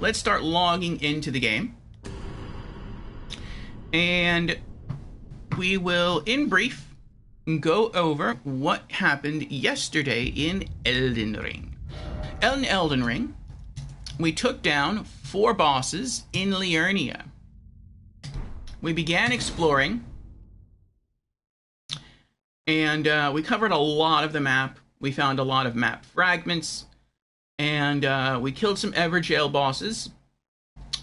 let's start logging into the game. And we will, in brief, go over what happened yesterday in Elden Ring. In Elden Ring, we took down 4 bosses in Liurnia. We began exploring, and we covered a lot of the map. We found a lot of map fragments, and we killed some Everjail bosses,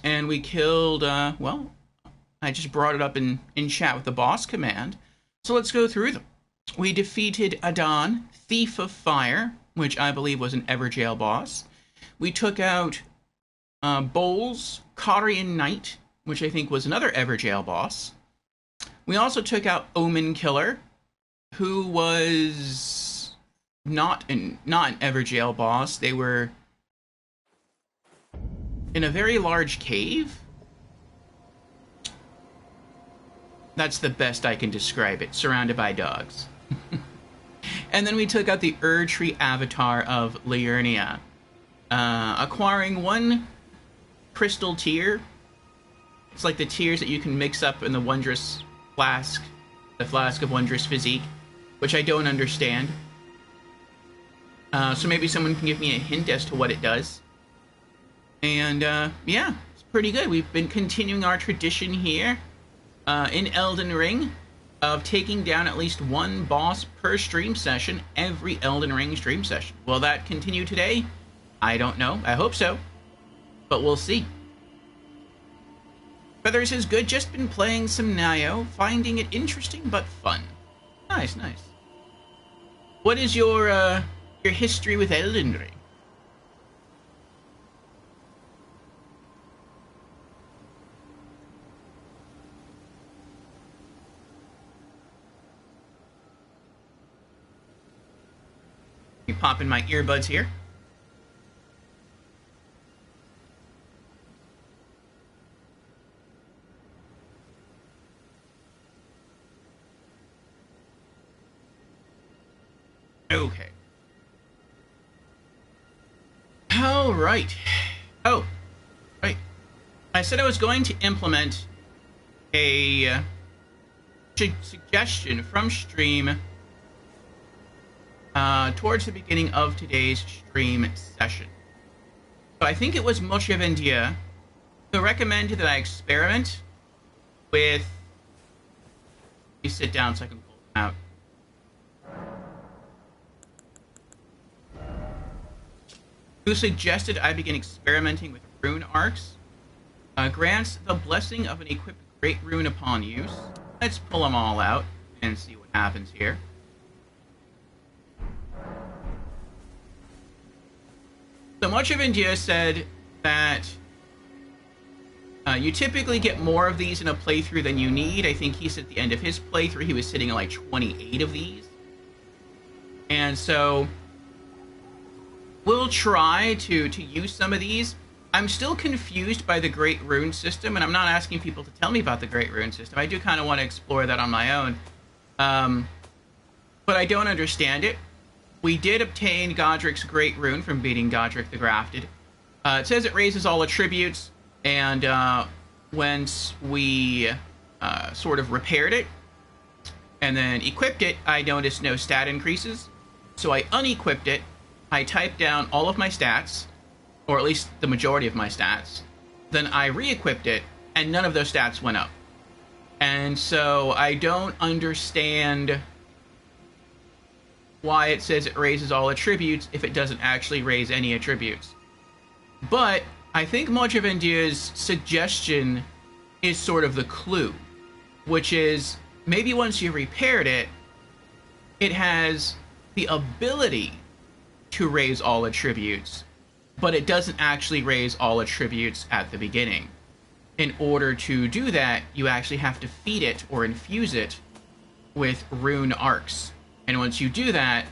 and we killed, well, I just brought it up in chat with the boss command, so let's go through them. We defeated Adan, Thief of Fire, which I believe was an Everjail boss. We took out Bowls, Carian Knight, which I think was another Everjail boss. We also took out Omen Killer, who was not an Everjail boss. They were in a very large cave. That's the best I can describe it, surrounded by dogs. And then we took out the Erdtree avatar of Liurnia, acquiring 1 crystal tear. It's like the tears that you can mix up in the Wondrous Flask, the Flask of Wondrous Physique, which I don't understand. So maybe someone can give me a hint as to what it does. And yeah, it's pretty good. We've been continuing our tradition here in Elden Ring of taking down at least 1 boss per stream session every Elden Ring stream session. Will that continue today? I don't know. I hope so. But we'll see. Feathers is good. Just been playing some Nioh, finding it interesting but fun. Nice, nice. What is your history with Elden Ring? You pop in my earbuds here. Okay. All right. Oh, right. I said I was going to implement a suggestion from stream towards the beginning of today's stream session. So I think it was Moche Vendier who recommended that I experiment with... Let me sit down so I can pull them out. Who suggested I begin experimenting with rune arcs. Grants the blessing of an equipped great rune upon use. Let's pull them all out and see what happens here. So Moche Vendier said that you typically get more of these in a playthrough than you need. I think he said at the end of his playthrough he was sitting at like 28 of these. And so we'll try to use some of these. I'm still confused by the Great Rune system, and I'm not asking people to tell me about the Great Rune system. I do kind of want to explore that on my own. But I don't understand it. We did obtain Godric's Great Rune from beating Godric the Grafted. It says it raises all attributes, and once we sort of repaired it and then equipped it, I noticed no stat increases. So I unequipped it. I typed down all of my stats, or at least the majority of my stats. Then I re-equipped it, and none of those stats went up. And so I don't understand why it says it raises all attributes if it doesn't actually raise any attributes. But I think Moche Vendier's suggestion is sort of the clue, which is maybe once you repaired it, it has the ability to raise all attributes, but it doesn't actually raise all attributes at the beginning. In order to do that, you actually have to feed it or infuse it with rune arcs. And once you do that,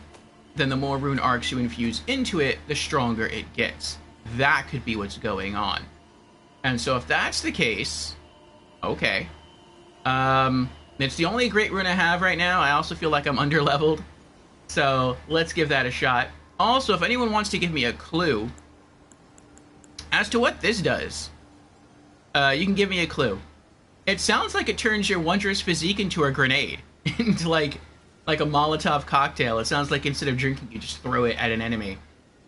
then the more rune arcs you infuse into it, the stronger it gets. That could be what's going on. And so if that's the case, okay. It's the only great rune I have right now. I also feel like I'm under-leveled. So let's give that a shot. Also, if anyone wants to give me a clue As to what this does, you can give me a clue. It sounds like it turns your wondrous physique into a grenade. Into like a Molotov cocktail. It sounds like instead of drinking, you just throw it at an enemy.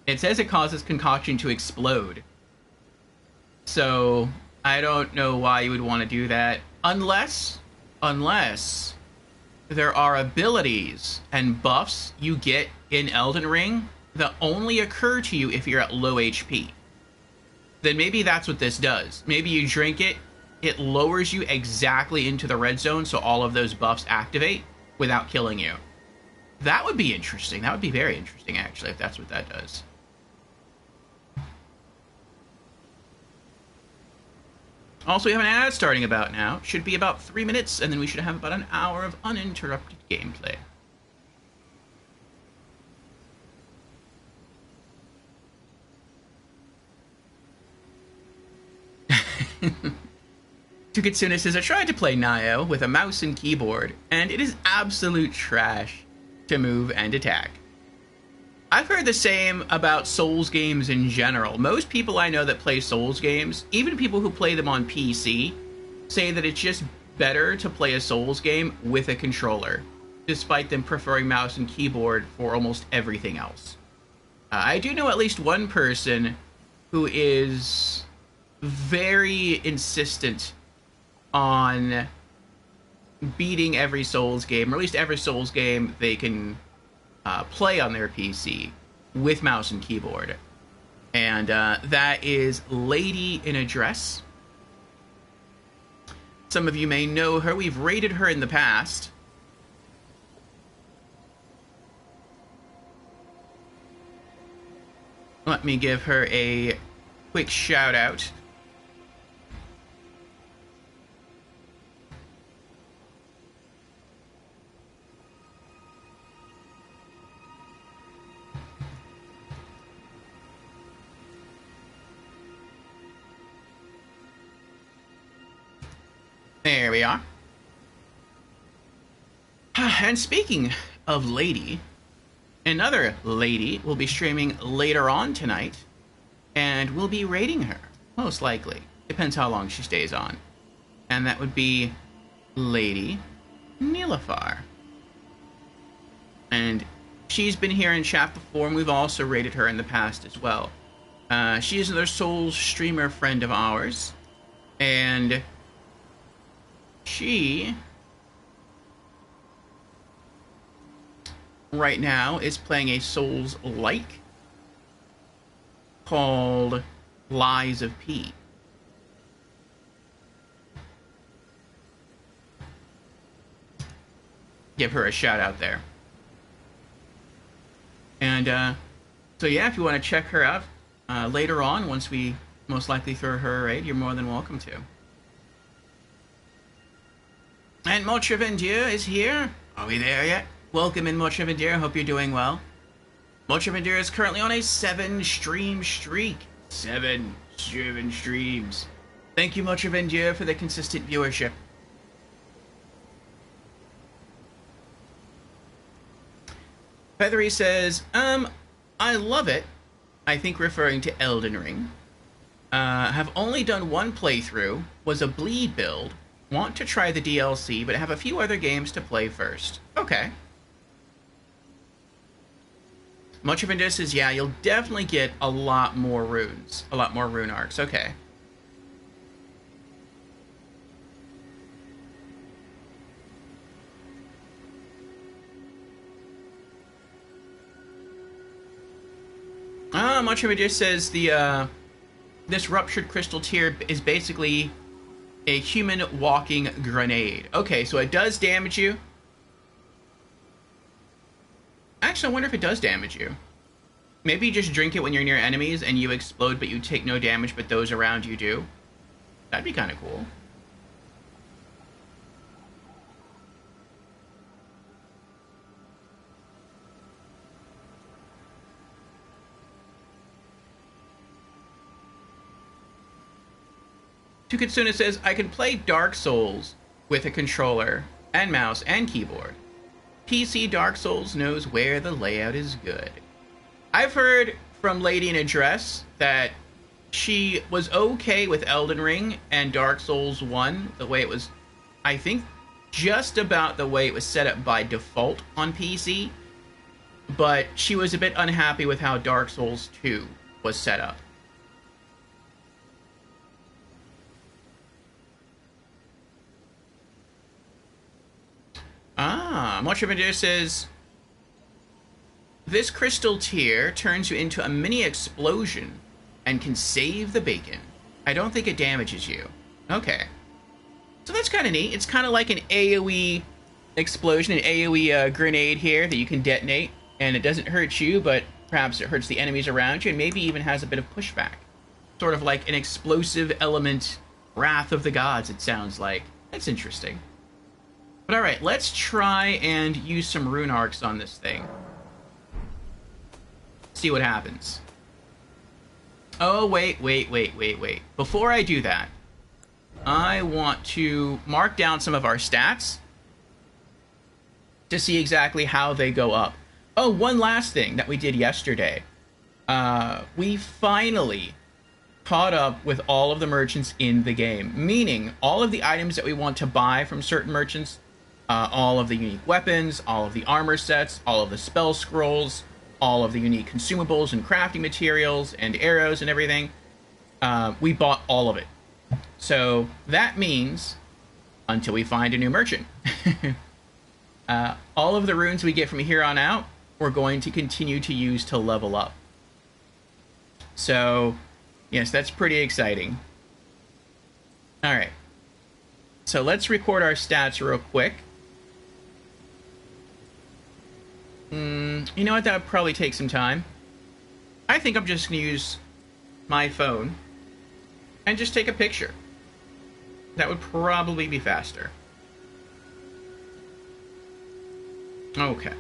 It says it causes concoction to explode. So, I don't know why you would want to do that. Unless there are abilities and buffs you get in Elden Ring that only occur to you if you're at low HP. Then maybe that's what this does. Maybe you drink it, it lowers you exactly into the red zone so all of those buffs activate without killing you. That would be interesting. That would be very interesting, actually, if that's what that does. Also, we have an ad starting about now. Should be about 3 minutes, and then we should have about an hour of uninterrupted gameplay. Tukitsune says, I tried to play Nioh with a mouse and keyboard, and it is absolute trash to move and attack. I've heard the same about Souls games in general. Most people I know that play Souls games, even people who play them on PC, say that it's just better to play a Souls game with a controller, despite them preferring mouse and keyboard for almost everything else. I do know at least one person who is very insistent on beating every Souls game, or at least every Souls game they can play on their PC with mouse and keyboard. And that is Lady in a Dress. Some of you may know her. We've rated her in the past. Let me give her a quick shout out. There we are. And speaking of Lady, another lady will be streaming later on tonight, and we'll be rating her, most likely. Depends how long she stays on. And that would be Lady Nilafar. And she's been here in chat before, and we've also rated her in the past as well. She is another Souls streamer friend of ours, and she right now is playing a Souls-like called Lies of P. Give her a shout out there. And so yeah, if you want to check her out later on, once we most likely throw her a raid, you're more than welcome to. And Motravendier is here. Are we there yet? Welcome in, Motravendier. Hope you're doing well. Motravendier is currently on a 7-stream streak. 7 streams. Thank you, Motravendier, for the consistent viewership. Feathery says, I love it. I think referring to Elden Ring. Have only done one playthrough. Was a bleed build. Want to try the DLC, but have a few other games to play first. Okay. Much of it is, yeah, you'll definitely get a lot more runes. A lot more rune arcs. Okay. Much of it says the, this ruptured crystal tear is basically a human walking grenade. Okay, so it does damage you. Actually, I wonder if it does damage you. Maybe you just drink it when you're near enemies and you explode, but you take no damage, but those around you do. That'd be kind of cool. Tukitsune says, I can play Dark Souls with a controller and mouse and keyboard. PC Dark Souls knows where the layout is good. I've heard from Lady in a Dress that she was okay with Elden Ring and Dark Souls 1, the way it was, I think, just about the way it was set up by default on PC, but she was a bit unhappy with how Dark Souls 2 was set up. Much of it says, this crystal tear turns you into a mini explosion and can save the bacon. I don't think it damages you. Okay. So that's kind of neat. It's kind of like an AoE explosion, an AoE grenade here that you can detonate, and it doesn't hurt you, but perhaps it hurts the enemies around you, and maybe even has a bit of pushback. Sort of like an explosive element, Wrath of the Gods, it sounds like. That's interesting. But alright, let's try and use some rune arcs on this thing. See what happens. Oh, wait. Before I do that, I want to mark down some of our stats to see exactly how they go up. Oh, one last thing that we did yesterday. We finally caught up with all of the merchants in the game, meaning all of the items that we want to buy from certain merchants, all of the unique weapons, all of the armor sets, all of the spell scrolls, all of the unique consumables and crafting materials and arrows and everything. We bought all of it. So that means, until we find a new merchant, all of the runes we get from here on out, we're going to continue to use to level up. So, yes, that's pretty exciting. Alright. So let's record our stats real quick. You know what? That would probably take some time. I think I'm just going to use my phone and just take a picture. That would probably be faster. Okay.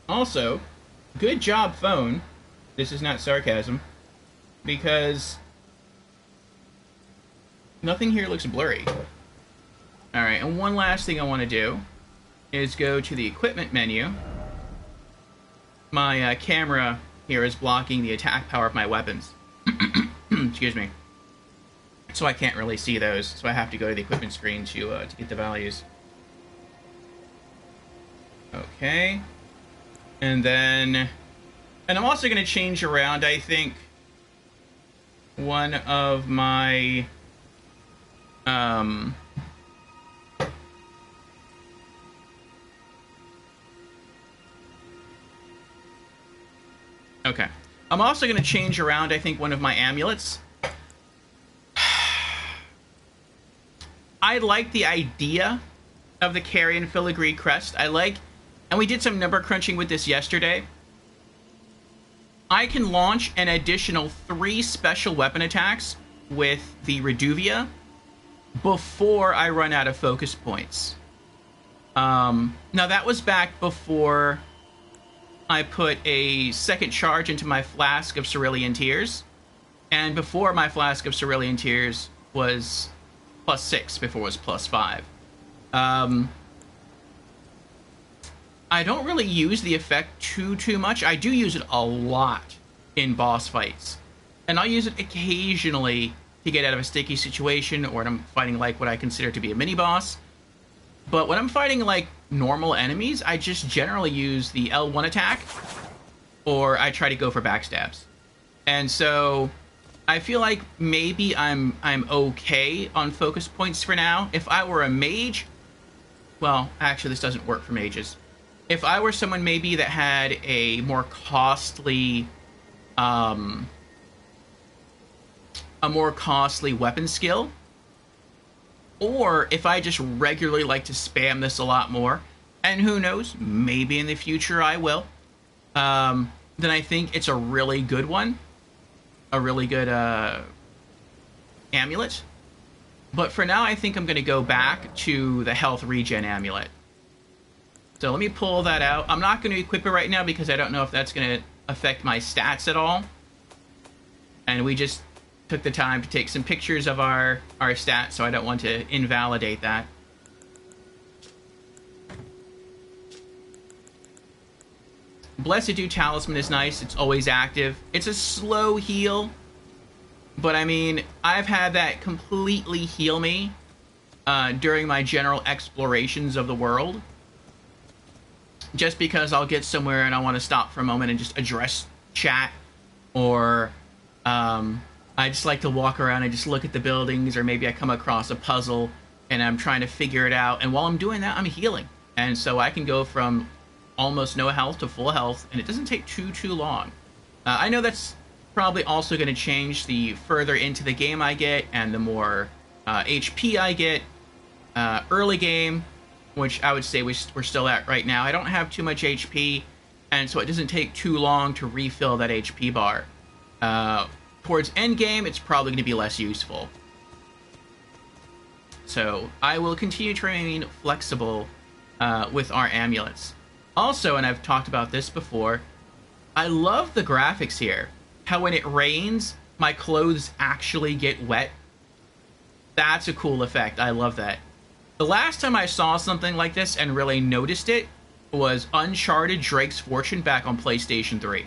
Also, good job, phone. This is not sarcasm, because nothing here looks blurry. Alright, and one last thing I want to do is go to the equipment menu. My camera here is blocking the attack power of my weapons. Excuse me. So I can't really see those, so I have to go to the equipment screen to get the values. Okay. And then... And I'm also going to change around, I think, one of my... Okay. I'm also going to change around, I think, one of my amulets. I like the idea of the Carrion Filigree Crest. I like... And we did some number crunching with this yesterday. I can launch an additional 3 special weapon attacks with the Reduvia before I run out of focus points. Now, that was back before I put a second charge into my Flask of Cerulean Tears, and before my Flask of Cerulean Tears was +6, before it was +5. I don't really use the effect too much. I do use it a lot in boss fights, and I'll use it occasionally to get out of a sticky situation, or when I'm fighting like what I consider to be a mini-boss. But when I'm fighting like normal enemies, I just generally use the L1 attack, or I try to go for backstabs. And so I feel like maybe I'm okay on focus points for now. If I were a mage, well, actually this doesn't work for mages. If I were someone maybe that had a more costly, a more costly weapon skill, or if I just regularly like to spam this a lot more, and who knows, maybe in the future I will, then I think it's a really good one, a really good amulet. But for now, I think I'm going to go back to the health regen amulet. So let me pull that out. I'm not going to equip it right now because I don't know if that's going to affect my stats at all. And we just took the time to take some pictures of our stats, so I don't want to invalidate that. Blessed Dew Talisman is nice. It's always active. It's a slow heal, but I mean, I've had that completely heal me during my general explorations of the world. Just because I'll get somewhere and I want to stop for a moment and just address chat, or I just like to walk around and just look at the buildings, or maybe I come across a puzzle and I'm trying to figure it out, and while I'm doing that, I'm healing. And so I can go from almost no health to full health, and it doesn't take too long. I know that's probably also going to change the further into the game I get and the more HP I get. Early game, which I would say we're still at right now, I don't have too much HP, and so it doesn't take too long to refill that HP bar. Towards end game, it's probably going to be less useful. So I will continue to remain flexible with our amulets. Also, and I've talked about this before, I love the graphics here. How when it rains, my clothes actually get wet. That's a cool effect. I love that. The last time I saw something like this and really noticed it was Uncharted Drake's Fortune back on PlayStation 3.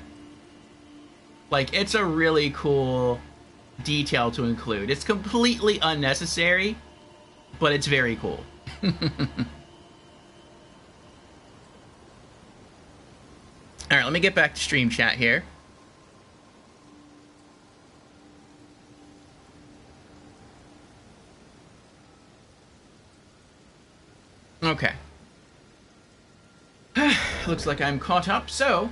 Like, it's a really cool detail to include. It's completely unnecessary, but it's very cool. Alright, let me get back to stream chat here. Okay. Looks like I'm caught up, so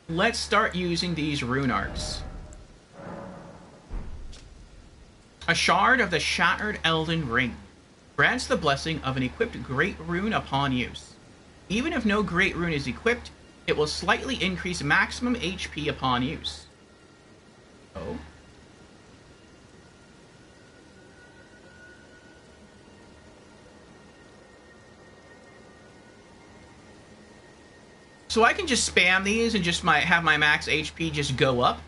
let's start using these rune arcs. A shard of the Shattered Elden Ring grants the blessing of an equipped Great Rune upon use. Even if no Great Rune is equipped, it will slightly increase maximum HP upon use. Oh. So I can just spam these and just have my max HP just go up.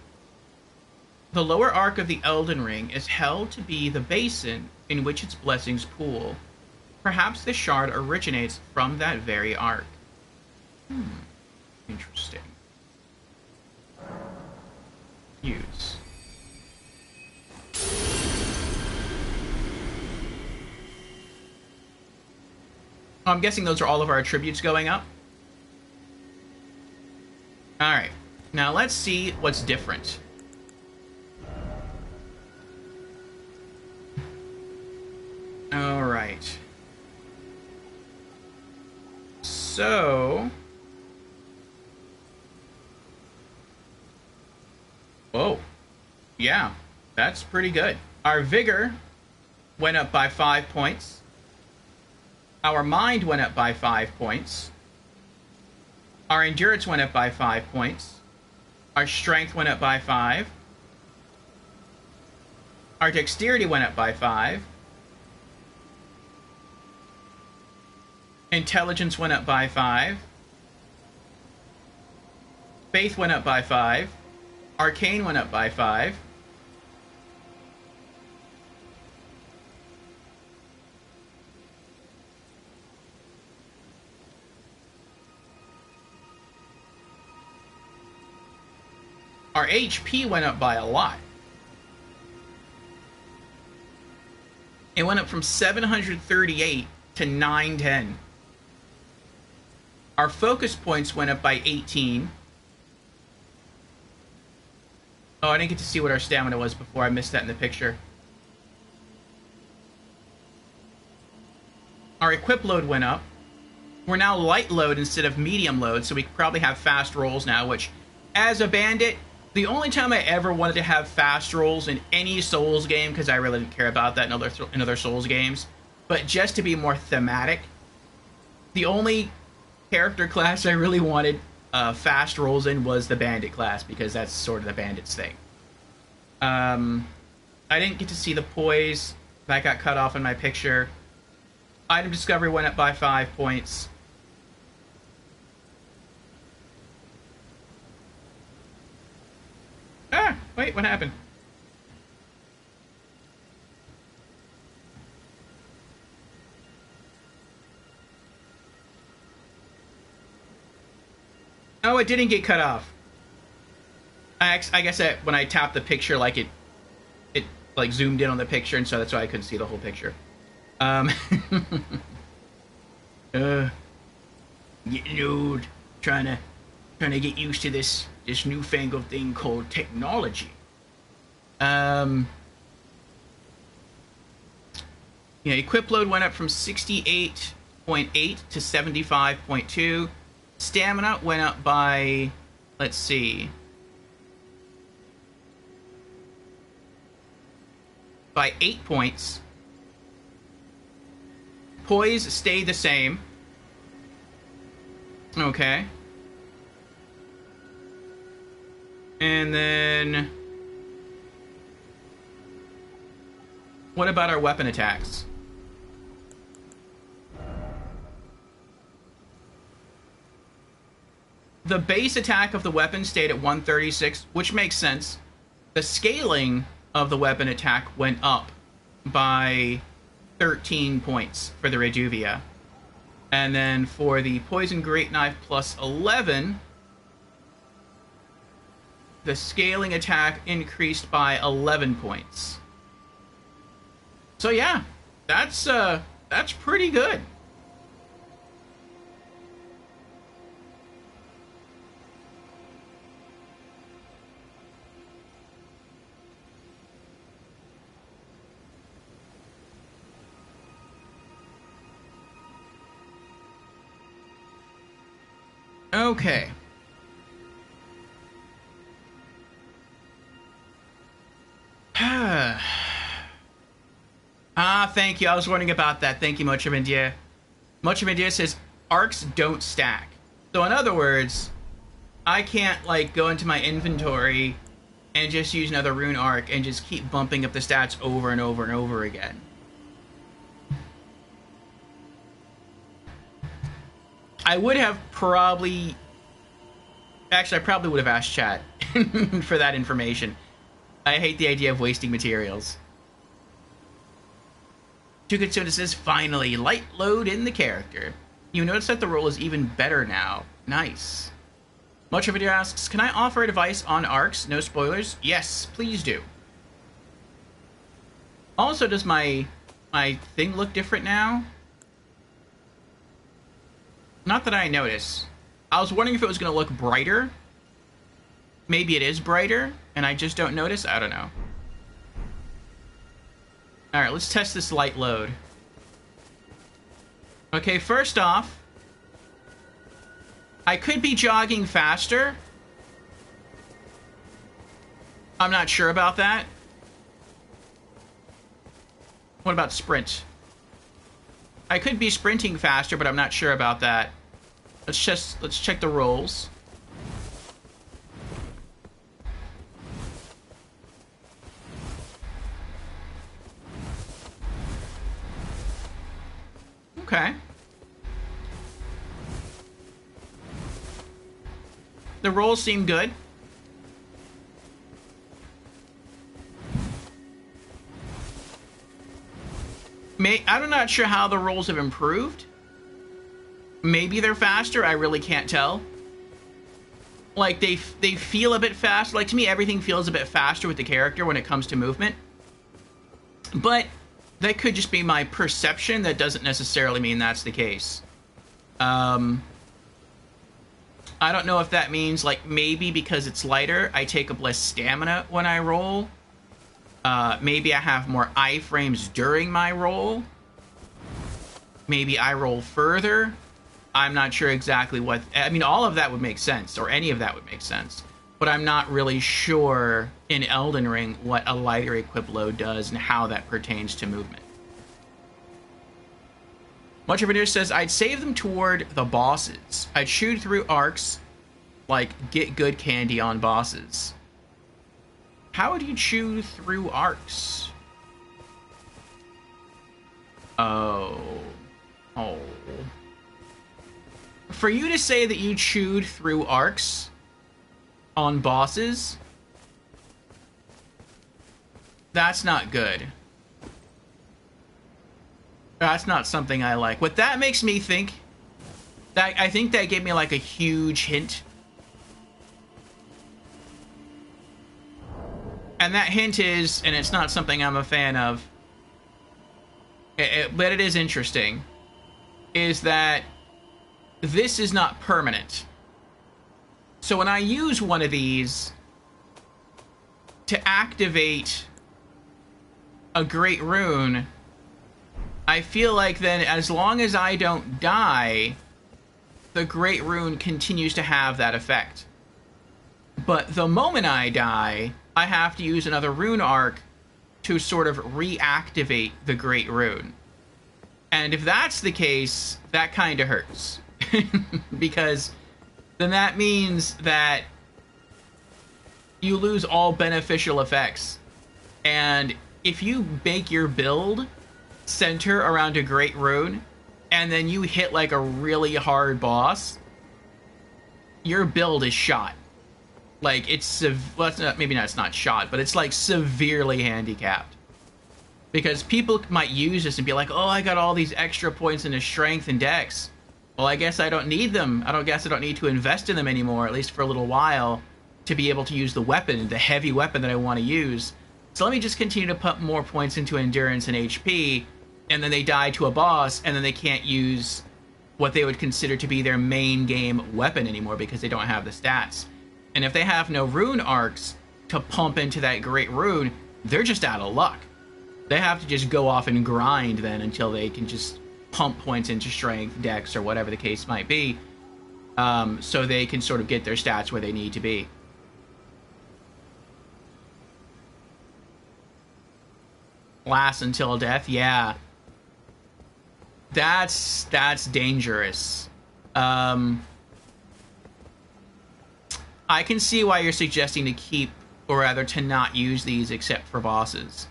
The lower arc of the Elden Ring is held to be the basin in which its blessings pool. Perhaps the shard originates from that very arc. Interesting. Use. I'm guessing those are all of our attributes going up. Alright, now let's see what's different. Alright. So... Whoa. Yeah, that's pretty good. Our vigor went up by 5 points. Our mind went up by 5 points. Our endurance went up by 5 points. Our strength went up by 5. Our dexterity went up by 5. Intelligence went up by 5. Faith went up by 5. Arcane went up by 5. Our HP went up by a lot. It went up from 738 to 910. Our focus points went up by 18. Oh, I didn't get to see what our stamina was before. I missed that in the picture. Our equip load went up. We're now light load instead of medium load, so we probably have fast rolls now, which, as a bandit, the only time I ever wanted to have fast rolls in any Souls game, because I really didn't care about that in other Souls games, but just to be more thematic, the only character class I really wanted fast rolls in was the Bandit class, because that's sort of the Bandit's thing. I didn't get to see the poise. That got cut off in my picture. Item discovery went up by 5 points. Ah, wait, what happened? Oh, it didn't get cut off. I guess that when I tapped the picture, like it like zoomed in on the picture, and so that's why I couldn't see the whole picture. Getting old, trying to get used to this newfangled thing called technology. Equip load went up from 68.8 to 75.2. Stamina went up by, let's see, by 8 points. Poise stayed the same. Okay. And then what about our weapon attacks? The base attack of the weapon stayed at 136, which makes sense. The scaling of the weapon attack went up by 13 points for the Reduvia. And then for the Poison Great Knife plus 11, the scaling attack increased by 11 points. So yeah, that's pretty good. Okay. Thank you. I was wondering about that. Thank you, Much of India. Much of India says arcs don't stack. So in other words, I can't like go into my inventory and just use another rune arc and just keep bumping up the stats over and over and over again. I would have probably... Actually, I probably would have asked chat for that information. I hate the idea of wasting materials. Tukatsuna says, finally, light load in the character. You notice that the roll is even better now. Nice. Much of Video asks, can I offer advice on arcs? No spoilers? Yes, please do. Also, does my thing look different now? Not that I notice. I was wondering if it was going to look brighter. Maybe it is brighter, and I just don't notice. I don't know. Alright, let's test this light load. Okay, first off, I could be jogging faster. I'm not sure about that. What about sprint? I could be sprinting faster, but I'm not sure about that. Let's check the rolls. Okay. The rolls seem good. I'm not sure how the rolls have improved. Maybe they're faster. I really can't tell. Like, they feel a bit fast. Like, to me, everything feels a bit faster with the character when it comes to movement. But that could just be my perception. That doesn't necessarily mean that's the case. I don't know if that means, like, maybe because it's lighter, I take up less stamina when I roll. Maybe I have more iframes during my roll. Maybe I roll further. I'm not sure exactly what... I mean, all of that would make sense, or any of that would make sense. But I'm not really sure in Elden Ring what a lighter equip load does and how that pertains to movement. Much of it says, I'd save them toward the bosses. I'd shoot through arcs, like, get good candy on bosses. How would you chew through arcs? Oh. For you to say that you chewed through arcs on bosses, that's not good. That's not something I like. What that makes me think, I think that gave me like a huge hint And that hint is, and it's not something I'm a fan of, but it is interesting, is that this is not permanent. So when I use one of these to activate a great rune, I feel like then as long as I don't die, the great rune continues to have that effect. But the moment I die, I have to use another rune arc to sort of reactivate the great rune. And if that's the case, that kind of hurts. Because then that means that you lose all beneficial effects. And if you make your build center around a great rune, and then you hit like a really hard boss, your build is shot. Like, it's well, it's not, maybe not, it's not shot, but it's like severely handicapped. Because people might use this and be like, oh, I got all these extra points into strength and dex. Well, I guess I don't need them. I guess I don't need to invest in them anymore, at least for a little while, to be able to use the weapon, the heavy weapon that I want to use. So let me just continue to put more points into endurance and HP, and then they die to a boss, and then they can't use what they would consider to be their main game weapon anymore because they don't have the stats. And if they have no rune arcs to pump into that great rune, they're just out of luck. They have to just go off and grind then until they can just pump points into strength, dex, or whatever the case might be, so they can sort of get their stats where they need to be. Last until death, yeah. That's dangerous. I can see why you're suggesting to keep, or rather to not use these except for bosses.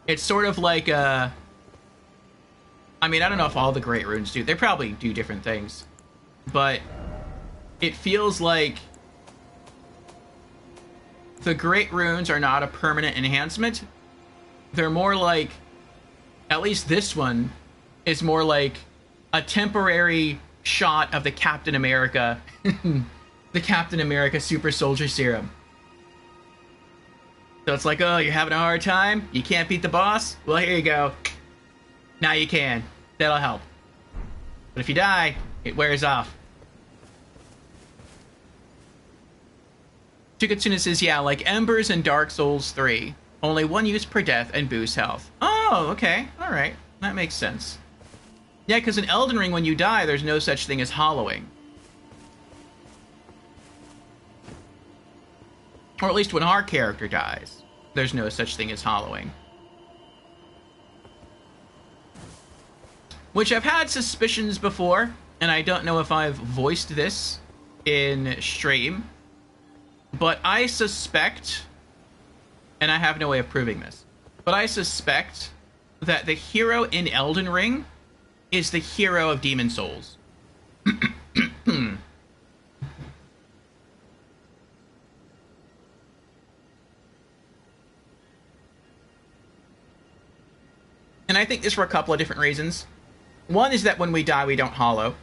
It's sort of like I mean, I don't know if all the great runes do. They probably do different things. But it feels like the great runes are not a permanent enhancement. They're more like, at least this one is more like a temporary shot of the Captain America, the Captain America Super Soldier Serum. So it's like, oh, you're having a hard time? You can't beat the boss? Well, here you go. Now you can. That'll help. But if you die, it wears off. Chikatsuna says, yeah, like Embers in Dark Souls 3. Only one use per death and boost health. Oh, okay. Alright. That makes sense. Yeah, because in Elden Ring, when you die, there's no such thing as hollowing. Or at least when our character dies, there's no such thing as hollowing. Which I've had suspicions before, and I don't know if I've voiced this in stream, but I suspect, and I have no way of proving this, but I suspect that the hero in Elden Ring is the hero of Demon Souls. And I think this for a couple of different reasons. One is that when we die, we don't hollow.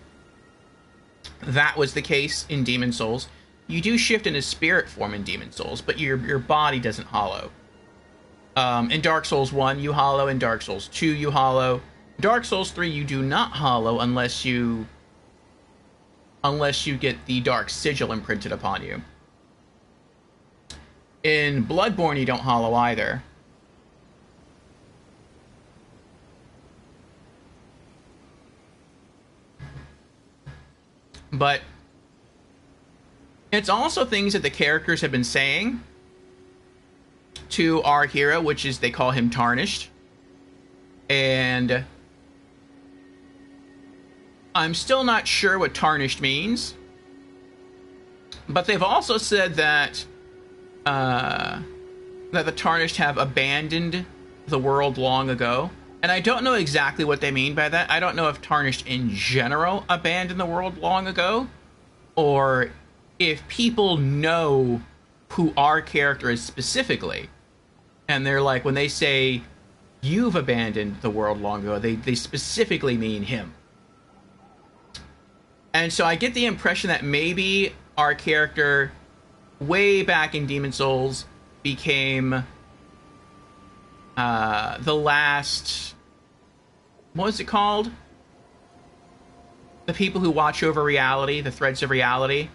That was the case in Demon Souls. You do shift into spirit form in Demon Souls, but your body doesn't hollow. In Dark Souls 1, you hollow. In Dark Souls 2, you hollow. Dark Souls 3, you do not hollow unless you get the Dark Sigil imprinted upon you. In Bloodborne, you don't hollow either. But it's also things that the characters have been saying to our hero, which is they call him Tarnished. And I'm still not sure what Tarnished means. But they've also said that that the Tarnished have abandoned the world long ago. And I don't know exactly what they mean by that. I don't know if Tarnished in general abandoned the world long ago, or if people know who our character is specifically, and they're like, when they say, you've abandoned the world long ago, they specifically mean him. And so I get the impression that maybe our character, way back in Demon Souls, became the last... What was it called? The people who watch over reality, the threads of reality.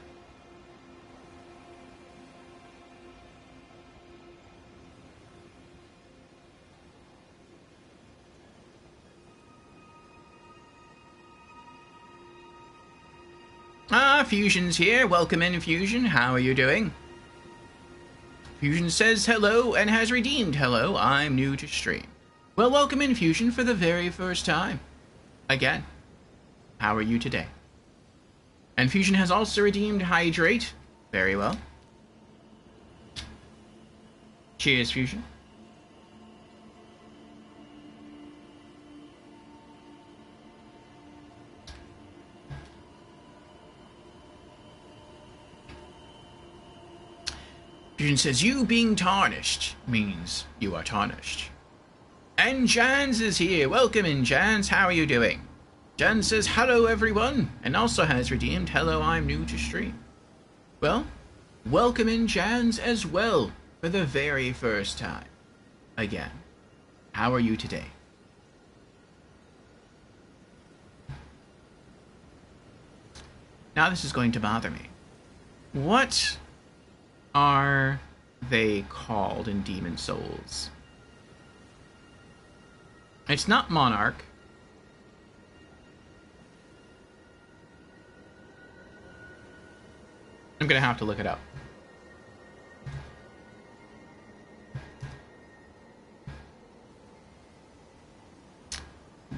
Fusion's here. Welcome in, Fusion. How are you doing? Fusion says hello and has redeemed hello. I'm new to stream. Well, welcome in, Fusion, for the very first time. Again, how are you today? And Fusion has also redeemed hydrate. Very well. Cheers, Fusion. Fusion says, you being tarnished means you are tarnished. And Jans is here. Welcome in, Jans. How are you doing? Jans says, hello, everyone. And also has redeemed, hello, I'm new to stream. Well, welcome in, Jans, as well, for the very first time. Again, how are you today? Now this is going to bother me. What are they called in Demon Souls? It's not Monarch. I'm gonna have to look it up.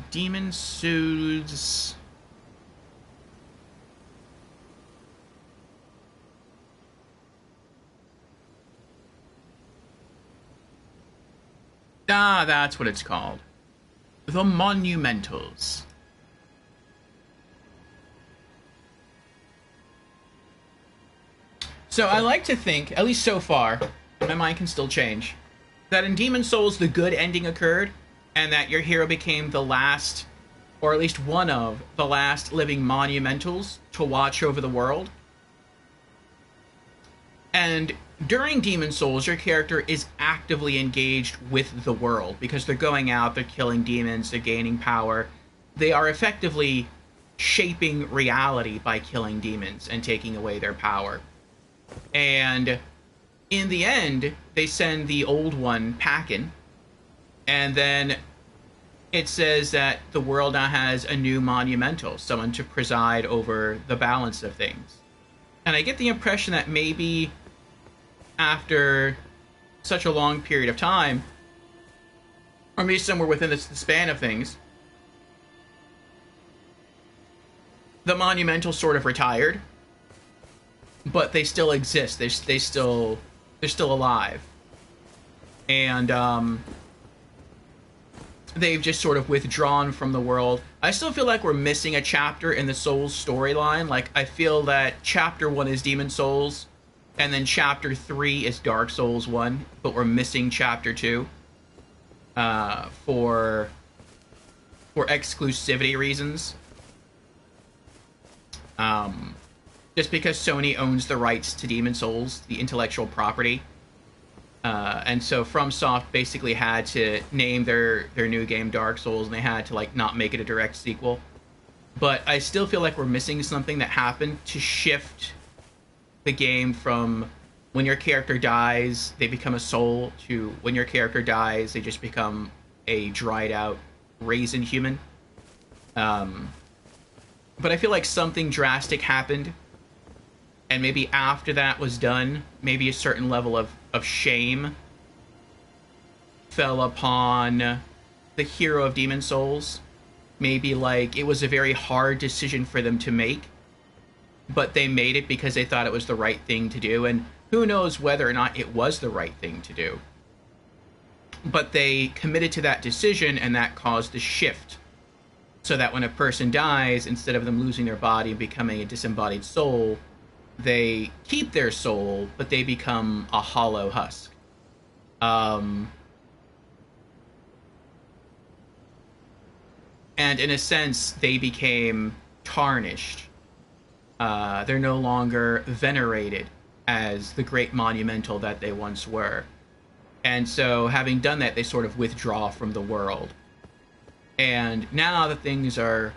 Demon Souls. Ah, that's what it's called. The Monumentals. So I like to think, at least so far, my mind can still change, that in Demon Souls the good ending occurred, and that your hero became the last, or at least one of, the last living Monumentals to watch over the world. And during Demon Souls, your character is actively engaged with the world, because they're going out, they're killing demons, they're gaining power. They are effectively shaping reality by killing demons and taking away their power. And in the end, they send the old one packing, and then it says that the world now has a new monumental, someone to preside over the balance of things. And I get the impression that maybe after such a long period of time, or maybe somewhere within the span of things, the monumental sort of retired, but they still exist. They're still alive, and they've just sort of withdrawn from the world. I still feel like we're missing a chapter in the Souls storyline. Like, I feel that Chapter 1 is Demon Souls, and then Chapter 3 is Dark Souls 1, but we're missing Chapter 2 for exclusivity reasons. Just because Sony owns the rights to Demon Souls, the intellectual property. And so FromSoft basically had to name their new game Dark Souls, and they had to, like, not make it a direct sequel. But I still feel like we're missing something that happened to shift the game from when your character dies, they become a soul, to when your character dies, they just become a dried out raisin human. But I feel like something drastic happened, and maybe after that was done, maybe a certain level of shame fell upon the hero of Demon Souls. Maybe, like, it was a very hard decision for them to make, but they made it because they thought it was the right thing to do, and who knows whether or not it was the right thing to do. But they committed to that decision, and that caused a shift. So that when a person dies, instead of them losing their body and becoming a disembodied soul, they keep their soul, but they become a hollow husk. And in a sense, they became tarnished. They're no longer venerated as the great monumental that they once were. And so, having done that, they sort of withdraw from the world. And now that things are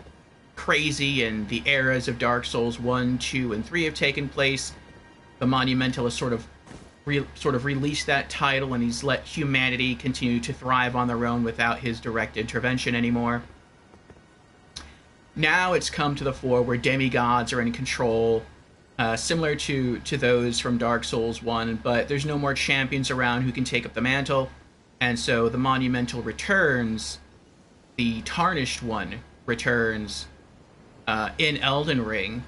crazy and the eras of Dark Souls 1, 2, and 3 have taken place, the Monumental has sort of released that title, and he's let humanity continue to thrive on their own without his direct intervention anymore. Now it's come to the fore where demigods are in control, similar to those from Dark Souls 1, but there's no more champions around who can take up the mantle, and so the Monumental returns, the Tarnished One returns in Elden Ring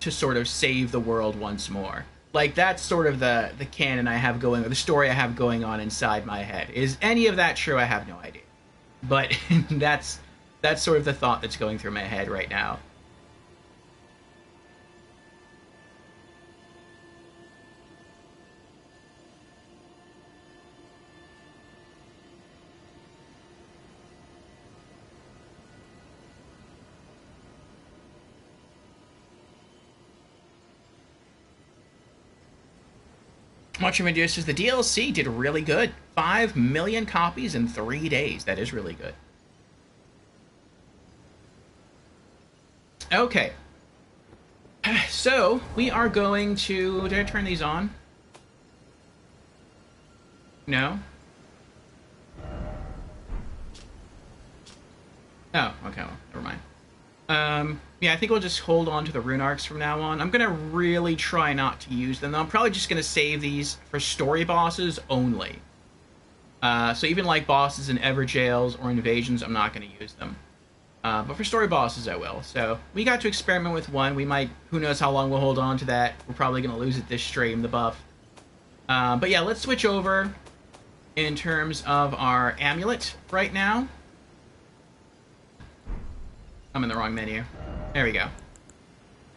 to sort of save the world once more. Like, that's sort of the canon I have going, or the story I have going on inside my head. Is any of that true? I have no idea. But that's sort of the thought that's going through my head right now. Much of Medusa says the DLC did really good. 5 million copies in 3 days. That is really good. Okay. So, we are going to... Did I turn these on? No? Oh, okay, well, never mind. Yeah, I think we'll just hold on to the rune arcs from now on. I'm gonna really try not to use them. I'm probably just gonna save these for story bosses only. So even like bosses in Everjails or Invasions, I'm not gonna use them. But for story bosses, I will. So we got to experiment with one. We might, who knows how long we'll hold on to that. We're probably gonna lose it this stream, the buff. But yeah, let's switch over in terms of our amulet right now. I'm in the wrong menu. There we go.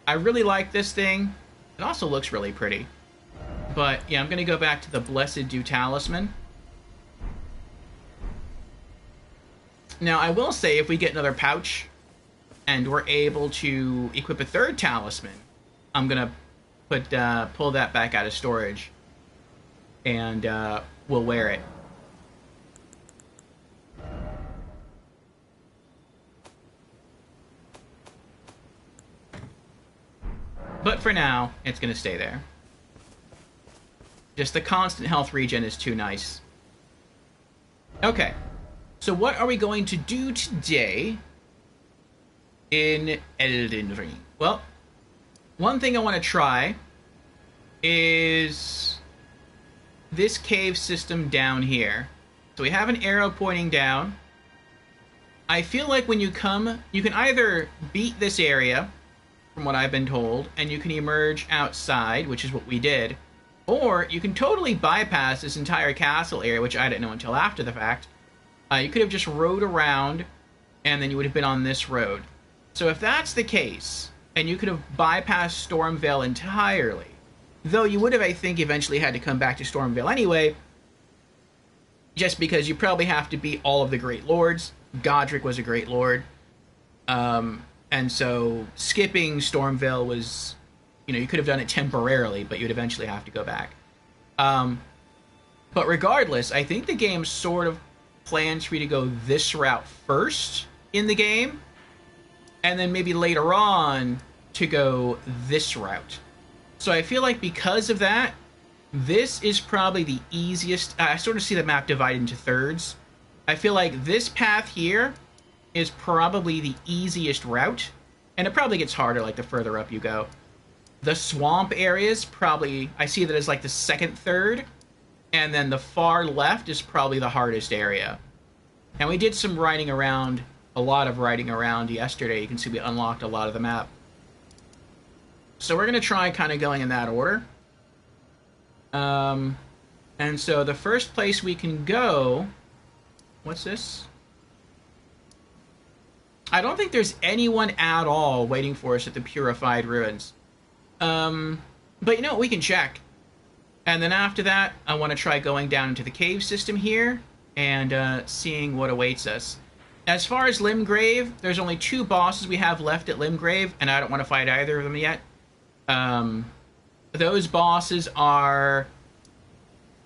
I really like this thing. It also looks really pretty. But yeah, I'm going to go back to the Blessed Dew Talisman. Now, I will say, if we get another pouch and we're able to equip a third talisman, I'm going to pull that back out of storage. And we'll wear it. But for now, it's going to stay there. Just the constant health regen is too nice. Okay. So what are we going to do today in Elden Ring? Well, one thing I want to try is this cave system down here. So we have an arrow pointing down. I feel like when you come, you can either beat this area, from what I've been told, and you can emerge outside, which is what we did, or you can totally bypass this entire castle area, which I didn't know until after the fact. You could have just rode around, and then you would have been on this road. So if that's the case, and you could have bypassed Stormvale entirely, though you would have, I think, eventually had to come back to Stormvale anyway, just because you probably have to beat all of the Great Lords. Godric was a Great Lord. And so skipping Stormvale was, you could have done it temporarily, but you'd eventually have to go back. But regardless, I think the game sort of plans for you to go this route first in the game, and then maybe later on to go this route. So I feel like because of that, this is probably the easiest. I sort of see the map divided into thirds. I feel like this path here is probably the easiest route, and it probably gets harder like the further up you go. The swamp areas probably, I see that as like the second third, and then the far left is probably the hardest area. And we did some riding around, a lot of riding around yesterday. You can see we unlocked a lot of the map. So we're going to try kind of going in that order. And so the first place we can go... What's this? I don't think there's anyone at all waiting for us at the Purified Ruins. But you know what? We can check. And then after that, I want to try going down into the cave system here and seeing what awaits us. As far as Limgrave, there's only 2 bosses we have left at Limgrave, and I don't want to fight either of them yet. Those bosses are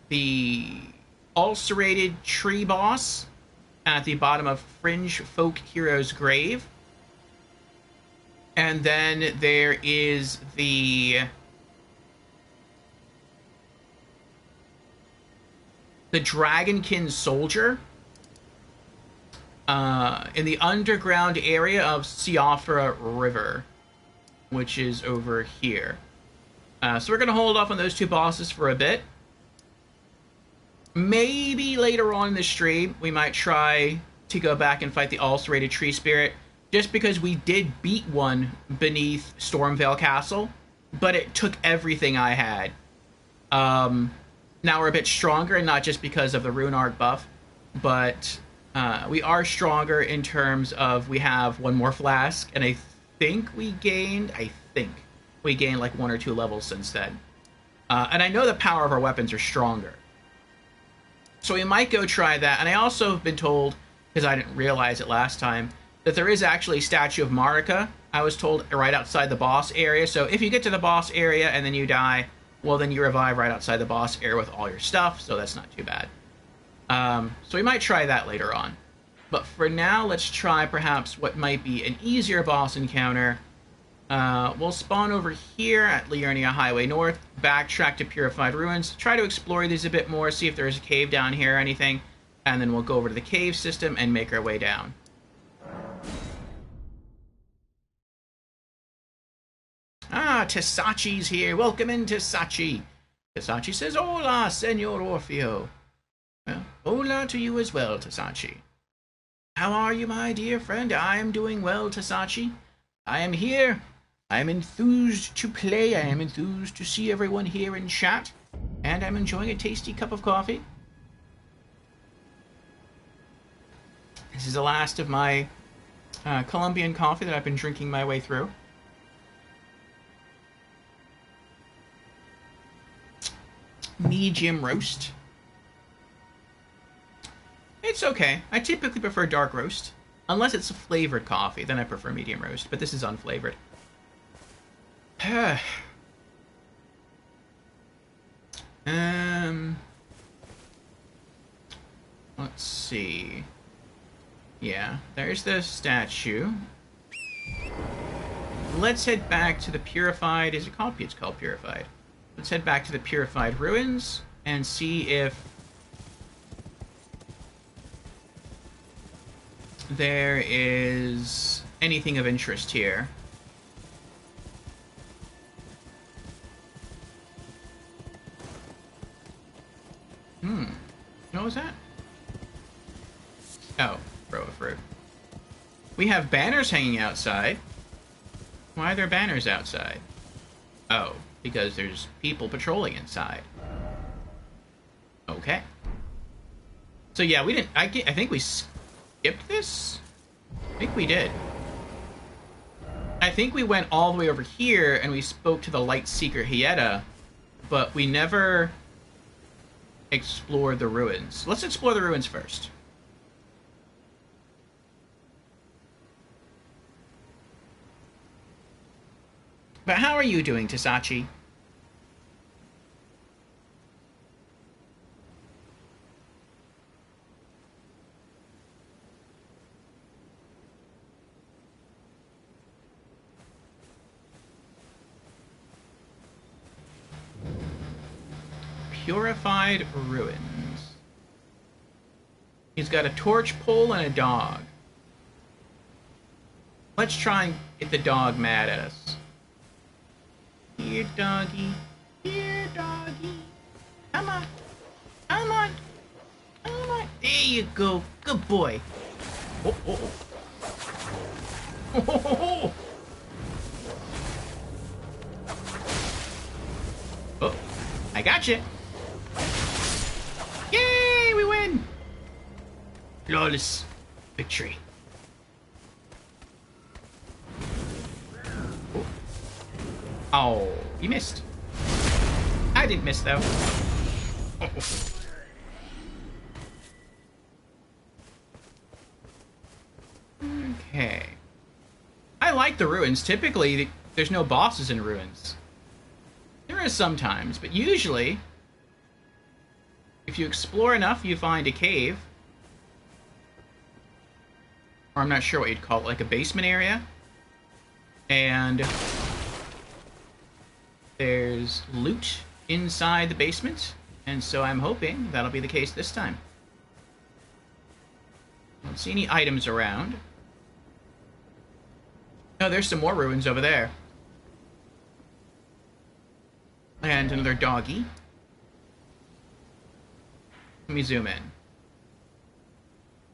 the ulcerated tree boss at the bottom of Fringe Folk Hero's Grave. And then there is the Dragonkin Soldier in the underground area of Siofra River, which is over here. So we're going to hold off on those two bosses for a bit. Maybe later on in the stream, we might try to go back and fight the Ulcerated Tree Spirit, just because we did beat one beneath Stormvale Castle, but it took everything I had. Now we're a bit stronger, and not just because of the Rune Arc buff, but we are stronger in terms of we have one more flask, and I think we gained like 1 or 2 levels since then. And I know the power of our weapons are stronger. So we might go try that. And I also have been told, because I didn't realize it last time, that there is actually a statue of Marika, I was told, right outside the boss area. So if you get to the boss area and then you die, well, then you revive right outside the boss area with all your stuff, so that's not too bad. So we might try that later on. But for now, let's try perhaps what might be an easier boss encounter. We'll spawn over here at Liurnia Highway North, backtrack to Purified Ruins, try to explore these a bit more, see if there's a cave down here or anything, and then we'll go over to the cave system and make our way down. Ah, Tesachi's here. Welcome in, Tesachi. Tesachi says, "Hola, Senor Orfeo." Well, hola to you as well, Tesachi. How are you, my dear friend? I am doing well, Tesachi. I am here. I am enthused to play. I am enthused to see everyone here in chat. And I'm enjoying a tasty cup of coffee. This is the last of my Colombian coffee that I've been drinking my way through. Medium roast. It's okay. I typically prefer dark roast. Unless it's a flavored coffee, then I prefer medium roast. But this is unflavored. Let's see. Yeah, there's the statue. Let's head back to the Purified... Is it called? It's called Purified. Let's head back to the Purified Ruins and see if there is anything of interest here. What was that? Oh, row of fruit. We have banners hanging outside. Why are there banners outside? Oh, because there's people patrolling inside. Okay. So yeah, we didn't... I think we skipped this? I think we did. I think we went all the way over here and we spoke to the Light Seeker Hieta, but we never explored the ruins. Let's explore the ruins first. But how are you doing, Tesachi? Purified Ruins. He's got a torch pole and a dog. Let's try and get the dog mad at us. Here, doggy. Here, doggy. Come on. Come on. Come on. There you go. Good boy. Oh, oh, oh. Oh, oh, oh. Oh, I got you. Yay, we win. Flawless victory. Oh, you missed. I didn't miss, though. Oh. Okay. I like the ruins. Typically, there's no bosses in ruins. There is sometimes, but usually, if you explore enough, you find a cave. Or I'm not sure what you'd call it, like a basement area. And there's loot inside the basement. And so I'm hoping that'll be the case this time. I don't see any items around. Oh, there's some more ruins over there. And another doggy. Let me zoom in.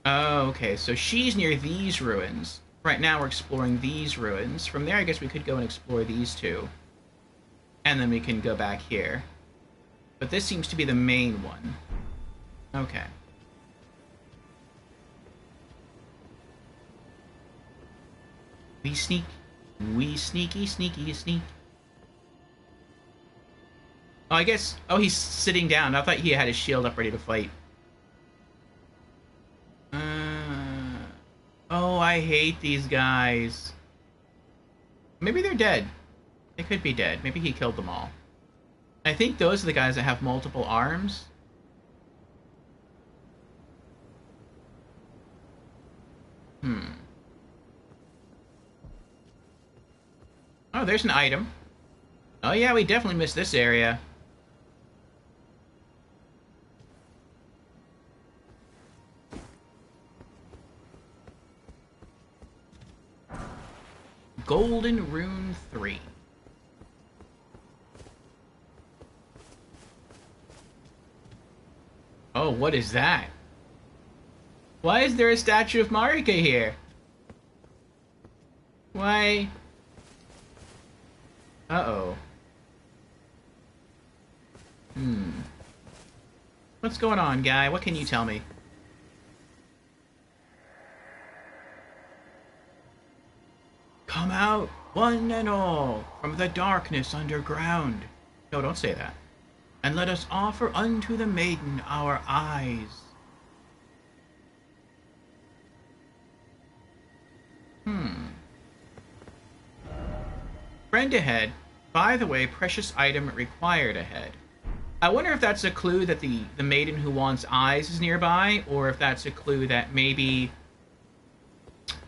Oh, okay, so she's near these ruins. Right now we're exploring these ruins. From there, I guess we could go and explore these two. And then we can go back here. But this seems to be the main one. Okay. We sneak. We sneaky, sneaky, sneak. Oh, I guess... Oh, he's sitting down. I thought he had his shield up ready to fight. Oh, I hate these guys. Maybe they're dead. They could be dead. Maybe he killed them all. I think those are the guys that have multiple arms. Oh, there's an item. Oh yeah, we definitely missed this area. Golden Rune 3. Oh, what is that? Why is there a statue of Marika here? Why? Uh-oh. What's going on, guy? What can you tell me? Come out, one and all, from the darkness underground. No, don't say that. And let us offer unto the maiden our eyes. Friend ahead. By the way, precious item required ahead. I wonder if that's a clue that the maiden who wants eyes is nearby, or if that's a clue that maybe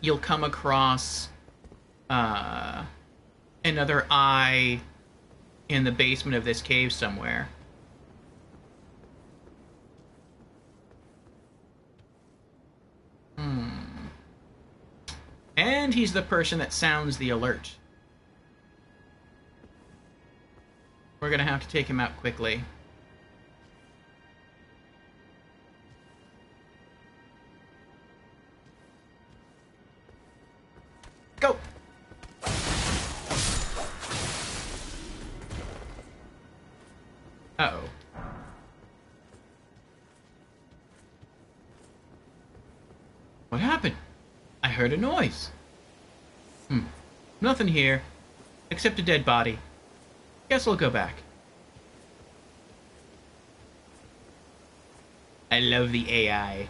you'll come across another eye in the basement of this cave somewhere. And he's the person that sounds the alert. We're gonna have to take him out quickly. Go! Uh-oh. What happened? I heard a noise. Nothing here. Except a dead body. Guess I'll go back. I love the AI.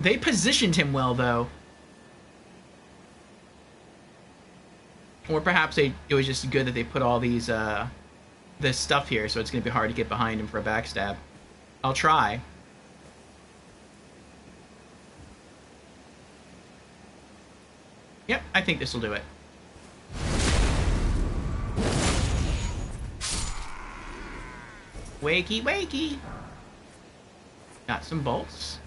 They positioned him well, though. Or perhaps it was just good that they put all these, this stuff here, so it's going to be hard to get behind him for a backstab. I'll try. Yep, I think this will do it. Wakey, wakey! Got some bolts.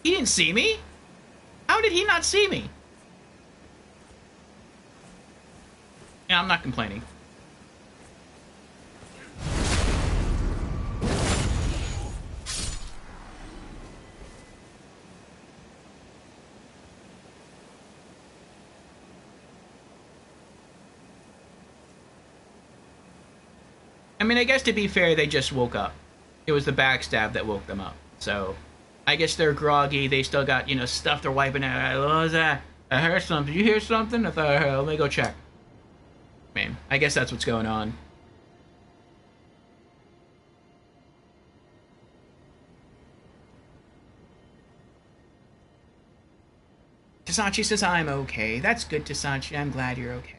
He didn't see me? How did he not see me? Yeah, I'm not complaining. I mean, I guess to be fair, they just woke up. It was the backstab that woke them up, so... I guess they're groggy. They still got, you know, stuff they're wiping out. I heard something. Did you hear something? I thought I heard. Let me go check. Man, I guess that's what's going on. Tasachi says I'm okay. That's good, Tasachi. I'm glad you're okay.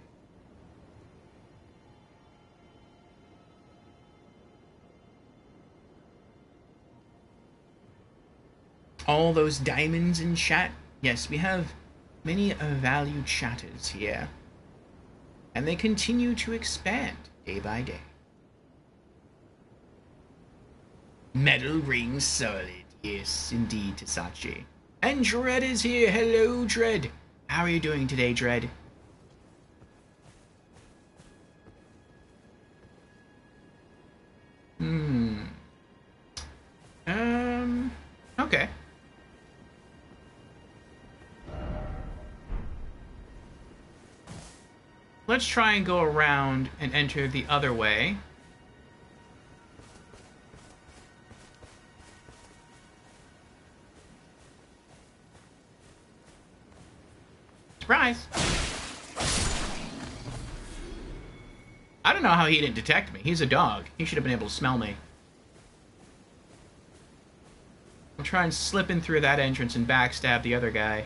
All those diamonds in chat? Yes, we have many valued chatters here. And they continue to expand day by day. Metal ring solid. Yes, indeed, Tasachi. And Dread is here. Hello, Dread. How are you doing today, Dread? Okay. Let's try and go around and enter the other way. Surprise! I don't know how he didn't detect me. He's a dog. He should have been able to smell me. I'll try and slip in through that entrance and backstab the other guy.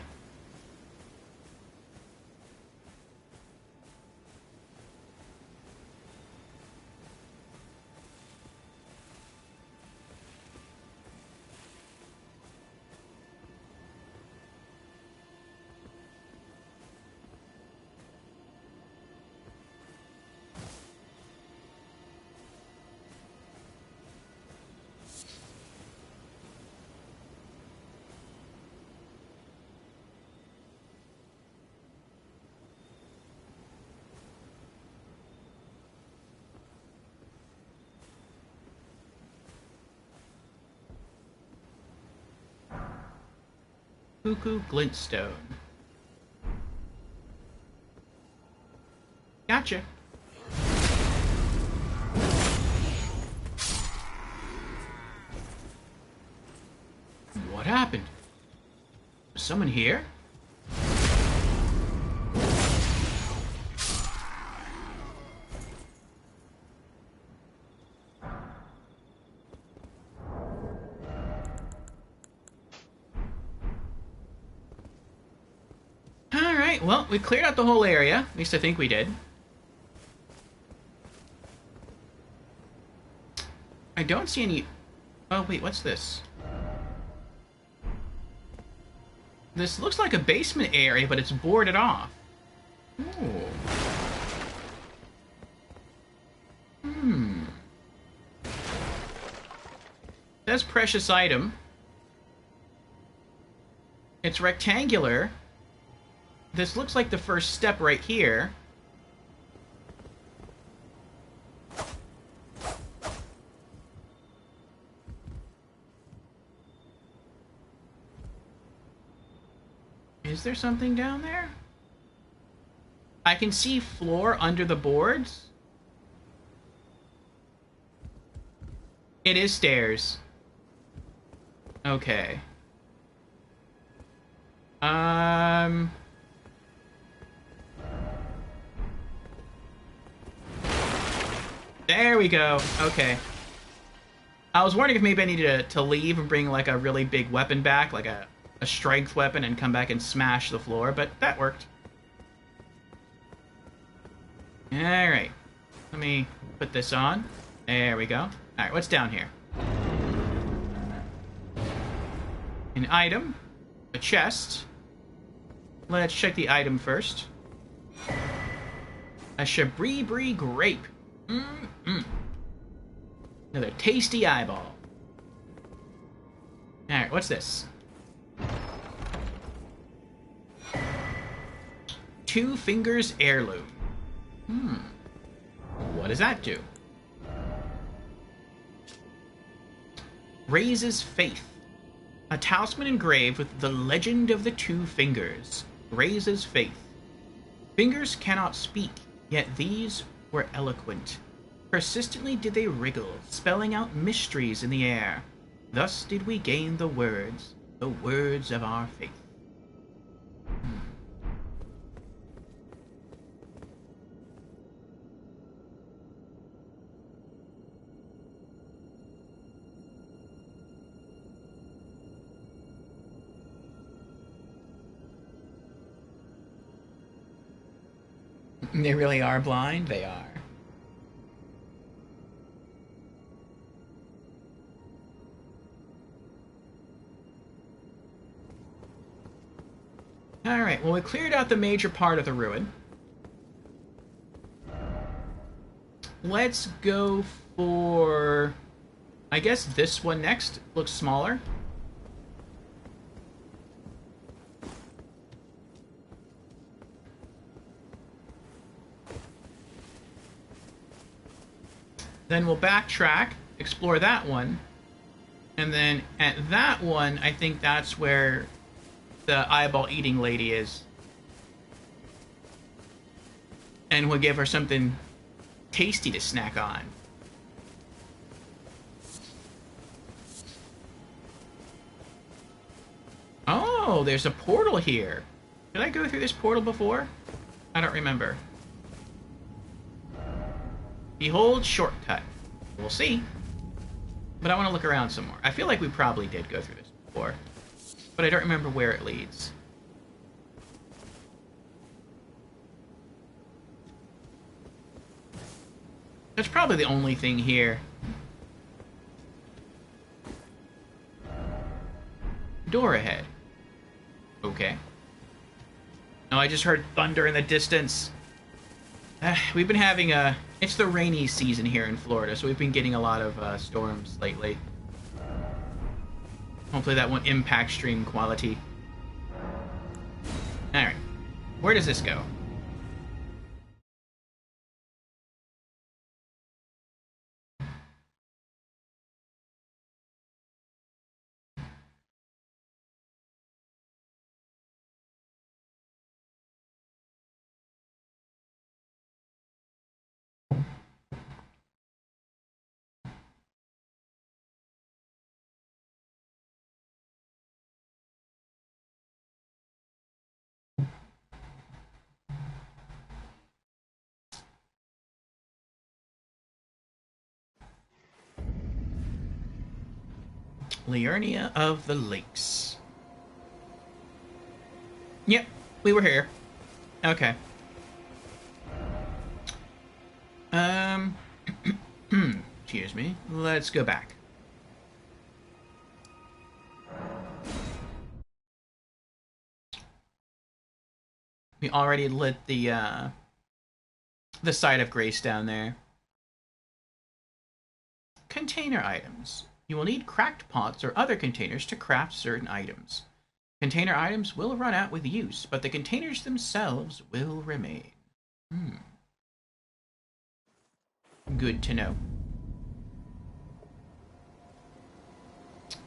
Cuckoo Glintstone. Gotcha. What happened? Was someone here? Well, we cleared out the whole area. At least I think we did. I don't see any... Oh, wait, what's this? This looks like a basement area, but it's boarded off. Ooh. Says precious item. It's rectangular. This looks like the first step right here. Is there something down there? I can see floor under the boards. It is stairs. Okay. There we go. Okay. I was wondering if maybe I needed to leave and bring like a really big weapon back, like a strength weapon, and come back and smash the floor, but that worked. Alright. Let me put this on. There we go. Alright, what's down here? An item. A chest. Let's check the item first. A Chabris grape. Another tasty eyeball. Alright, what's this? 2 Fingers Heirloom. What does that do? Raises faith. A talisman engraved with the legend of the 2 fingers. Raises faith. Fingers cannot speak, yet these were eloquent. Persistently did they wriggle, spelling out mysteries in the air. Thus did we gain the words of our faith. They really are blind? They are. Alright, well, we cleared out the major part of the ruin. Let's go for... I guess this one next. Looks smaller. Then we'll backtrack, explore that one, and then at that one, I think that's where the eyeball-eating lady is. And we'll give her something tasty to snack on. Oh, there's a portal here. Did I go through this portal before? I don't remember. Behold shortcut. We'll see. But I want to look around some more. I feel like we probably did go through this before. But I don't remember where it leads. That's probably the only thing here. Door ahead. Okay. Oh, I just heard thunder in the distance. We've been having a... It's the rainy season here in Florida, so we've been getting a lot of storms lately. Hopefully that won't impact stream quality. Alright. Where does this go? Liurnia of the Lakes. Yep, we were here. Okay. Excuse me. Let's go back. We already lit the site of Grace down there. Container items. You will need cracked pots or other containers to craft certain items. Container items will run out with use, but the containers themselves will remain. Good to know.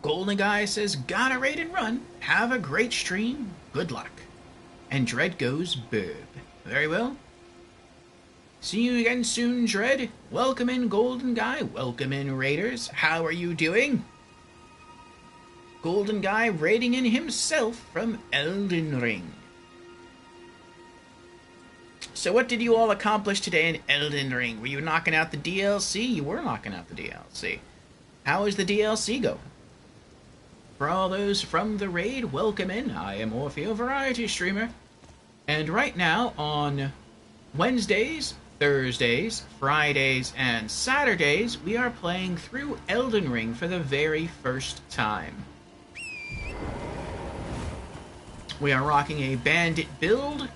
Golden Guy says, gotta raid and run. Have a great stream. Good luck. And Dread goes, burb. Very well. See you again soon, Dread. Welcome in, Golden Guy. Welcome in, Raiders. How are you doing? Golden Guy raiding in himself from Elden Ring. So what did you all accomplish today in Elden Ring? Were you knocking out the DLC? You were knocking out the DLC. How is the DLC going? For all those from the raid, welcome in. I am Orfeo, variety streamer. And right now, on Wednesdays, Thursdays, Fridays, and Saturdays, we are playing through Elden Ring for the very first time. We are rocking a Bandit build,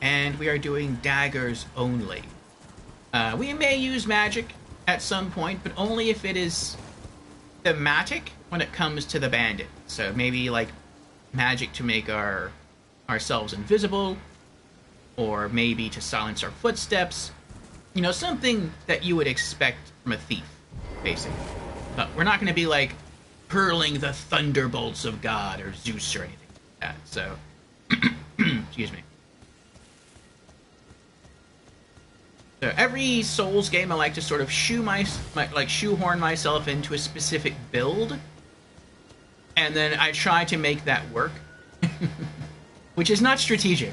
and we are doing Daggers-Only. We may use magic at some point, but only if it is thematic when it comes to the Bandit. So maybe, like, magic to make ourselves invisible, or maybe to silence our footsteps. You know, something that you would expect from a thief, basically. But we're not going to be, like, hurling the thunderbolts of God or Zeus or anything like that, so... Excuse me. So every Souls game, I like to sort of shoehorn myself into a specific build, and then I try to make that work. Which is not strategic.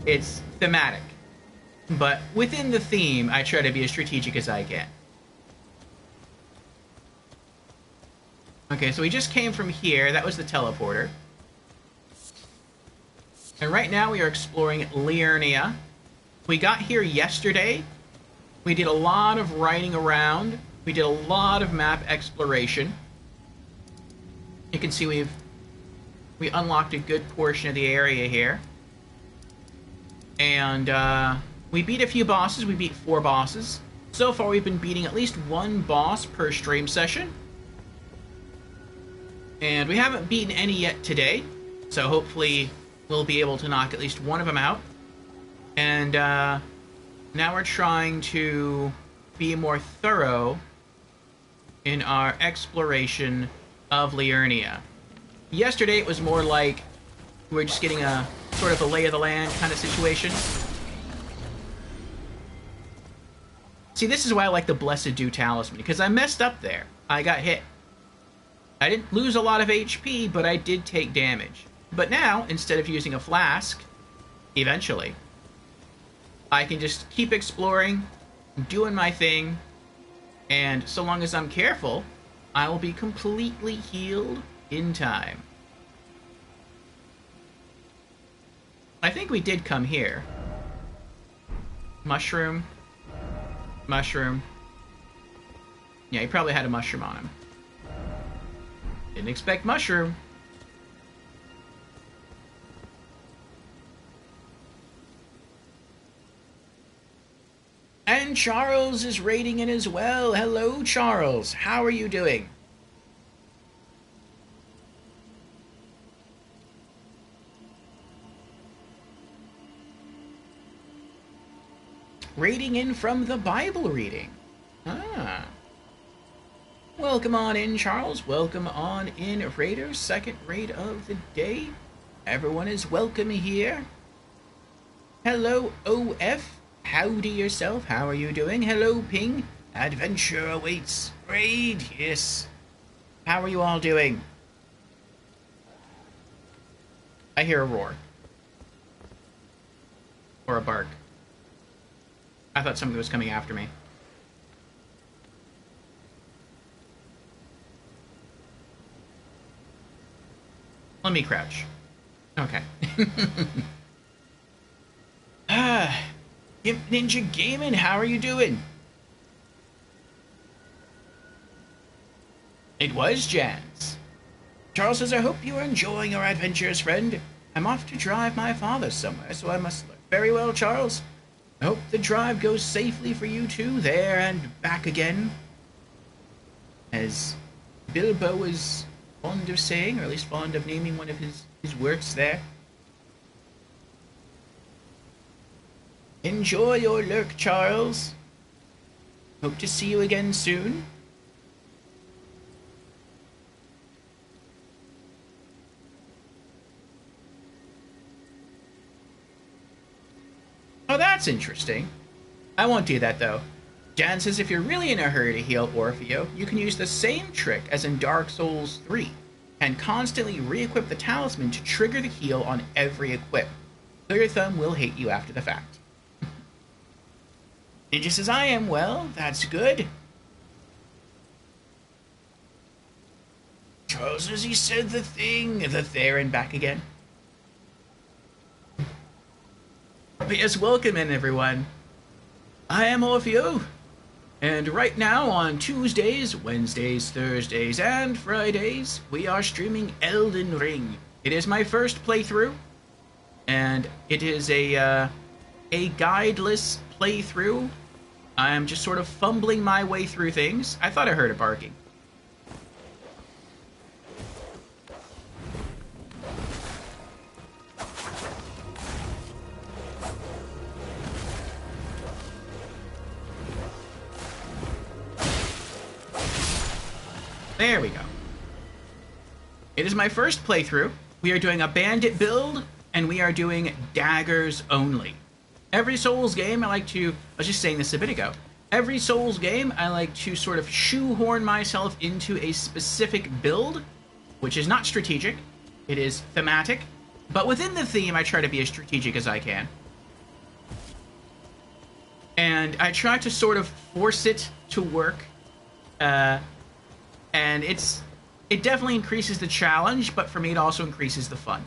It's thematic. But within the theme, I try to be as strategic as I can. Okay, so we just came from here. That was the teleporter. And right now we are exploring Liurnia. We got here yesterday. We did a lot of riding around. We did a lot of map exploration. You can see we unlocked a good portion of the area here. And we beat a few bosses. We beat 4 bosses. So far we've been beating at least 1 boss per stream session. And we haven't beaten any yet today. So hopefully we'll be able to knock at least one of them out. And now we're trying to be more thorough in our exploration of Liurnia. Yesterday it was more like we were just getting a sort of a lay of the land kind of situation. See, this is why I like the Blessed Dew Talisman, because I messed up there. I got hit. I didn't lose a lot of HP, but I did take damage. But now, instead of using a flask, eventually, I can just keep exploring, doing my thing, and so long as I'm careful, I will be completely healed in time. I think we did come here. Mushroom. Mushroom. Yeah, he probably had a mushroom on him. Didn't expect mushroom. And Charles is raiding in as well. Hello, Charles. How are you doing? Raiding in from the Bible reading. Ah. Welcome on in, Charles. Welcome on in, Raiders. Second raid of the day. Everyone is welcome here. Hello, OF. Howdy yourself. How are you doing? Hello, Ping. Adventure awaits. Raid. Yes. How are you all doing? I hear a roar. Or a bark. I thought somebody was coming after me. Let me crouch. Okay. Imp Ninja Gaming, how are you doing? It was Jans. Charles says, I hope you are enjoying your adventures, friend. I'm off to drive my father somewhere, so I must look. Very well, Charles. I hope the drive goes safely for you two, there and back again. As Bilbo is fond of saying, or at least fond of naming one of his works there. Enjoy your lurk, Charles. Hope to see you again soon. Oh, that's interesting. I won't do that, though. Jan says if you're really in a hurry to heal Orfeo, you can use the same trick as in Dark Souls 3, and constantly re-equip the talisman to trigger the heal on every equip. So your thumb will hate you after the fact. Ninja says, I am well, that's good. Charles says he said the thing, the there and back again. But yes, welcome in, everyone. I am Orfeo, and right now on Tuesdays, Wednesdays, Thursdays, and Fridays, we are streaming Elden Ring. It is my first playthrough, and it is a guideless playthrough. I'm just sort of fumbling my way through things. I thought I heard a barking. There we go. It is my first playthrough. We are doing a Bandit build, and we are doing Daggers-Only. Every Souls game, I was just saying this a bit ago, every Souls game, I like to sort of shoehorn myself into a specific build, which is not strategic, it is thematic, but within the theme, I try to be as strategic as I can. And I try to sort of force it to work, and it definitely increases the challenge, but for me it also increases the fun.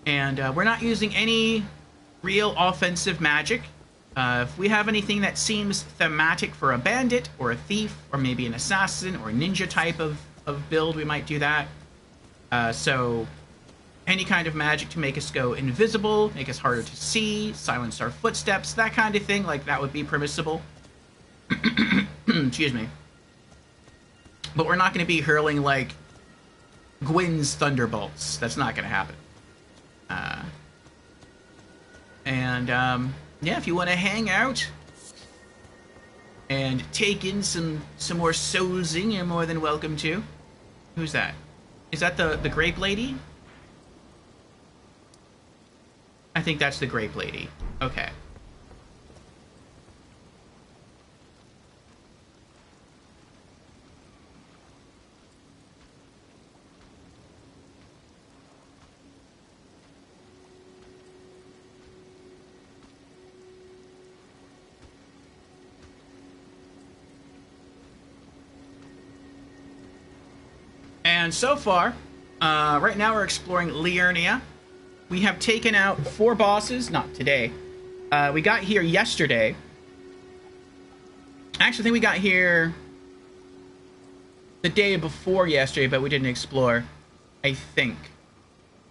And we're not using any real offensive magic. If we have anything that seems thematic for a bandit or a thief or maybe an assassin or ninja type of build, we might do that. So any kind of magic to make us go invisible, make us harder to see, silence our footsteps, that kind of thing, like that would be permissible. Excuse me. But we're not going to be hurling like Gwyn's thunderbolts. That's not going to happen. Yeah, if you want to hang out and take in some more soulsing, you're more than welcome to. Who's that? Is that the grape lady? I think that's the grape lady. Okay. And so far, right now we're exploring Liurnia. We have taken out 4 bosses, not today. We got here yesterday. Actually, I think we got here the day before yesterday, but we didn't explore, I think.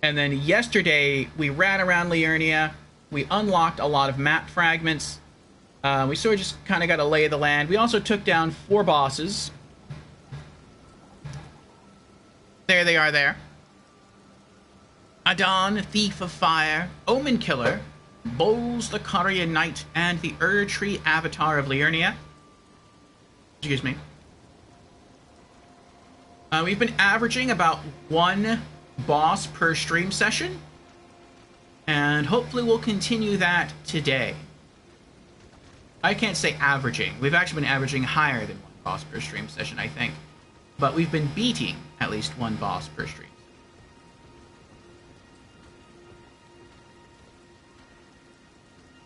And then yesterday, we ran around Liurnia. We unlocked a lot of map fragments. We sort of just kind of got a lay of the land. We also took down 4 bosses. There they are there. Adon, Thief of Fire, Omen Killer, Bowls the Courier Knight, and the Ur-Tree Avatar of Liurnia. Excuse me. We've been averaging about 1 boss per stream session. And hopefully we'll continue that today. I can't say averaging. We've actually been averaging higher than 1 boss per stream session, I think. But we've been beating at least 1 boss per stream.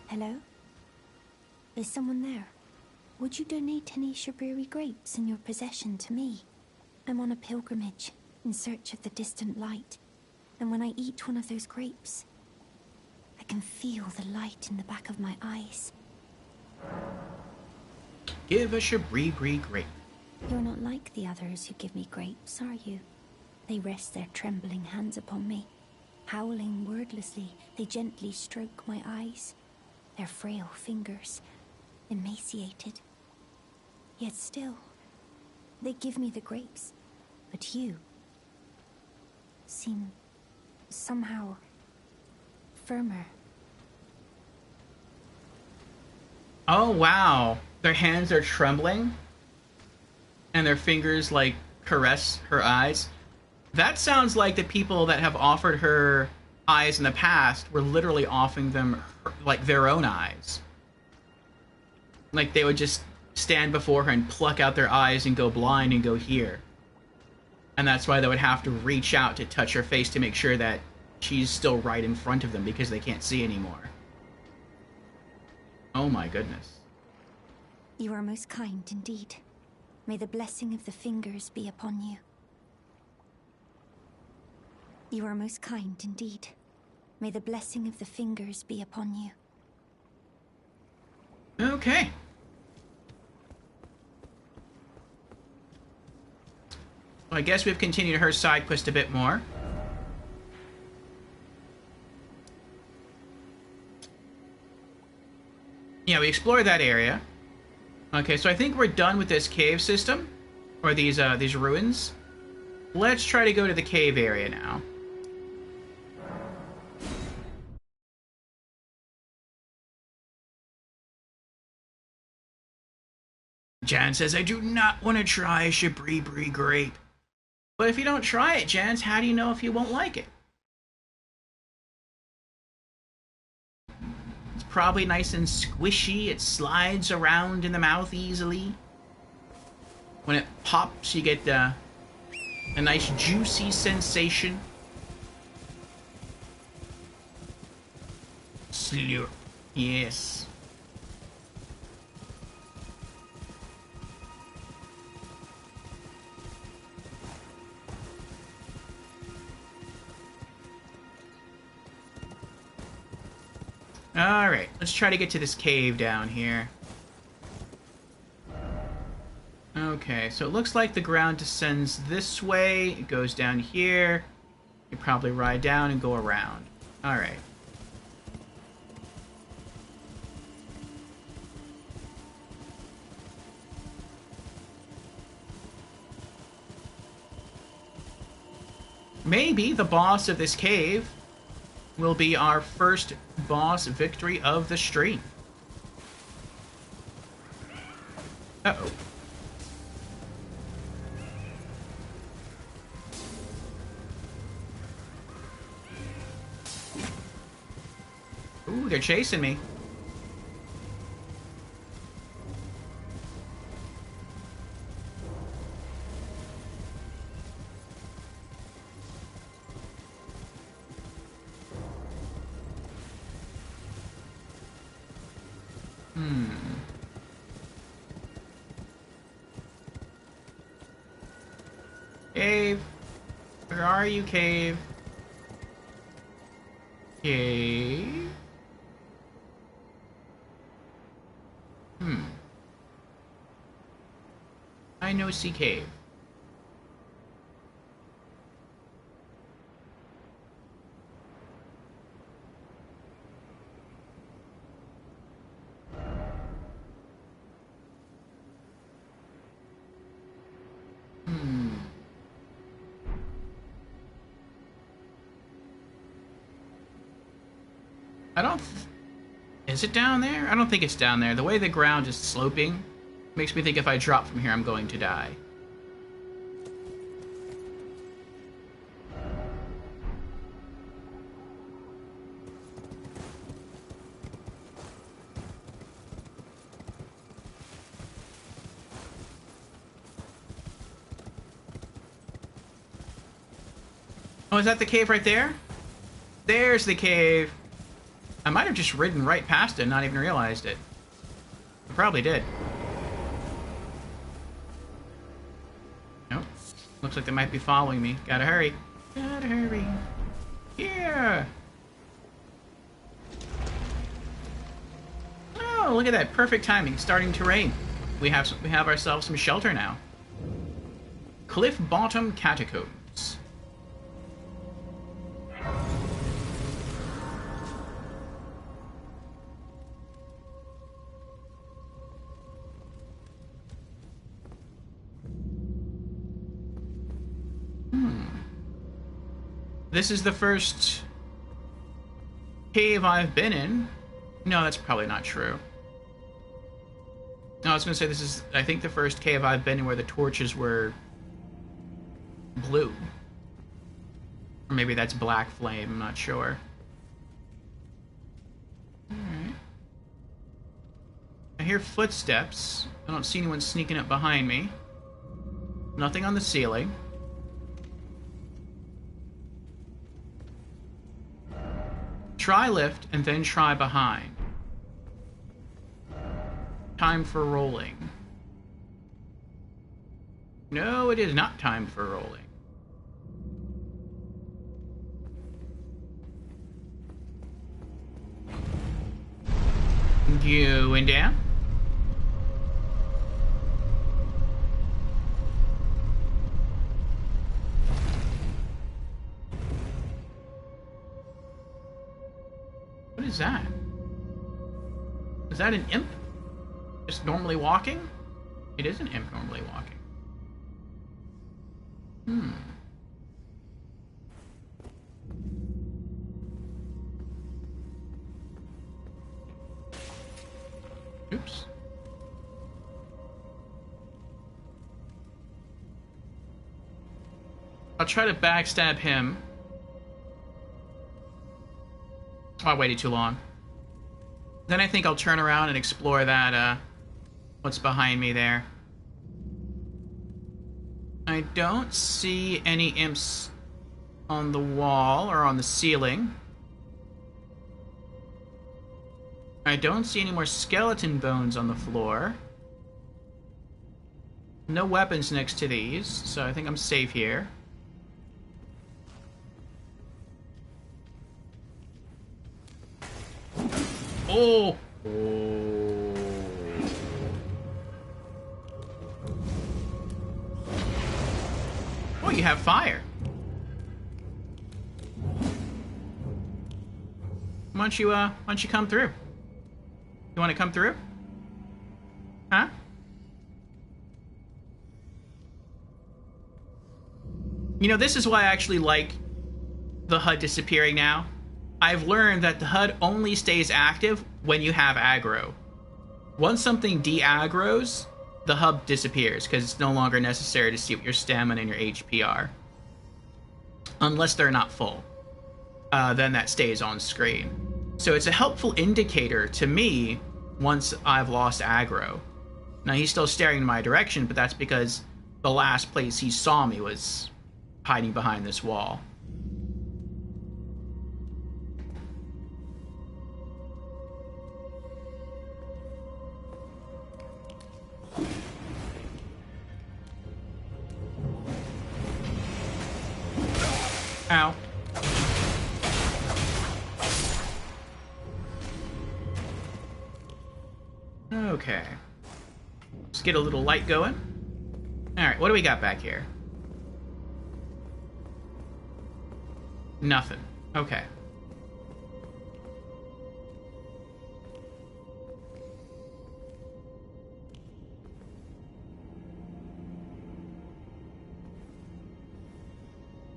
Hello? Is someone there? Would you donate any Shabriri grapes in your possession to me? I'm on a pilgrimage, in search of the distant light. And when I eat one of those grapes, I can feel the light in the back of my eyes. Give a Shabriri grape. You're not like the others who give me grapes, are you? They rest their trembling hands upon me. Howling wordlessly, they gently stroke my eyes. Their frail fingers, emaciated. Yet still, they give me the grapes. But you seem somehow firmer. Oh, wow. Their hands are trembling? And their fingers, like, caress her eyes? That sounds like the people that have offered her eyes in the past were literally offering them, like, their own eyes. Like, they would just stand before her and pluck out their eyes and go blind and go here. And that's why they would have to reach out to touch her face to make sure that she's still right in front of them because they can't see anymore. Oh my goodness. You are most kind indeed. May the blessing of the fingers be upon you. You are most kind indeed. May the blessing of the fingers be upon you. Okay. Well, I guess we've continued her side quest a bit more. Yeah, we explored that area. Okay, so I think we're done with this cave system, or these ruins. Let's try to go to the cave area now. Jan says, I do not want to try a Shabriri grape. But if you don't try it, Jans, how do you know if you won't like it? It's probably nice and squishy. It slides around in the mouth easily. When it pops, you get a nice juicy sensation. Slurp. Yes. Alright, let's try to get to this cave down here. Okay, so it looks like the ground descends this way. It goes down here. You probably ride down and go around. Alright. Maybe the boss of this cave will be our first boss victory of the stream. Uh-oh. Ooh, they're chasing me. Cave. Where are you, cave? Cave? I know see cave. I don't... Is it down there? I don't think it's down there. The way the ground is sloping makes me think if I drop from here, I'm going to die. Oh, is that the cave right there? There's the cave. I might have just ridden right past it and not even realized it. I probably did. Nope. Looks like they might be following me. Gotta hurry. Gotta hurry. Yeah. Oh, look at that. Perfect timing. Starting to rain. We have ourselves some shelter now. Cliff Bottom Catacombs. This is the first cave I've been in. No, that's probably not true. No, I was going to say this is, I think, the first cave I've been in where the torches were blue. Or maybe that's black flame, I'm not sure. Alright. I hear footsteps. I don't see anyone sneaking up behind me. Nothing on the ceiling. Try lift, and then try behind. Time for rolling. No, it is not time for rolling. Going down. What is that? Is that an imp? Just normally walking? It is an imp normally walking. Oops. I'll try to backstab him. Oh, I waited too long. Then I think I'll turn around and explore that, what's behind me there. I don't see any imps on the wall or on the ceiling. I don't see any more skeleton bones on the floor. No weapons next to these, so I think I'm safe here. Oh! Oh. Oh, you have fire. Why don't you come through? You want to come through? Huh? You know, this is why I actually like the HUD disappearing now. I've learned that the HUD only stays active when you have aggro. Once something de-aggroes, the HUD disappears because it's no longer necessary to see what your stamina and your HP are. Unless they're not full. Then that stays on screen. So it's a helpful indicator to me once I've lost aggro. Now he's still staring in my direction, but that's because the last place he saw me was hiding behind this wall. Ow. Okay. Let's get a little light going. Alright, what do we got back here? Nothing. Okay.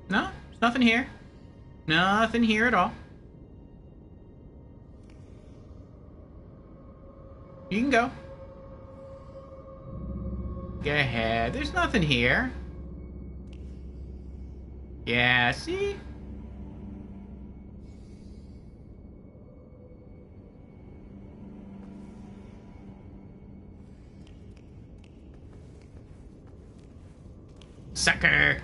No, there's nothing here. Nothing here at all. You can go. Go ahead. There's nothing here. Yeah, see? Sucker!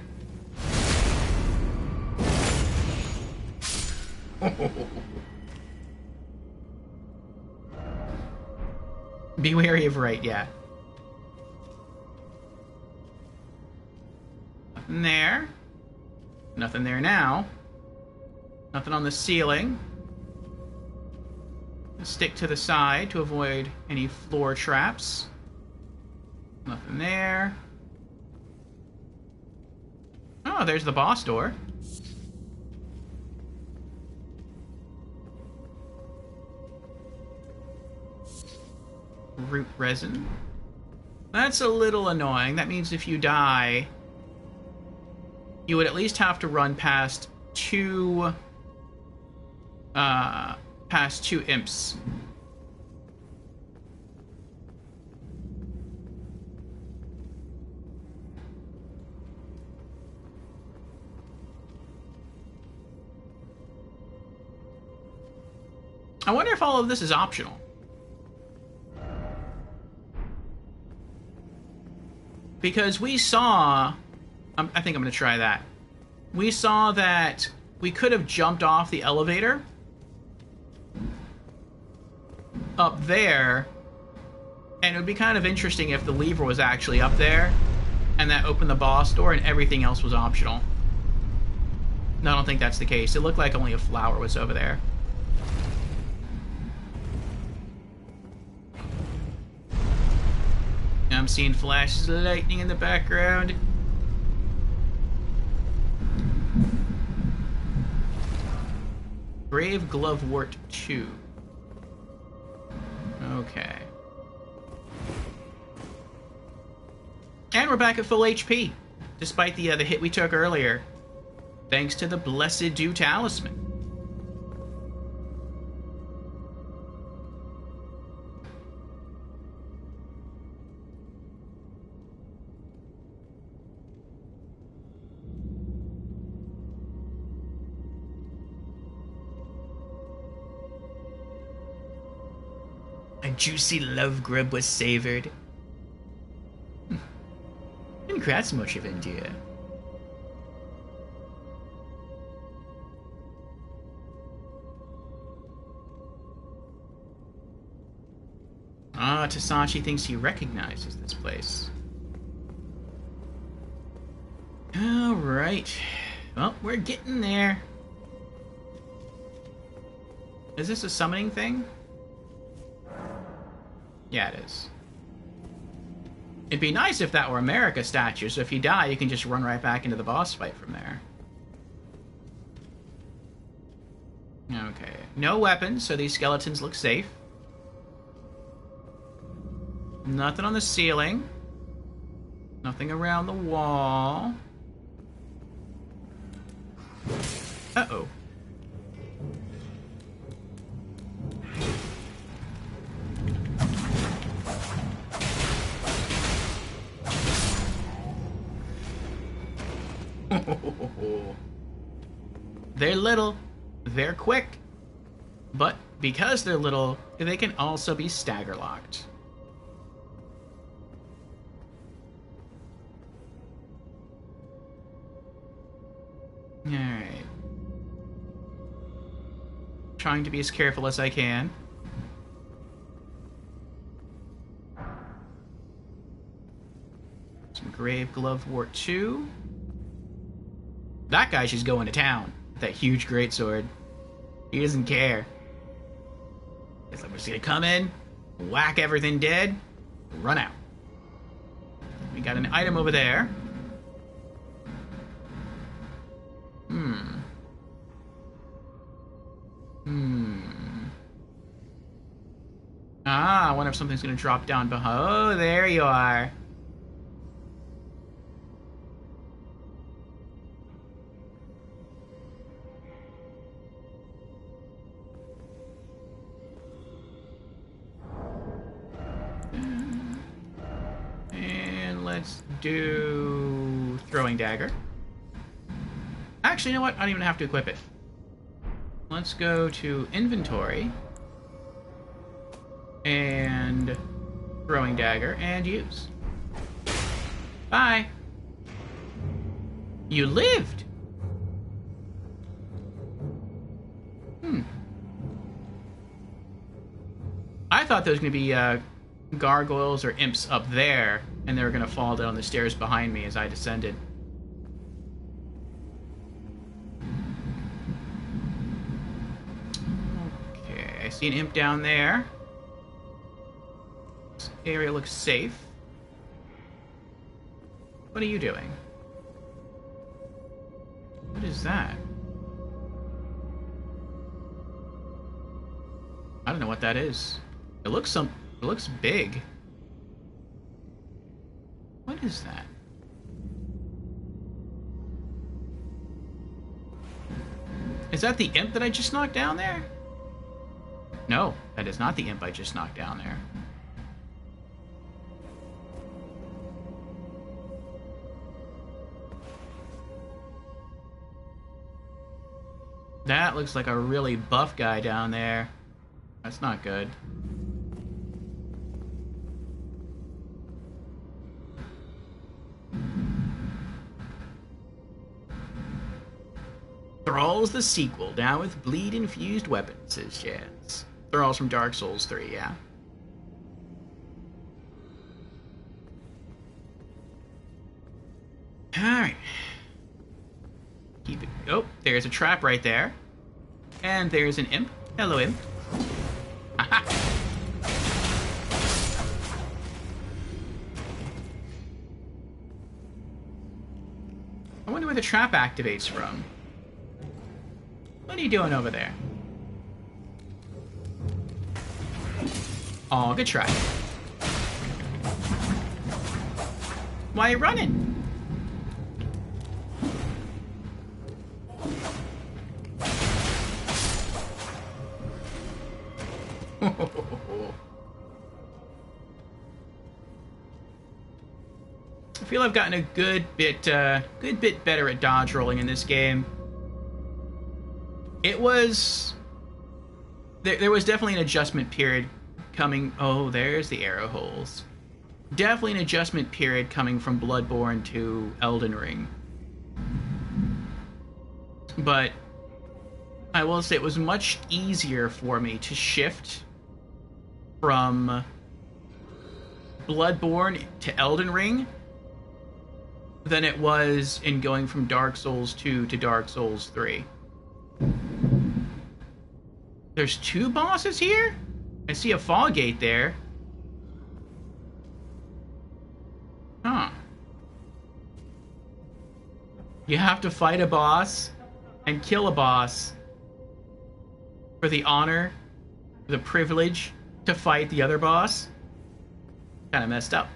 Be wary of right, yeah. Nothing there. Nothing there now. Nothing on the ceiling. Let's stick to the side to avoid any floor traps. Nothing there. Oh, there's the boss door. Root resin. That's a little annoying. That means if you die, you would at least have to run past two imps. I wonder if all of this is optional. Because we saw... I think I'm going to try that. We saw that we could have jumped off the elevator up there, and it would be kind of interesting if the lever was actually up there, and that opened the boss door, and everything else was optional. No, I don't think that's the case. It looked like only a flower was over there. I'm seeing flashes of lightning in the background. Brave Glovewort 2. Okay. And we're back at full HP, despite the hit we took earlier. Thanks to the Blessed Dew Talisman. A juicy love grub was savored. Congrats, much of India. Ah, Tasashi thinks he recognizes this place. Alright. Well, we're getting there. Is this a summoning thing? Yeah, it is. It'd be nice if that were America statue, so if you die, you can just run right back into the boss fight from there. Okay. No weapons, so these skeletons look safe. Nothing on the ceiling. Nothing around the wall. Uh-oh. They're little, they're quick, but because they're little, they can also be stagger locked. Alright. Trying to be as careful as I can. Some Grave Glove Wart 2. That guy's just going to town. That huge greatsword. He doesn't care. He's like, we're just gonna come in, whack everything dead, run out. We got an item over there. Ah, I wonder if something's gonna drop down behind. Oh, there you are. And let's do throwing dagger. Actually, you know what? I don't even have to equip it. Let's go to inventory and throwing dagger and use. Bye. You lived. I thought there was going to be gargoyles or imps up there, and they were going to fall down the stairs behind me as I descended. Okay, I see an imp down there. This area looks safe. What are you doing? What is that? I don't know what that is. It looks big. What is that? Is that the imp that I just knocked down there? No, that is not the imp I just knocked down there. That looks like a really buff guy down there. That's not good. Thrall's the sequel, now with bleed-infused weapons, says Jazz. Thrall's from Dark Souls 3, yeah. Alright. Keep it. Oh, there's a trap right there. And there's an imp. Hello, imp. Aha. I wonder where the trap activates from. What are you doing over there? Oh, good try. Why are you running? I feel I've gotten a good bit better at dodge rolling in this game. It was... There was definitely an adjustment period coming... Oh, there's the arrow holes. Definitely an adjustment period coming from Bloodborne to Elden Ring. But I will say it was much easier for me to shift from Bloodborne to Elden Ring than it was in going from Dark Souls 2 to Dark Souls 3. There's two bosses here? I see a fall gate there. You have to fight a boss and kill a boss for the honor, the privilege to fight the other boss. Kind of messed up.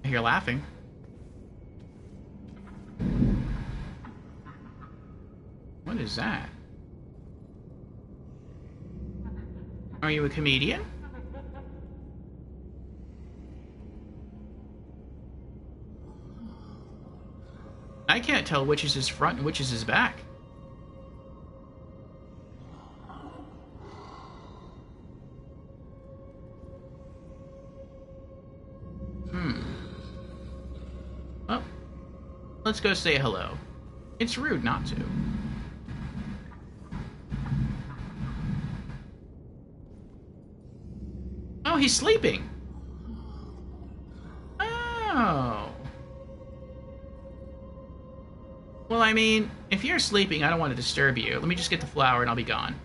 You're laughing. What is that? Are you a comedian? I can't tell which is his front and which is his back. Well, let's go say hello. It's rude not to. Oh, he's sleeping. Oh. Well, I mean, if you're sleeping, I don't want to disturb you. Let me just get the flower and I'll be gone.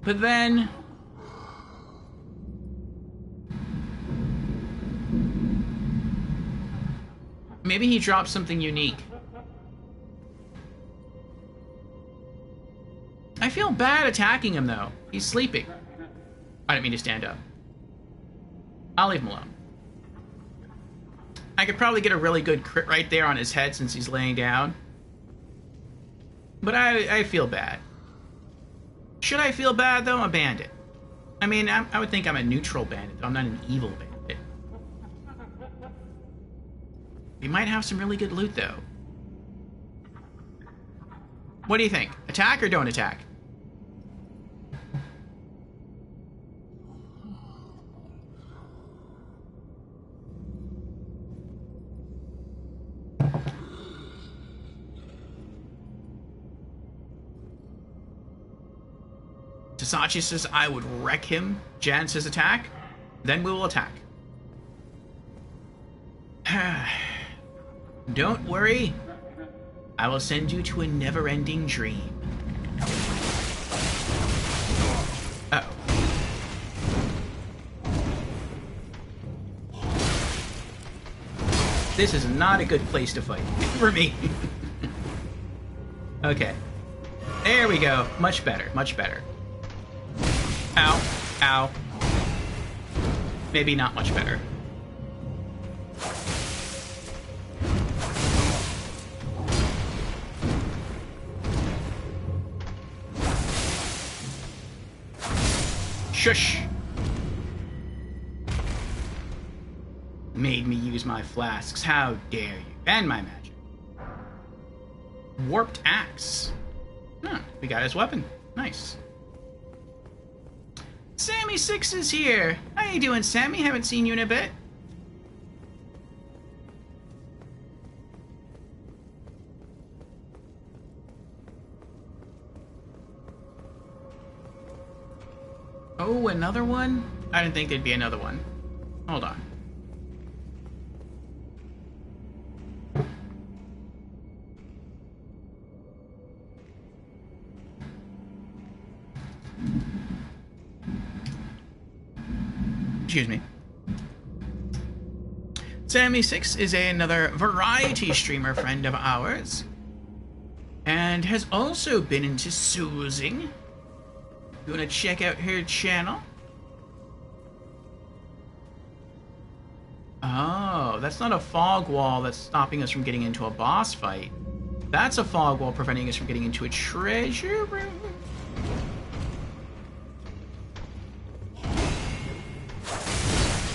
But then... maybe he dropped something unique. I feel bad attacking him, though. He's sleeping. I didn't mean to stand up. I'll leave him alone. I could probably get a really good crit right there on his head since he's laying down. But I feel bad. Should I feel bad, though? I'm a bandit. I mean, I would think I'm a neutral bandit, though. I'm not an evil bandit. We might have some really good loot, though. What do you think? Attack or don't attack? Tasachi says I would wreck him. Jan says attack. Then we will attack. Don't worry. I will send you to a never-ending dream. Uh-oh. This is not a good place to fight for me. Okay. There we go. Much better. Much better. Ow. Ow. Maybe not much better. Shush! Made me use my flasks. How dare you? And my magic. Warped axe. Huh, we got his weapon. Nice. Sammy Six is here. How you doing, Sammy? Haven't seen you in a bit. Oh, another one? I didn't think there'd be another one. Hold on. Excuse me. Sammy Six is another variety streamer friend of ours. And has also been into soozing. You want to check out her channel? Oh, that's not a fog wall that's stopping us from getting into a boss fight. That's a fog wall preventing us from getting into a treasure room.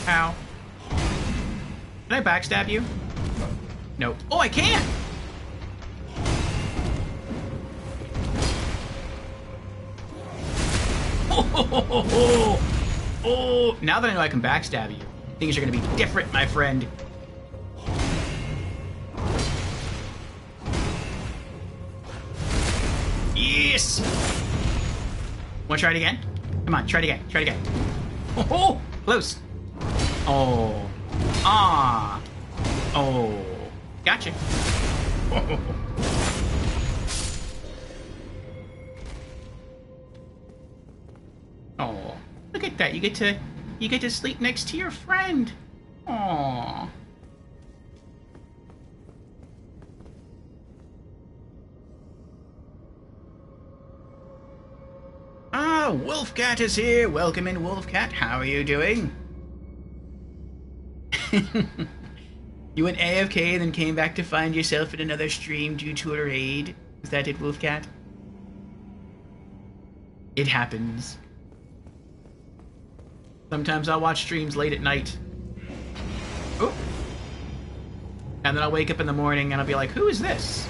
Ow. Can I backstab you? Nope. Oh, I can! Oh, now that I know I can backstab you, things are going to be different, my friend. Yes! Wanna try it again? Come on, try it again. Try it again. Oh, close. Oh. Ah. Oh. Gotcha. Oh. Look at that. You get to sleep next to your friend. Aww. Ah, Wolfcat is here. Welcome in, Wolfcat. How are you doing? You went AFK and then came back to find yourself in another stream due to a raid. Is that it, Wolfcat? It happens. Sometimes I'll watch streams late at night. Oh. And then I'll wake up in the morning and I'll be like, who is this?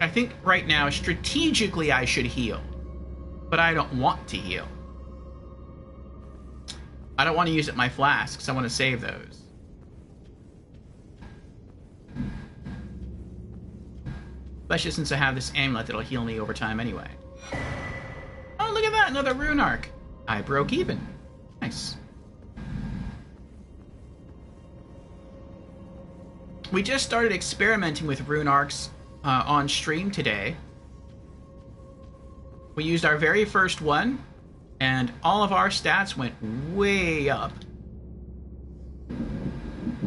I think right now, strategically, I should heal. But I don't want to heal. I don't want to use up my flasks. I want to save those. Especially since I have this amulet that'll heal me over time anyway. Oh, look at that! Another rune arc. I broke even. Nice. We just started experimenting with rune arcs on stream today. We used our very first one, and all of our stats went way up.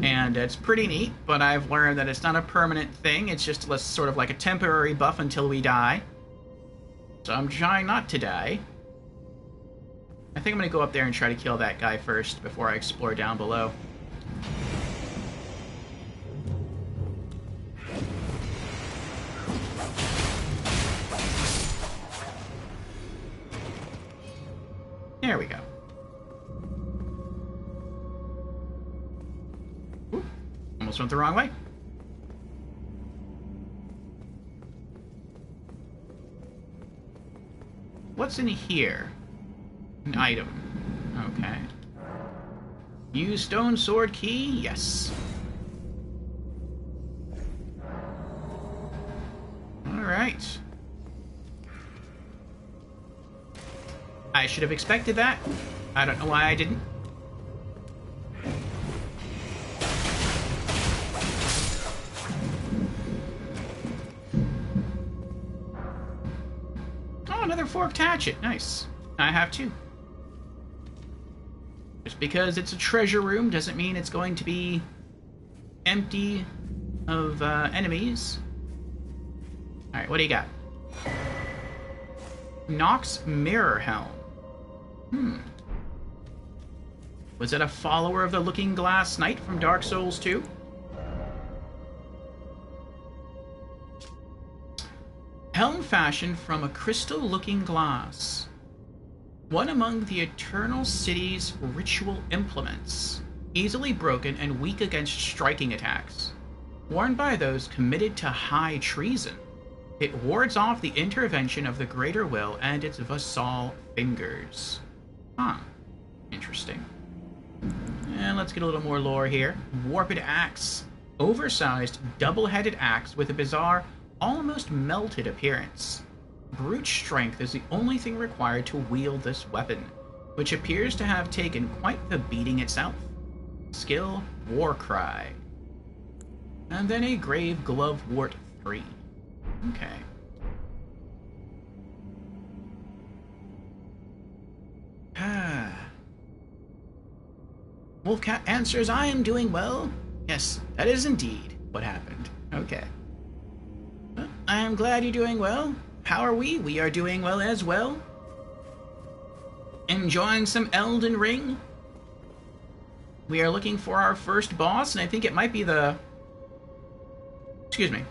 And it's pretty neat, but I've learned that it's not a permanent thing. It's just sort of like a temporary buff until we die. So I'm trying not to die. I think I'm going to go up there and try to kill that guy first before I explore down below. There we go. Ooh, almost went the wrong way. What's in here? An item. Okay. Use stone sword key? Yes. Alright. I should have expected that. I don't know why I didn't. Oh, another forked hatchet. Nice. I have two. Just because it's a treasure room doesn't mean it's going to be empty of enemies. Alright, what do you got? Nox Mirror Helm. Was it a follower of the Looking Glass Knight from Dark Souls 2? Helm fashioned from a crystal looking glass. One among the Eternal City's ritual implements. Easily broken and weak against striking attacks. Worn by those committed to high treason. It wards off the intervention of the Greater Will and its vassal fingers. Huh. Interesting. And let's get a little more lore here. Warped Axe. Oversized, double-headed axe with a bizarre, almost melted appearance. Brute strength is the only thing required to wield this weapon, which appears to have taken quite the beating itself. Skill, Warcry. And then a Grave Glovewort 3. Okay. Wolfcat answers, I am doing well. Yes, that is indeed what happened. Okay. Well, I am glad you're doing well. How are we? We are doing well as well. Enjoying some Elden Ring. We are looking for our first boss, and I think it might be the... Excuse me.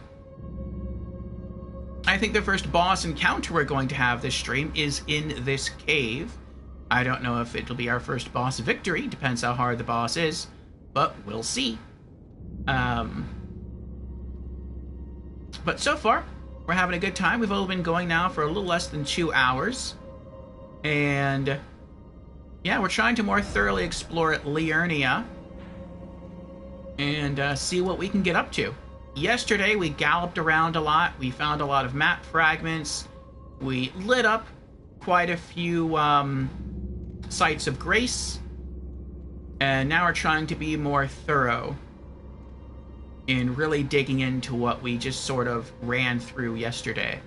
I think the first boss encounter we're going to have this stream is in this cave. I don't know if it'll be our first boss victory. Depends how hard the boss is. But we'll see. But so far, we're having a good time. We've only been going now for a little less than 2 hours. And yeah, we're trying to more thoroughly explore Liurnia and see what we can get up to. Yesterday, we galloped around a lot. We found a lot of map fragments. We lit up quite a few sites of grace. And now we're trying to be more thorough in really digging into what we just sort of ran through yesterday.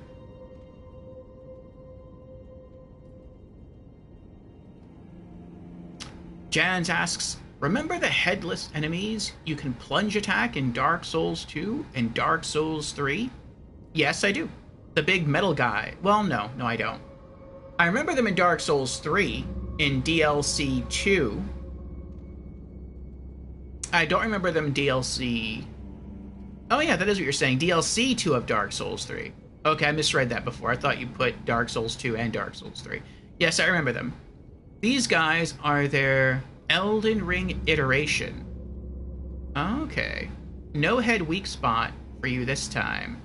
Jans asks, remember the headless enemies you can plunge attack in Dark Souls 2 and Dark Souls 3? Yes, I do. The big metal guy. Well, no, I don't. I remember them in Dark Souls 3, in DLC 2. I don't remember them in DLC... Oh yeah, that is what you're saying. DLC 2 of Dark Souls 3. Okay, I misread that before. I thought you put Dark Souls 2 and Dark Souls 3. Yes, I remember them. These guys are their Elden Ring iteration. Okay. No head weak spot for you this time.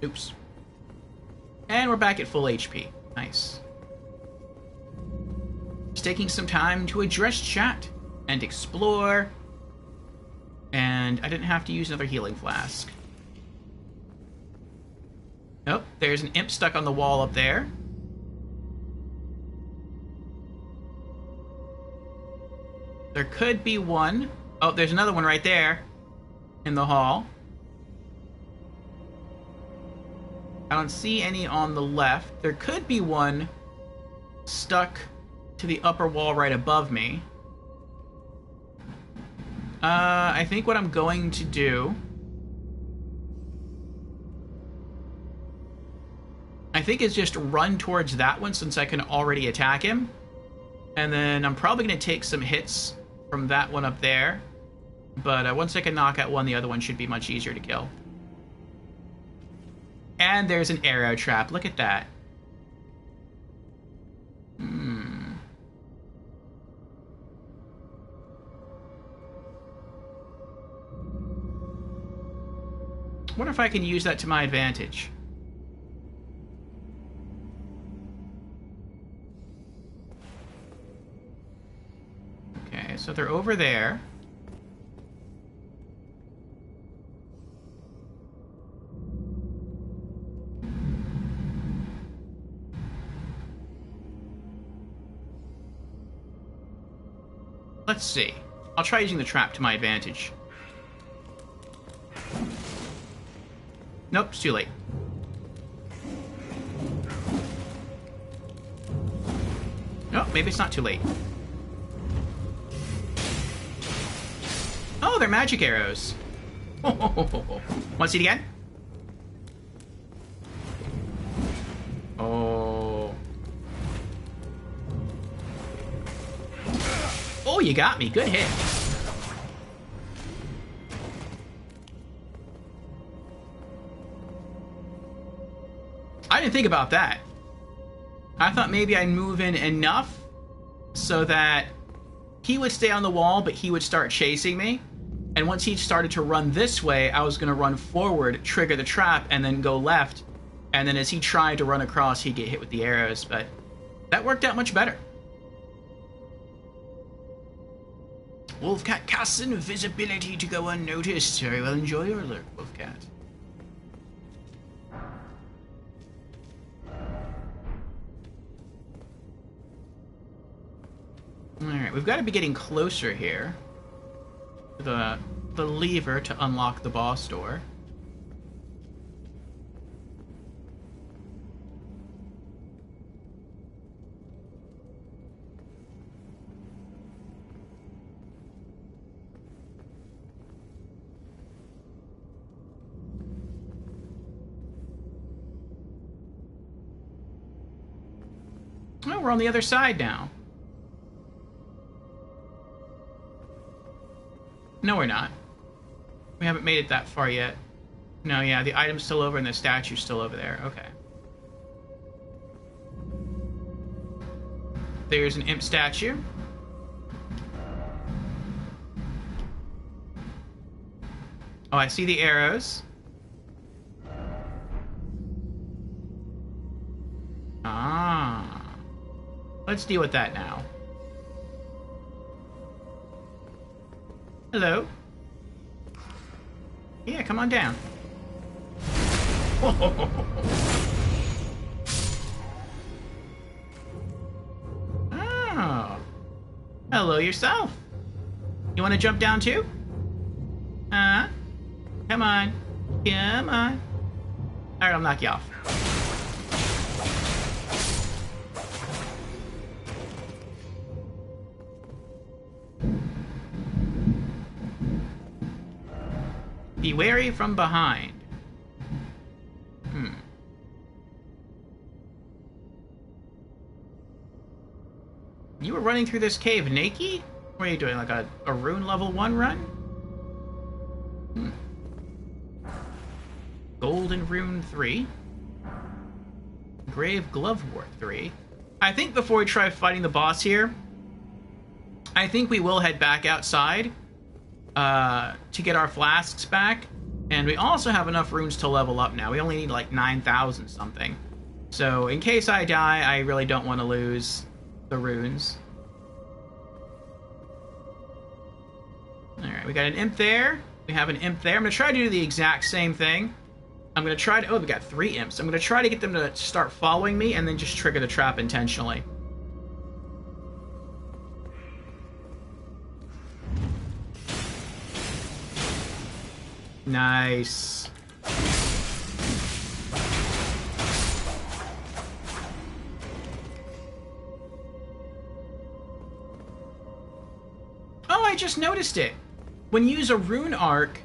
Oops. And we're back at full HP. Nice. Just taking some time to address chat and explore. And I didn't have to use another healing flask. Nope, there's an imp stuck on the wall up there. There could be one. Oh, there's another one right there in the hall. I don't see any on the left. There could be one stuck to the upper wall right above me. I think what I'm going to do... I think is just run towards that one since I can already attack him. And then I'm probably going to take some hits from that one up there. But once I can knock out one, the other one should be much easier to kill. And there's an arrow trap. Look at that. Wonder if I can use that to my advantage. Okay, so they're over there. Let's see. I'll try using the trap to my advantage. Nope, it's too late. Oh, maybe it's not too late. Oh, they're magic arrows. Want to see it again? Oh. Oh, you got me. Good hit. I didn't think about that. I thought maybe I'd move in enough so that he would stay on the wall, but he would start chasing me. And once he started to run this way, I was going to run forward, trigger the trap, and then go left. And then as he tried to run across, he'd get hit with the arrows. But that worked out much better. Wolfcat casts invisibility to go unnoticed. Very well, enjoy your alert, Wolfcat. Alright, we've got to be getting closer here to the lever to unlock the boss door. Oh, we're on the other side now. No, we're not. We haven't made it that far yet. No, yeah, the item's still over and the statue's still over there. Okay. There's an imp statue. Oh, I see the arrows. Ah. Let's deal with that now. Hello. Yeah, come on down. Oh. Hello yourself. You want to jump down too? Come on. Come on. Alright, I'll knock you off. Be wary from behind. You were running through this cave naked? What are you doing, like a rune level 1 run? Golden Rune 3. Grave Glovewort 3. I think before we try fighting the boss here, I think we will head back outside to get our flasks back. And we also have enough runes to level up now. We only need like 9,000 something. So in case I die, I really don't want to lose the runes. Alright, we got an imp there. We have an imp there. I'm going to try to do the exact same thing. I'm going to try to... Oh, we got 3 imps. I'm going to try to get them to start following me and then just trigger the trap intentionally. Nice. Oh, I just noticed it. When you use a rune arc,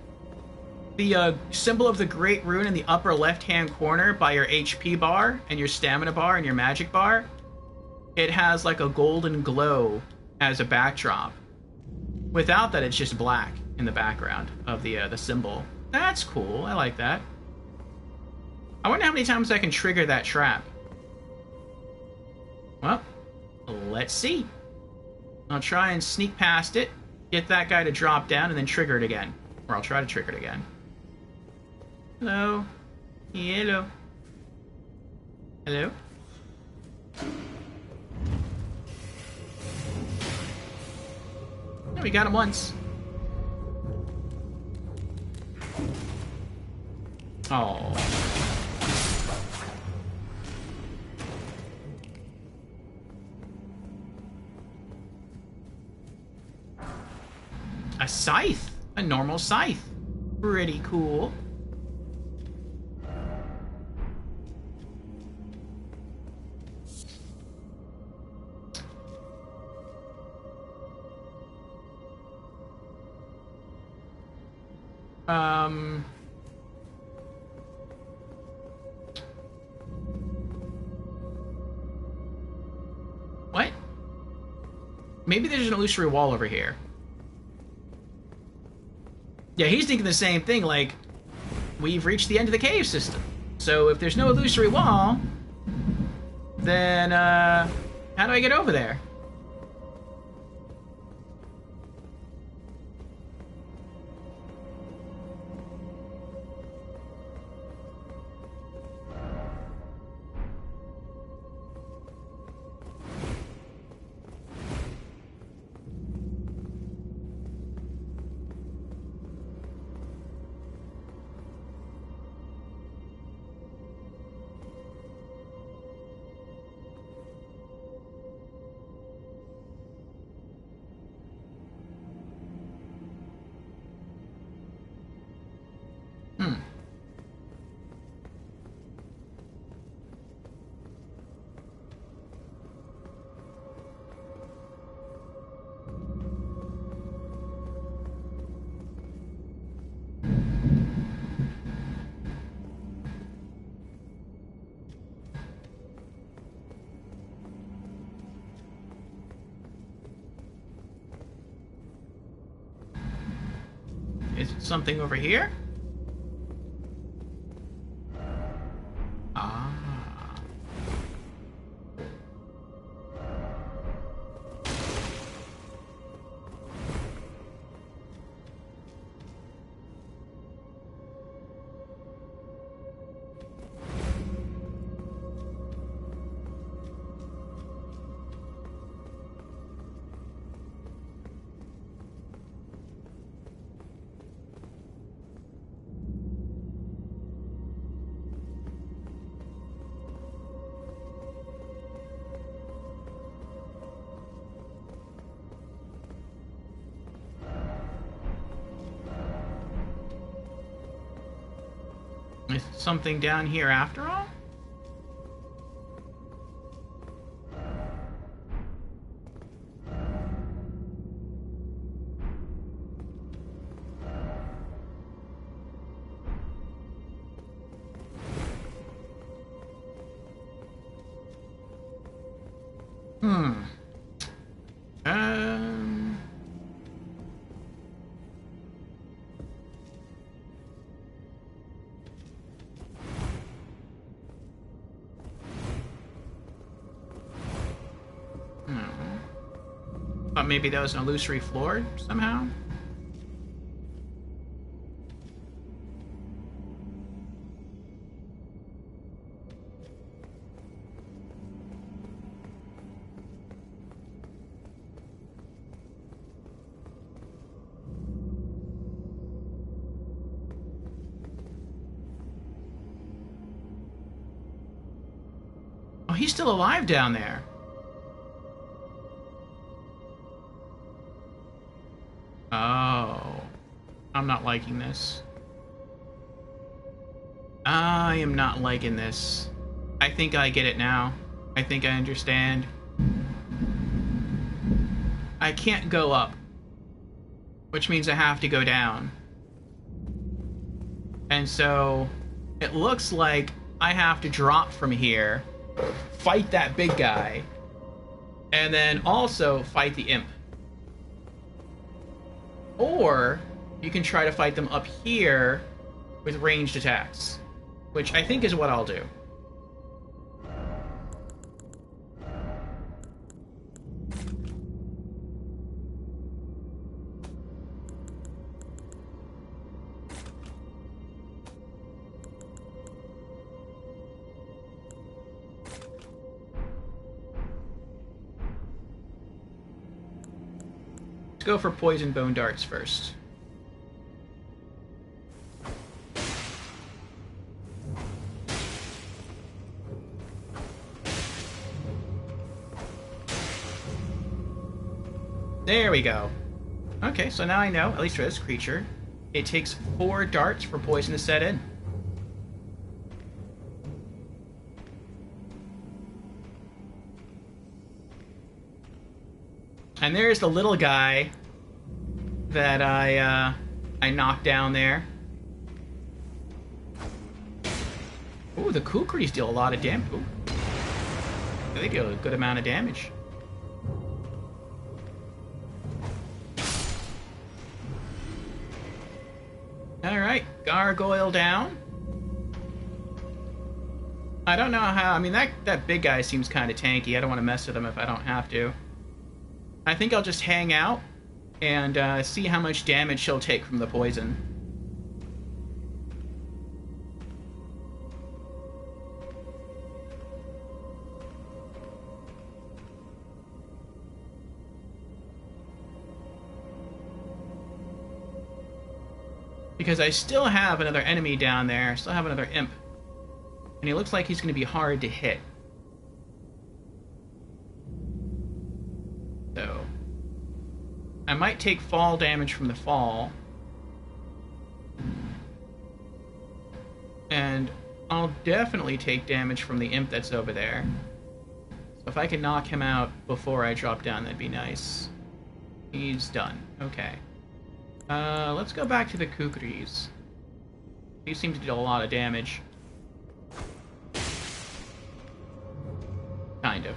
the symbol of the Great Rune in the upper left-hand corner by your HP bar and your stamina bar and your magic bar, it has like a golden glow as a backdrop. Without that, it's just black in the background of the symbol. That's cool. I like that. I wonder how many times I can trigger that trap. Well, let's see. I'll try and sneak past it, get that guy to drop down, and then trigger it again. Or I'll try to trigger it again. Hello. Hello. Hello. Oh, we got him once. Oh. A scythe. A normal scythe. Pretty cool. What? Maybe there's an illusory wall over here. Yeah, he's thinking the same thing, like, we've reached the end of the cave system. So if there's no illusory wall, then, how do I get over there? Is it something over here? Ah. Is something down here after all? Um... Thought maybe that was an illusory floor somehow? Oh, he's still alive down there. Oh. I'm not liking this. I am not liking this. I think I get it now. I think I understand. I can't go up, which means I have to go down. And so it looks like I have to drop from here, fight that big guy, and then also fight the imp. Or you can try to fight them up here with ranged attacks, which I think is what I'll do. Let's go for poison bone darts first. There we go. Okay, so now I know, at least for this creature, it takes 4 darts for poison to set in. And there's the little guy that I knocked down there. Ooh, the kukris deal a lot of damage. Ooh. They deal a good amount of damage. Alright, gargoyle down. I don't know how... I mean, that big guy seems kind of tanky. I don't want to mess with him if I don't have to. I think I'll just hang out and see how much damage she'll take from the poison. Because I still have another enemy down there. I still have another imp. And he looks like he's going to be hard to hit. So I might take fall damage from the fall. And I'll definitely take damage from the imp that's over there. So if I can knock him out before I drop down, that'd be nice. He's done. Okay. Let's go back to the kukris. These seem to do a lot of damage. Kind of.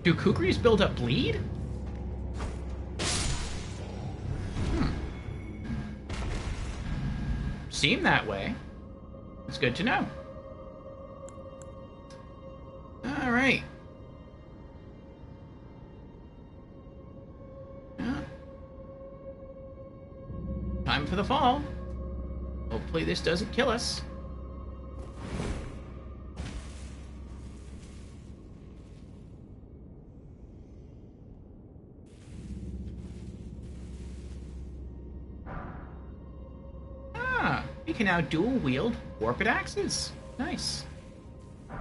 Do kukris build up bleed? Seem that way. It's good to know. Alright. Yeah. Time for the fall. Hopefully this doesn't kill us. can now dual wield warped axes. Nice. I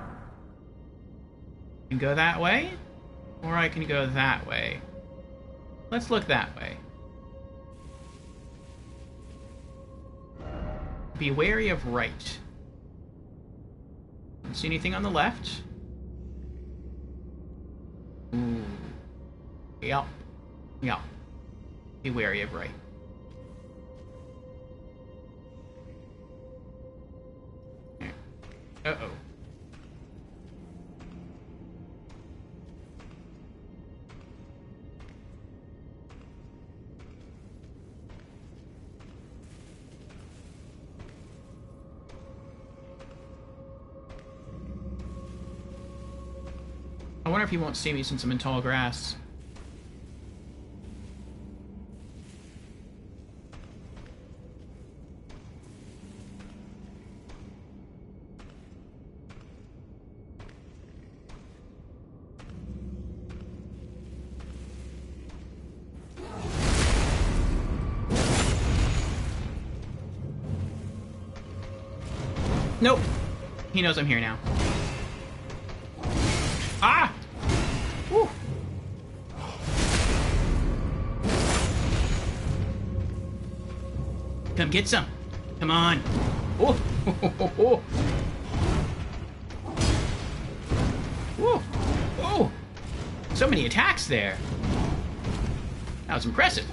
can go that way, or I can go that way. Let's look that way. Be wary of right. Don't see anything on the left. Ooh. Yep. Yep. Be wary of right. Uh-oh. I wonder if he won't see me since I'm in tall grass. Nope. He knows I'm here now. Ah! Woo! Come get some. Come on. Oh! Whoa! Oh! So many attacks there. That was impressive.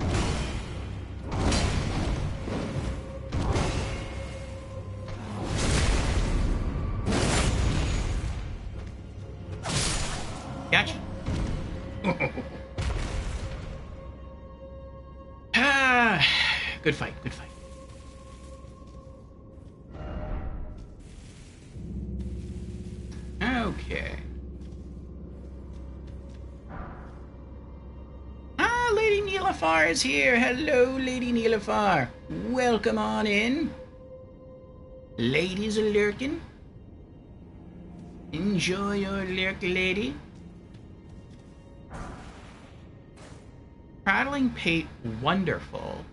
Gotcha. Ah, good fight, good fight. Okay. Ah, Lady Nilafar is here. Hello, Lady Nilafar. Welcome on in. Ladies are lurking. Enjoy your lurk, lady. Prattling pate, wonderful.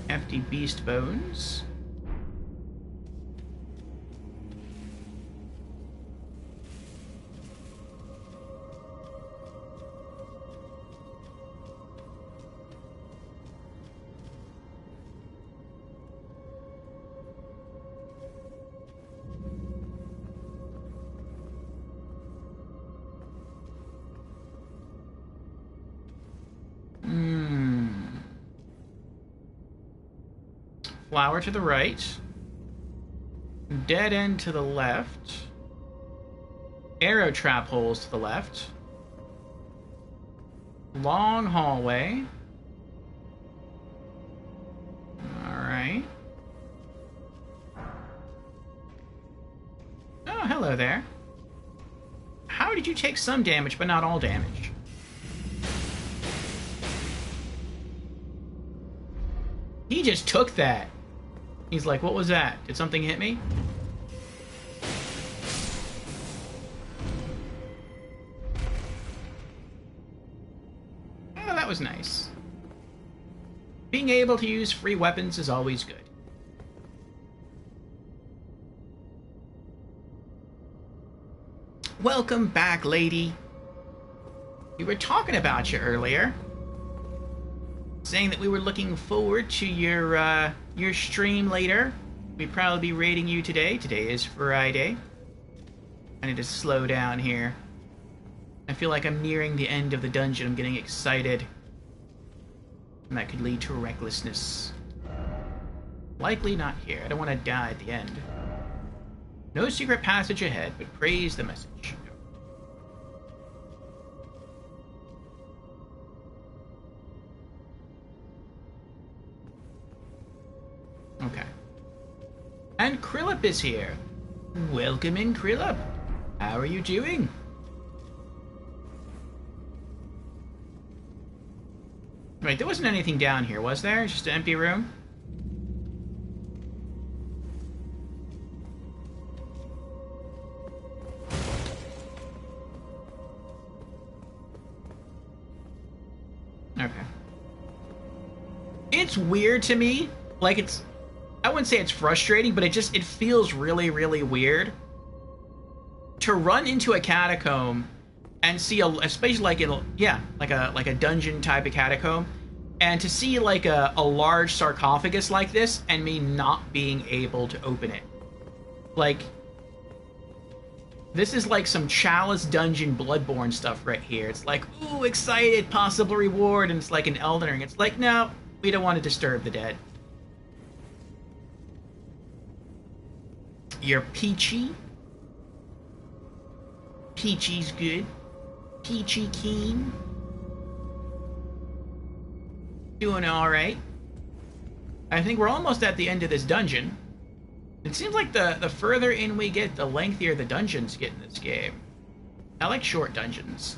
Hefty beast bones. Flower to the right. Dead end to the left. Arrow trap holes to the left. Long hallway. Alright. Oh, hello there. How did you take some damage but not all damage? He just took that. He's like, what was that? Did something hit me? Oh, that was nice. Being able to use free weapons is always good. Welcome back, lady. We were talking about you earlier. Saying that we were looking forward to your stream later. We'd probably be raiding you today. Today is Friday. I need to slow down here. I feel like I'm nearing the end of the dungeon. I'm getting excited. And that could lead to recklessness. Likely not here. I don't want to die at the end. No secret passage ahead, but praise the message. Okay. And Krillip is here. Welcome in, Krillip. How are you doing? Right, there wasn't anything down here, was there? Just an empty room? Okay. It's weird to me. Like, it's... I wouldn't say it's frustrating, but it feels really, really weird to run into a catacomb and see especially like like a dungeon type of catacomb, and to see like a large sarcophagus like this and me not being able to open it. Like, this is like some Chalice Dungeon Bloodborne stuff right here. It's like, ooh, excited, possible reward, and it's like an Elden Ring. It's like, no, we don't want to disturb the dead. You're Peachy. Peachy's good. Peachy keen. Doing alright. I think we're almost at the end of this dungeon. It seems like the further in we get, the lengthier the dungeons get in this game. I like short dungeons.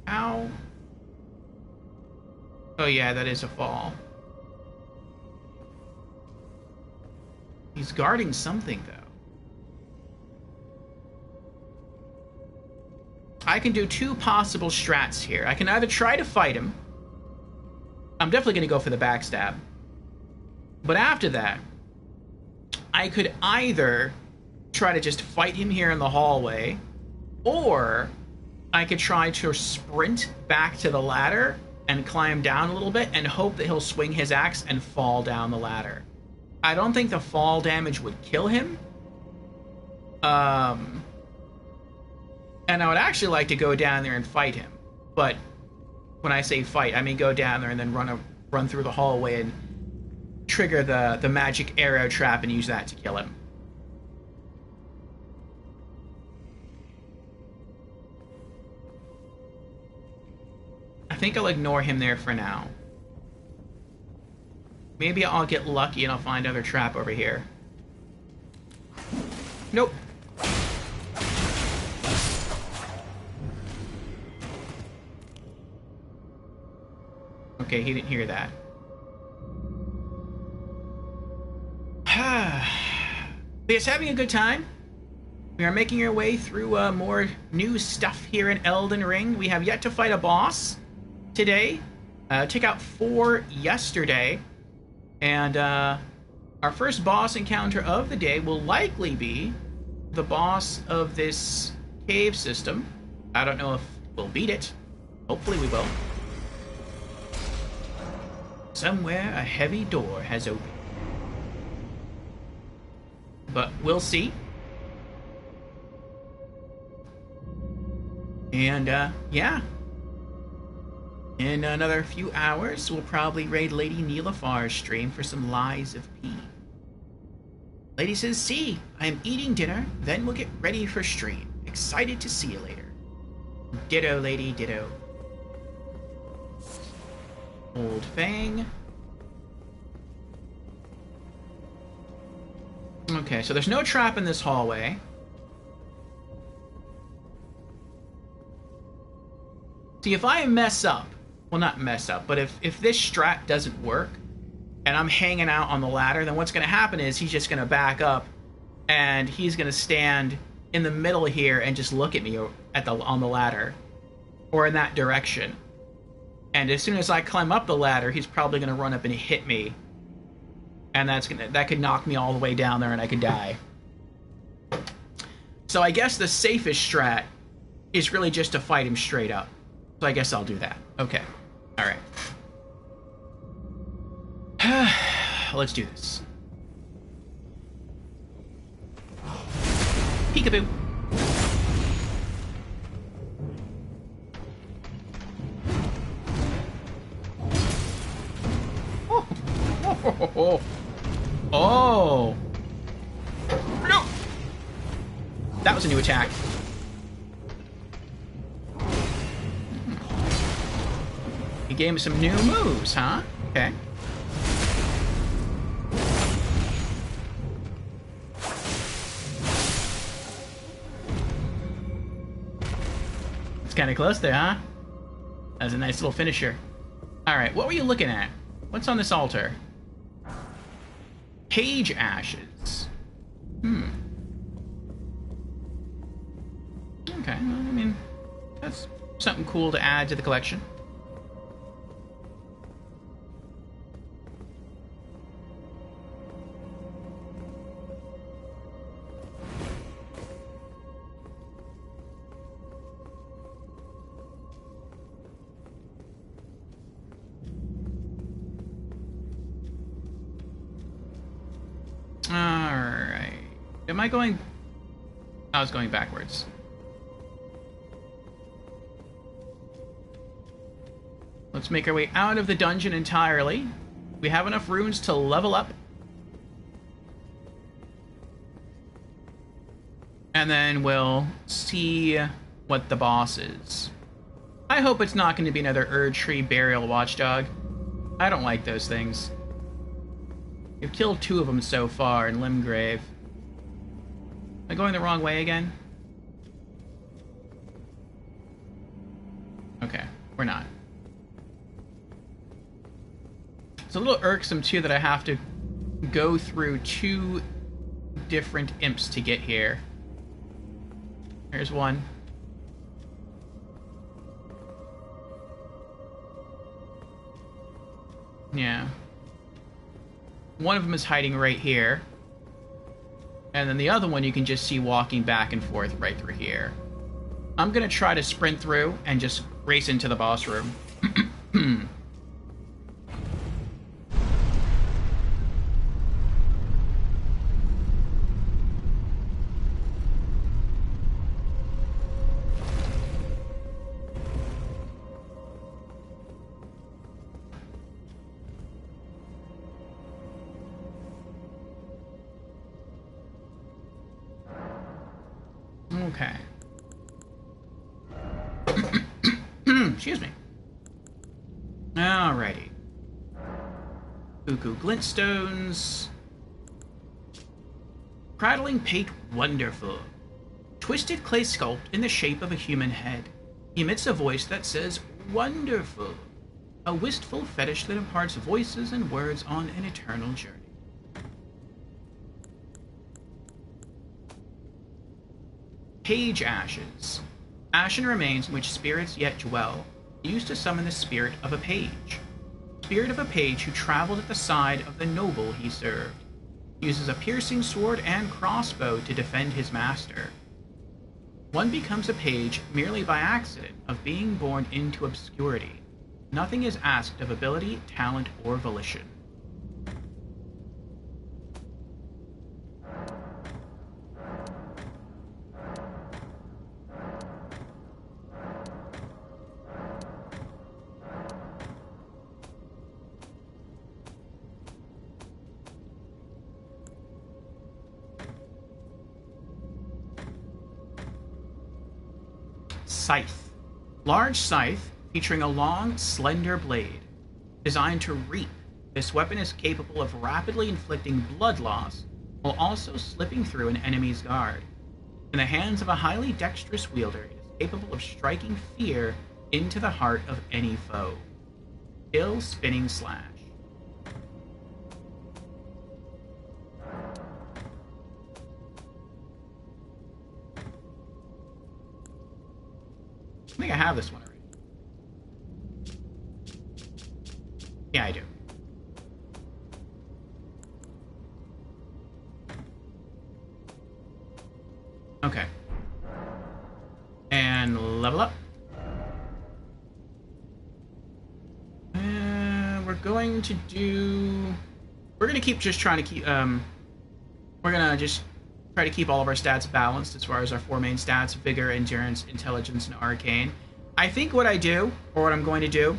Ow. Oh yeah, that is a fall. He's guarding something, though. I can do two possible strats here. I can either try to fight him. I'm definitely going to go for the backstab. But after that, I could either try to just fight him here in the hallway, or I could try to sprint back to the ladder and climb down a little bit and hope that he'll swing his axe and fall down the ladder. I don't think the fall damage would kill him. And I would actually like to go down there and fight him. But when I say fight, I mean go down there and then run through the hallway and trigger the magic arrow trap and use that to kill him. I think I'll ignore him there for now. Maybe I'll get lucky and I'll find another trap over here. Nope. Okay, he didn't hear that. But it's having a good time. We are making our way through more new stuff here in Elden Ring. We have yet to fight a boss today. Took out 4 yesterday. And our first boss encounter of the day will likely be the boss of this cave system. I don't know if we'll beat it. Hopefully we will. Somewhere a heavy door has opened. But we'll see. And, yeah. In another few hours, we'll probably raid Lady Neelafar's stream for some Lies of P. Lady says, see, I'm eating dinner, then we'll get ready for stream. Excited to see you later. Ditto, lady, ditto. Old Fang. Okay, so there's no trap in this hallway. See, if I mess up, well, not mess up, but if this strat doesn't work, and I'm hanging out on the ladder, then what's going to happen is he's just going to back up, and he's going to stand in the middle here and just look at me on the ladder, or in that direction. And as soon as I climb up the ladder, he's probably going to run up and hit me, and that could knock me all the way down there, and I could die. So I guess the safest strat is really just to fight him straight up. So I guess I'll do that. Okay. All right. Let's do this. Peekaboo. Oh. Oh. No. That was a new attack. He gave me some new moves, huh? Okay. kind of close there, huh? That was a nice little finisher. Alright, what were you looking at? What's on this altar? Page ashes. Okay, well, I mean, that's something cool to add to the collection. Alright. Am I going... I was going backwards. Let's make our way out of the dungeon entirely. We have enough runes to level up. And then we'll see what the boss is. I hope it's not going to be another Erdtree Burial Watchdog. I don't like those things. You've killed 2 of them so far in Limgrave. Am I going the wrong way again? Okay, we're not. It's a little irksome, too, that I have to go through 2 different imps to get here. Here's one. Yeah. One of them is hiding right here. And then the other one you can just see walking back and forth right through here. I'm going to try to sprint through and just race into the boss room. Okay. Excuse me. Alrighty. Cuckoo glintstones. Prattling pate wonderful. Twisted clay sculpt in the shape of a human head. Emits a voice that says wonderful. A wistful fetish that imparts voices and words on an eternal journey. Page ashes. Ashen remains in which spirits yet dwell, used to summon the spirit of a page. Spirit of a page who traveled at the side of the noble he served. Uses a piercing sword and crossbow to defend his master. One becomes a page merely by accident of being born into obscurity. Nothing is asked of ability, talent, or volition. Scythe. Large scythe featuring a long, slender blade. Designed to reap, this weapon is capable of rapidly inflicting blood loss while also slipping through an enemy's guard. In the hands of a highly dexterous wielder, it is capable of striking fear into the heart of any foe. Kill spinning slash. I think I have this one already. Yeah, I do. Okay. And level up. We're going to do... We're going to keep just trying to keep... We're going to just try to keep all of our stats balanced as far as our 4 main stats: Vigor, Endurance, Intelligence, and Arcane. I think what I do, or what I'm going to do,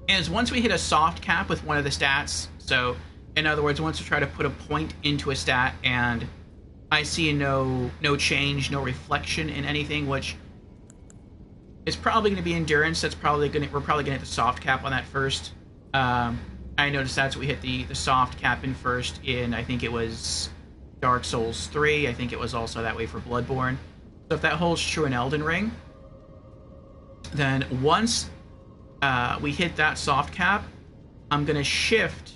is once we hit a soft cap with one of the stats, so in other words, once we try to put a point into a stat and I see no change, no reflection in anything, which is probably going to be Endurance. We're probably going to hit the soft cap on that first. I noticed that's what we hit the soft cap in first in, I think it was Dark Souls 3. I think it was also that way for Bloodborne. So if that holds true in Elden Ring, then once we hit that soft cap, I'm going to shift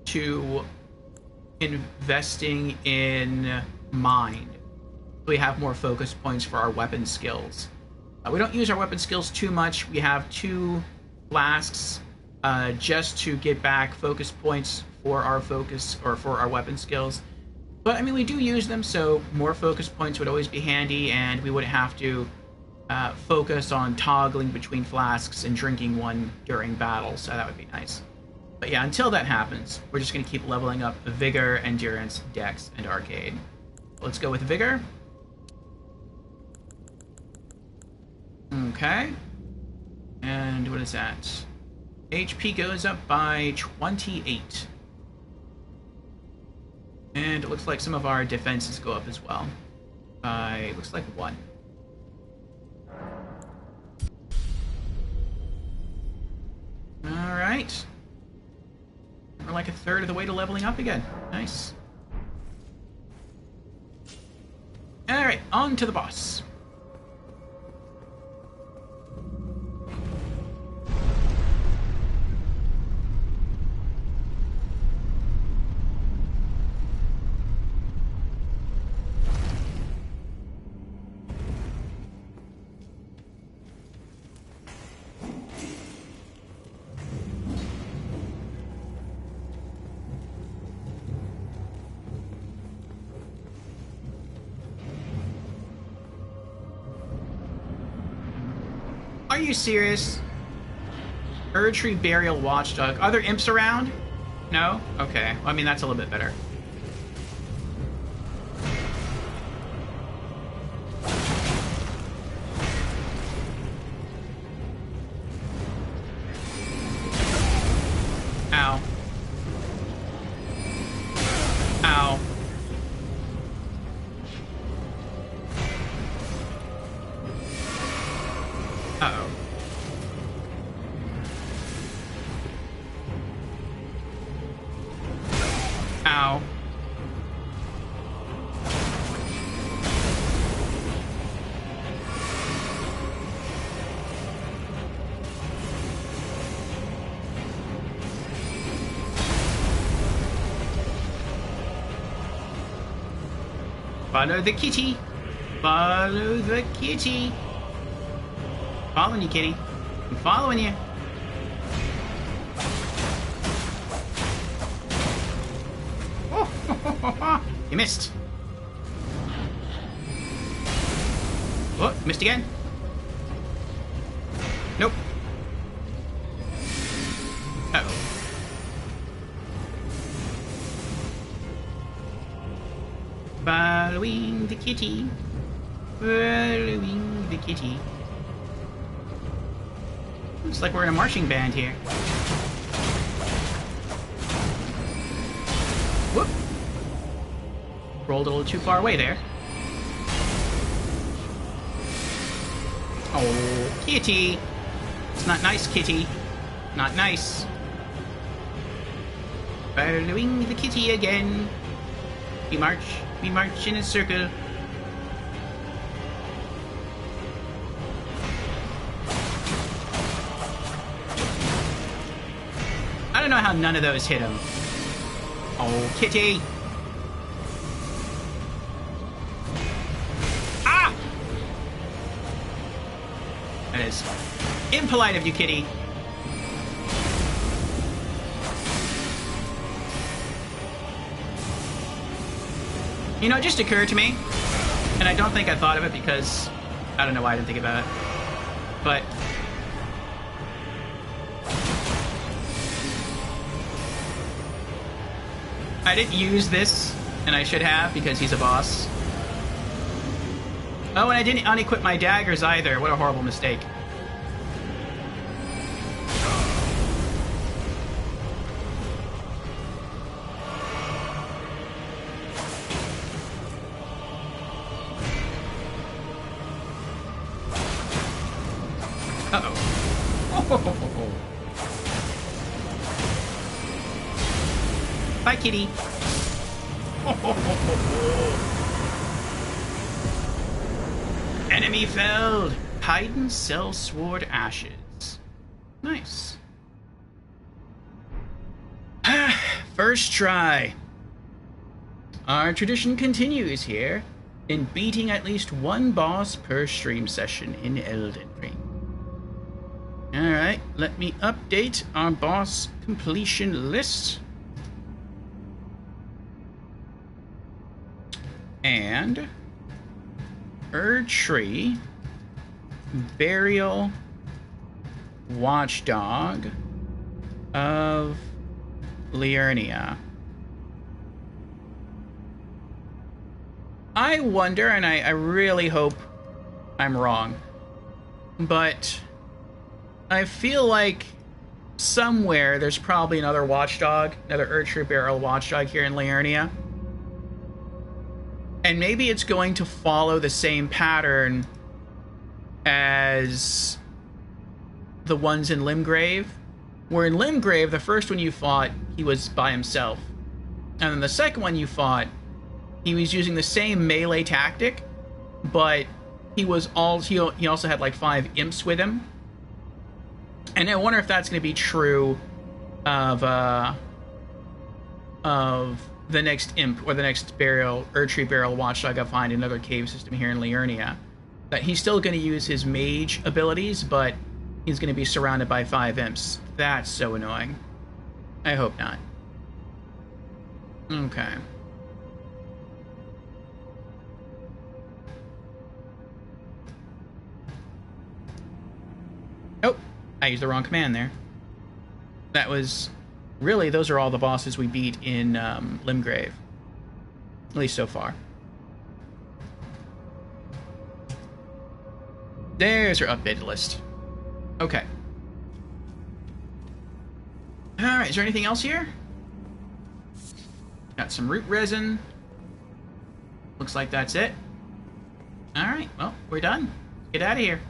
to investing in mind. We have more focus points for our weapon skills. We don't use our weapon skills too much. We have 2 flasks just to get back focus points for our focus or for our weapon skills. But I mean, we do use them, so more focus points would always be handy, and we wouldn't have to focus on toggling between flasks and drinking one during battle, so that would be nice. But yeah, until that happens, we're just going to keep leveling up Vigor, Endurance, Dex, and Arcade. Let's go with Vigor. Okay. And what is that? HP goes up by 28. And it looks like some of our defenses go up as well. By, looks like 1. Alright. We're like a third of the way to leveling up again. Nice. Alright, on to the boss. Are you serious? Erdtree Burial Watchdog. Are there imps around? No? Okay. Well, I mean, that's a little bit better. Ow. Ow. Uh-oh. Ow. Follow the kitty. Follow the kitty. Following you, kitty. I'm following you. Oh, you missed. Oh, missed again. Nope. Uh-oh. Following the kitty. Following the kitty. Looks like we're in a marching band here. Whoop. Rolled a little too far away there. Oh, kitty. It's not nice, kitty. Not nice. Following the kitty again. We march in a circle. I don't know how none of those hit him. Oh, kitty. Ah! That is impolite of you, kitty. You know, it just occurred to me, and I don't think I thought of it because I don't know why I didn't think about it, but I didn't use this, and I should have because he's a boss. Oh, and I didn't unequip my daggers either. What a horrible mistake. Bye, kitty. Enemy felled. Kaiden Sellsword Ashes. Nice. First try. Our tradition continues here in beating at least one boss per stream session in Elden Ring. Alright, let me update our boss completion list. And Erdtree, Burial, Watchdog of Liurnia. I wonder, and I really hope I'm wrong, but I feel like somewhere there's probably another Watchdog, another Erdtree Burial Watchdog here in Liurnia. And maybe it's going to follow the same pattern as the ones in Limgrave. Where in Limgrave, the first one you fought, he was by himself. And then the second one you fought, he was using the same melee tactic, but he also had like 5 imps with him. And I wonder if that's going to be true of the next imp or the next Erdtree Burial Watchdog I find in another cave system here in Liurnia. That he's still going to use his mage abilities, but he's going to be surrounded by 5 imps. That's so annoying. I hope not. Okay. Oh, I used the wrong command there. That was... Really, those are all the bosses we beat in Limgrave. At least so far. There's our updated list. Okay. Alright, is there anything else here? Got some root resin. Looks like that's it. Alright, well, we're done. Get out of here.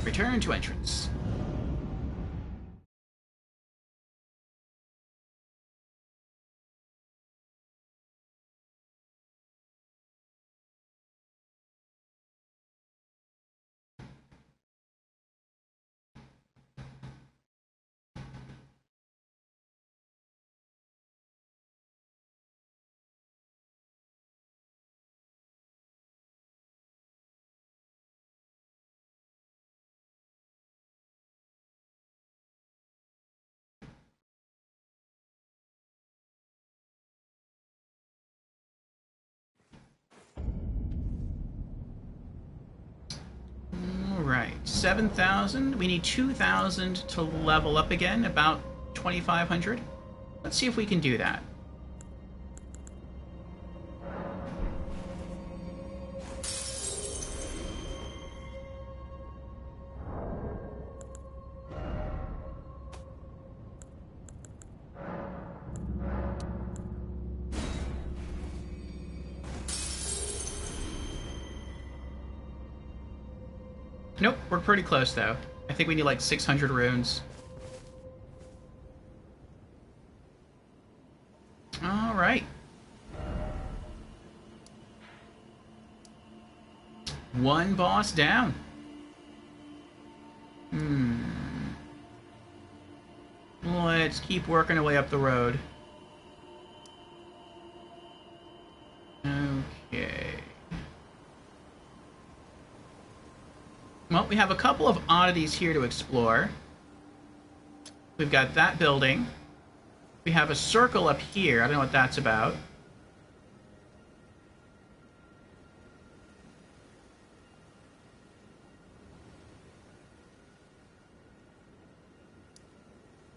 Return to entrance. Alright, 7,000. We need 2,000 to level up again, about 2,500. Let's see if we can do that. Nope, we're pretty close though. I think we need like 600 runes. Alright. One boss down. Let's keep working our way up the road. Okay. Well, we have a couple of oddities here to explore. We've got that building. We have a circle up here. I don't know what that's about.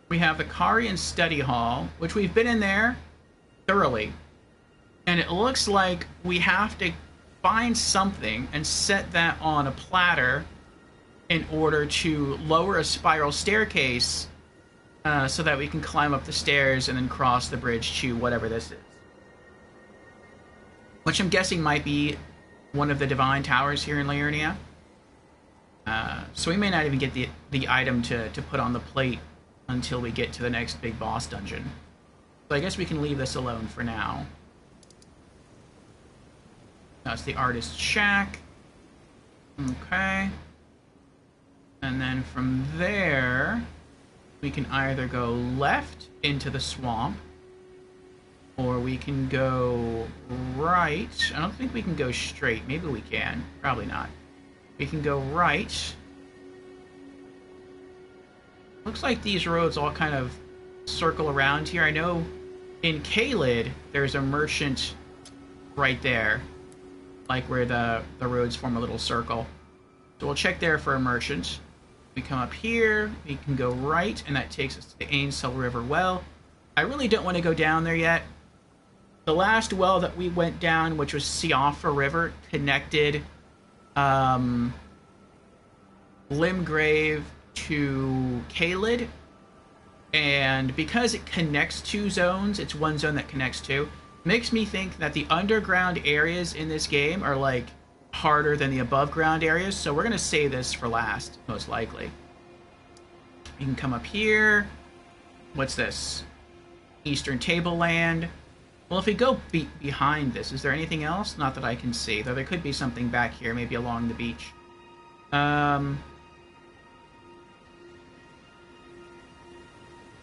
We have the Karian Study Hall, which we've been in there thoroughly. And it looks like we have to find something and set that on a platter in order to lower a spiral staircase so that we can climb up the stairs and then cross the bridge to whatever this is. Which I'm guessing might be one of the Divine Towers here in Liurnia. So we may not even get the item to put on the plate until we get to the next big boss dungeon. So I guess we can leave this alone for now. That's the artist's shack. Okay. And then from there, we can either go left into the swamp, or we can go right. I don't think we can go straight. Maybe we can. Probably not. We can go right. Looks like these roads all kind of circle around here. I know in Caelid, there's a merchant right there. Like where the roads form a little circle. So we'll check there for a merchant. We come up here, we can go right, and that takes us to the Ainsel River well. I really don't want to go down there yet. The last well that we went down, which was Siofra River, connected Limgrave to Caelid. And because it connects two zones, it's one zone that connects two, makes me think that the underground areas in this game are like harder than the above ground areas, so we're going to save this for last, most likely. You can come up here. What's this? Eastern Tableland. Well, if we go behind this, is there anything else? Not that I can see, though there could be something back here, maybe along the beach.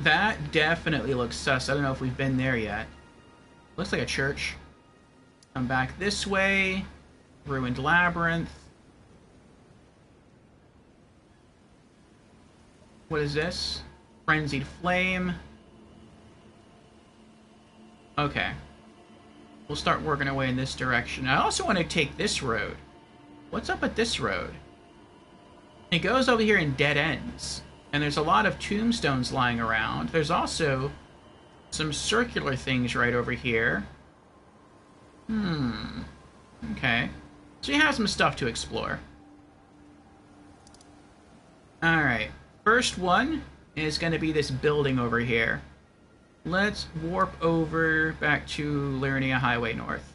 That definitely looks sus. I don't know if we've been there yet. Looks like a church. Come back this way. Ruined Labyrinth. What is this? Frenzied Flame. Okay. We'll start working our way in this direction. I also want to take this road. What's up with this road? It goes over here in dead ends. And there's a lot of tombstones lying around. There's also some circular things right over here. Okay. So you have some stuff to explore. Alright. First one is going to be this building over here. Let's warp over back to Liurnia Highway North.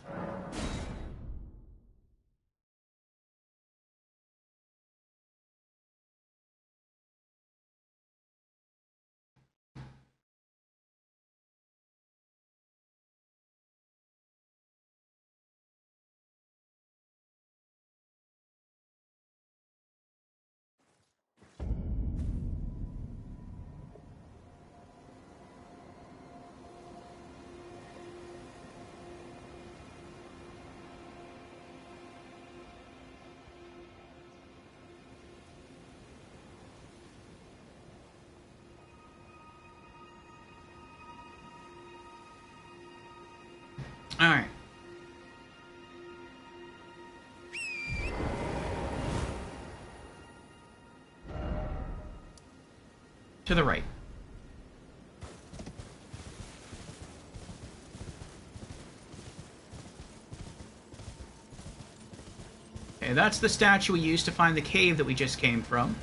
Alright. To the right. Okay, that's the statue we used to find the cave that we just came from.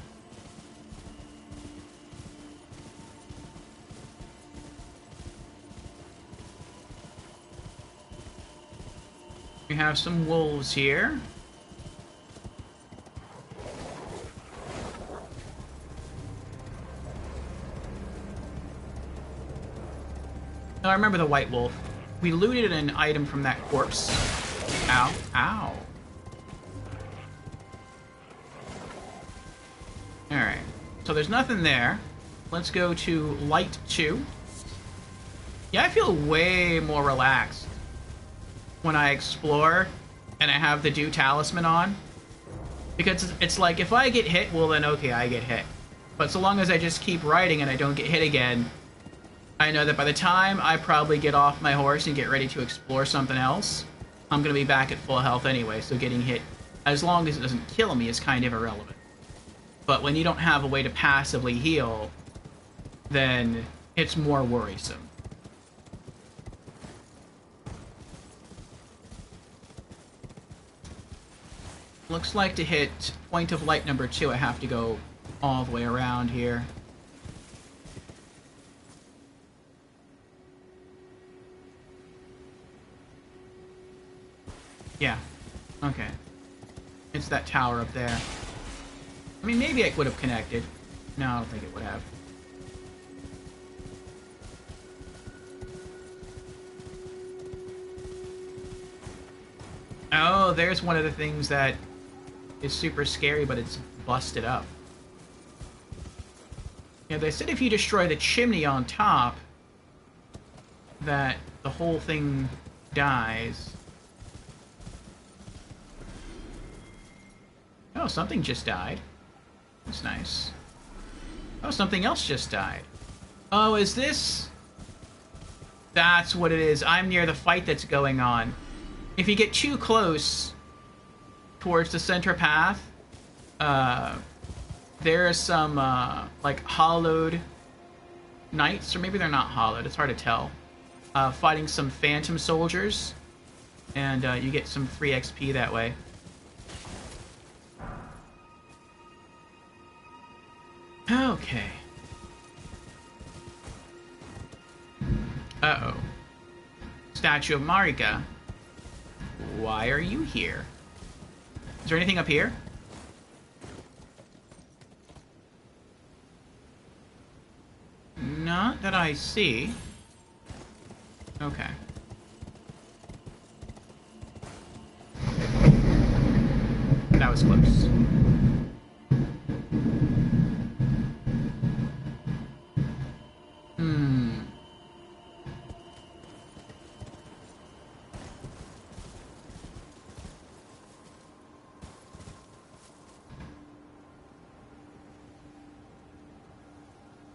We have some wolves here. Oh, I remember the white wolf. We looted an item from that corpse. Ow. Ow. Alright. So there's nothing there. Let's go to Light 2. Yeah, I feel way more relaxed when I explore and I have the Dew Talisman on. Because it's like, if I get hit, well then okay, I get hit. But so long as I just keep riding and I don't get hit again, I know that by the time I probably get off my horse and get ready to explore something else, I'm going to be back at full health anyway, so getting hit, as long as it doesn't kill me, is kind of irrelevant. But when you don't have a way to passively heal, then it's more worrisome. Looks like to hit point of light number 2, I have to go all the way around here. Yeah. Okay. It's that tower up there. I mean, maybe it would have connected. No, I don't think it would have. Oh, there's one of the things that is super scary, but it's busted up. Yeah, they said if you destroy the chimney on top, that the whole thing dies. Oh, something just died. That's nice. Oh, something else just died. Oh, is this... That's what it is. I'm near the fight that's going on. If you get too close towards the center path, there are some, like, hollowed knights, or maybe they're not hollowed, it's hard to tell, fighting some phantom soldiers, and you get some free XP that way. Okay. Uh-oh. Statue of Marika. Why are you here? Is there anything up here? Not that I see. Okay. That was close.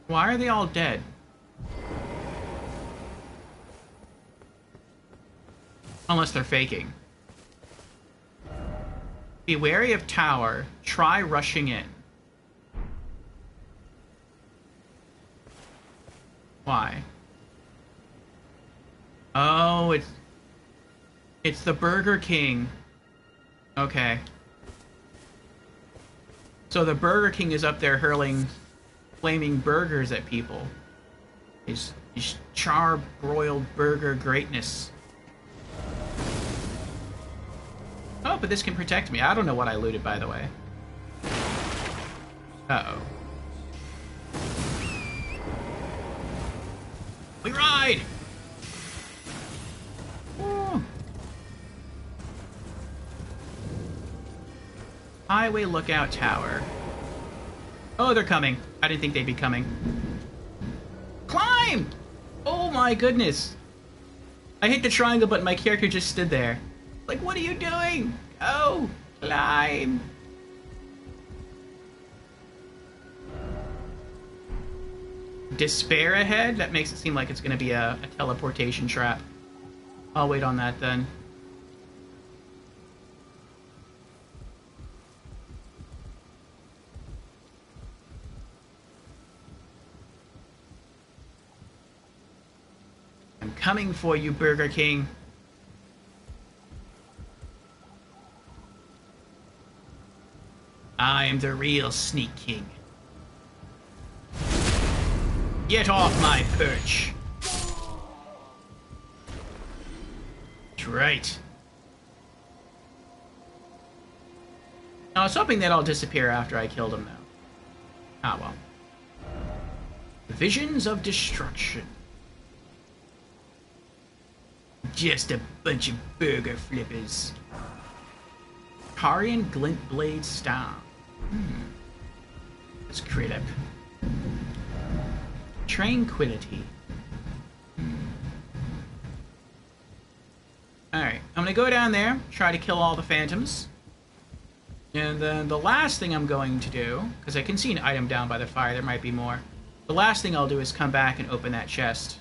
Why are they all dead? Unless they're faking. Be wary of tower. Try rushing in. Why? Oh, it's the Burger King. Okay. So the Burger King is up there hurling flaming burgers at people. His char-broiled burger greatness. Oh, but this can protect me. I don't know what I looted, by the way. Uh-oh. We ride! Woo. Highway Lookout Tower. Oh, they're coming. I didn't think they'd be coming. Climb! Oh my goodness. I hit the triangle, but my character just stood there. Like, what are you doing? Oh, climb. Despair ahead? That makes it seem like it's going to be a teleportation trap. I'll wait on that then. I'm coming for you, Burger King. I am the real Sneak King. Get off my perch. That's right. I was hoping they'd all disappear after I killed them, though. Ah, well. Visions of destruction. Just a bunch of burger flippers. Karian Glint Blade Star. Let's crit up. Tranquility. Alright, I'm gonna go down there, try to kill all the phantoms. And then the last thing I'm going to do, because I can see an item down by the fire, there might be more. The last thing I'll do is come back and open that chest.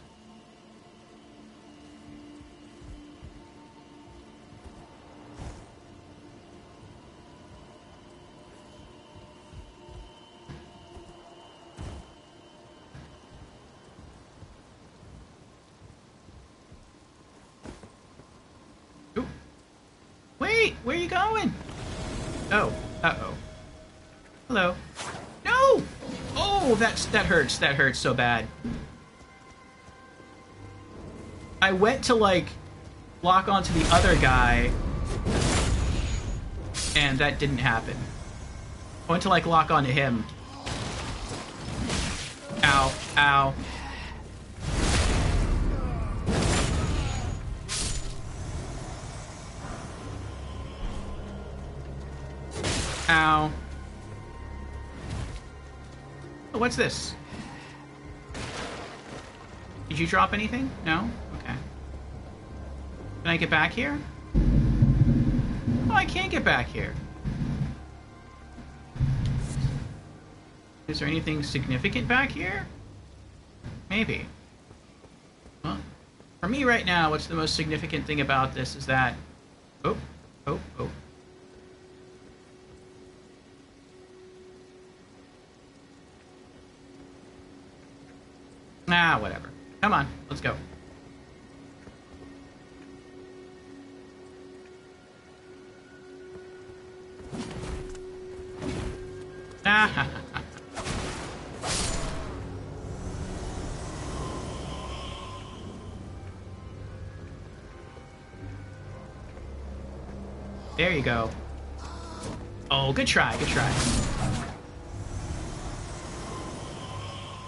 Where are you going? Oh, uh-oh. Hello. No! Oh, that hurts. That hurts so bad. I went to, like, lock onto the other guy, and that didn't happen. I went to, like, lock onto him. Ow. Ow. Ow. Oh, what's this? Did you drop anything? No? Okay. Can I get back here? Oh, I can't get back here. Is there anything significant back here? Maybe. Well, for me right now, what's the most significant thing about this is that... Oh. Ah, whatever. Come on, let's go. Ah, there you go. Oh, good try, good try.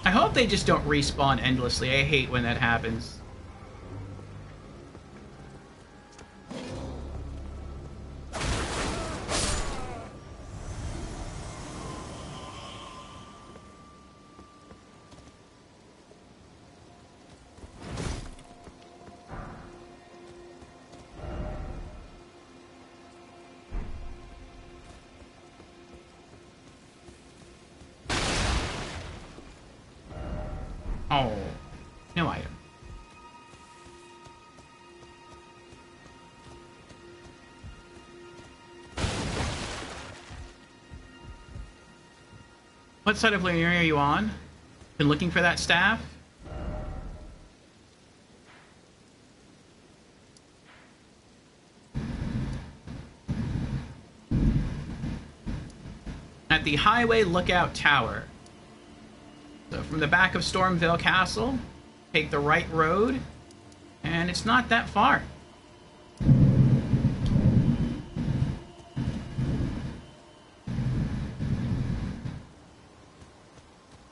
I hope they just don't respawn endlessly. I hate when that happens. Oh, no item. What side of Linear are you on? Been looking for that staff? At the Highway Lookout Tower. So from the back of Stormvale Castle, take the right road, and it's not that far.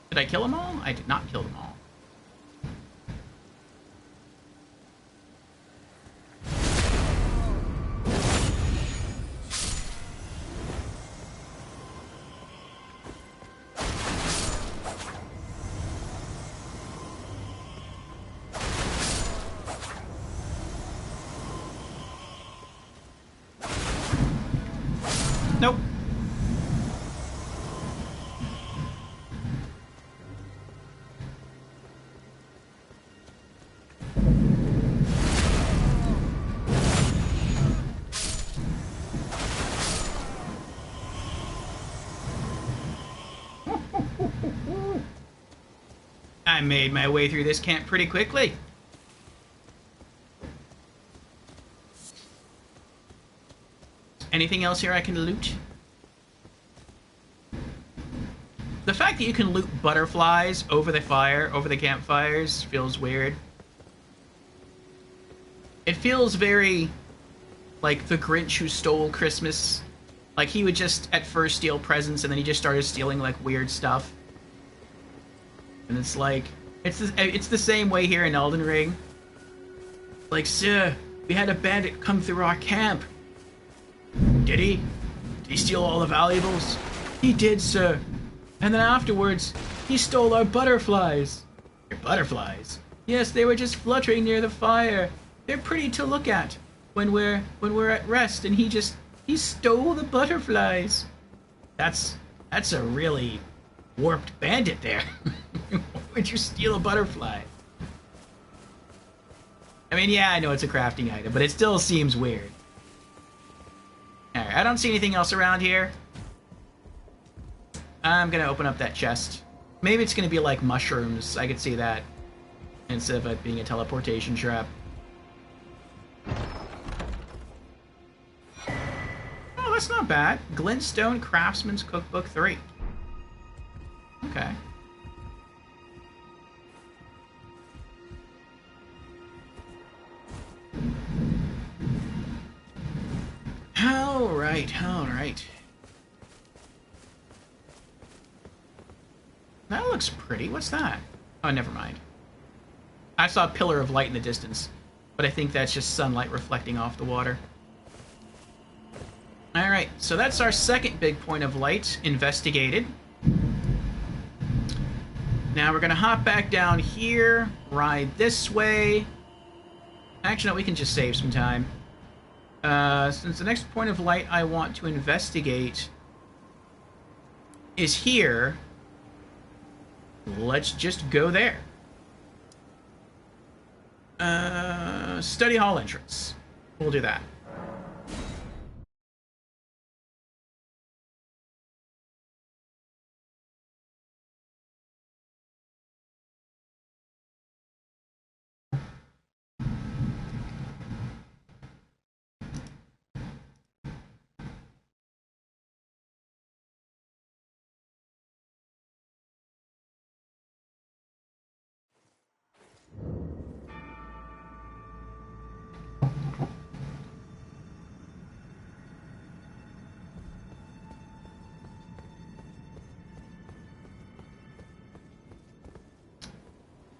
Did I kill them all? I did not kill them all. Nope. I made my way through this camp pretty quickly. Anything else here I can loot? The fact that you can loot butterflies over the fire, over the campfires, feels weird. It feels very like the Grinch who stole Christmas. Like he would just at first steal presents and then he just started stealing like weird stuff. And it's like, it's the same way here in Elden Ring. Like, sir, we had a bandit come through our camp. Did he? Did he steal all the valuables? He did, sir. And then afterwards, he stole our butterflies. Your butterflies? Yes, they were just fluttering near the fire. They're pretty to look at when we're at rest, and he stole the butterflies. That's a really warped bandit there. Why would you steal a butterfly? I mean, yeah, I know it's a crafting item, but it still seems weird. Alright, I don't see anything else around here. I'm gonna open up that chest. Maybe it's gonna be like mushrooms. I could see that. Instead of it being a teleportation trap. Oh, that's not bad. Glintstone Craftsman's Cookbook 3. Okay. Alright. That looks pretty. What's that? Oh, never mind. I saw a pillar of light in the distance, but I think that's just sunlight reflecting off the water. Alright. Alright, so that's our second big point of light investigated. Now we're going to hop back down here, ride this way. Actually, no, we can just save some time. Since the next point of light I want to investigate is here, let's just go there. Study hall entrance. We'll do that.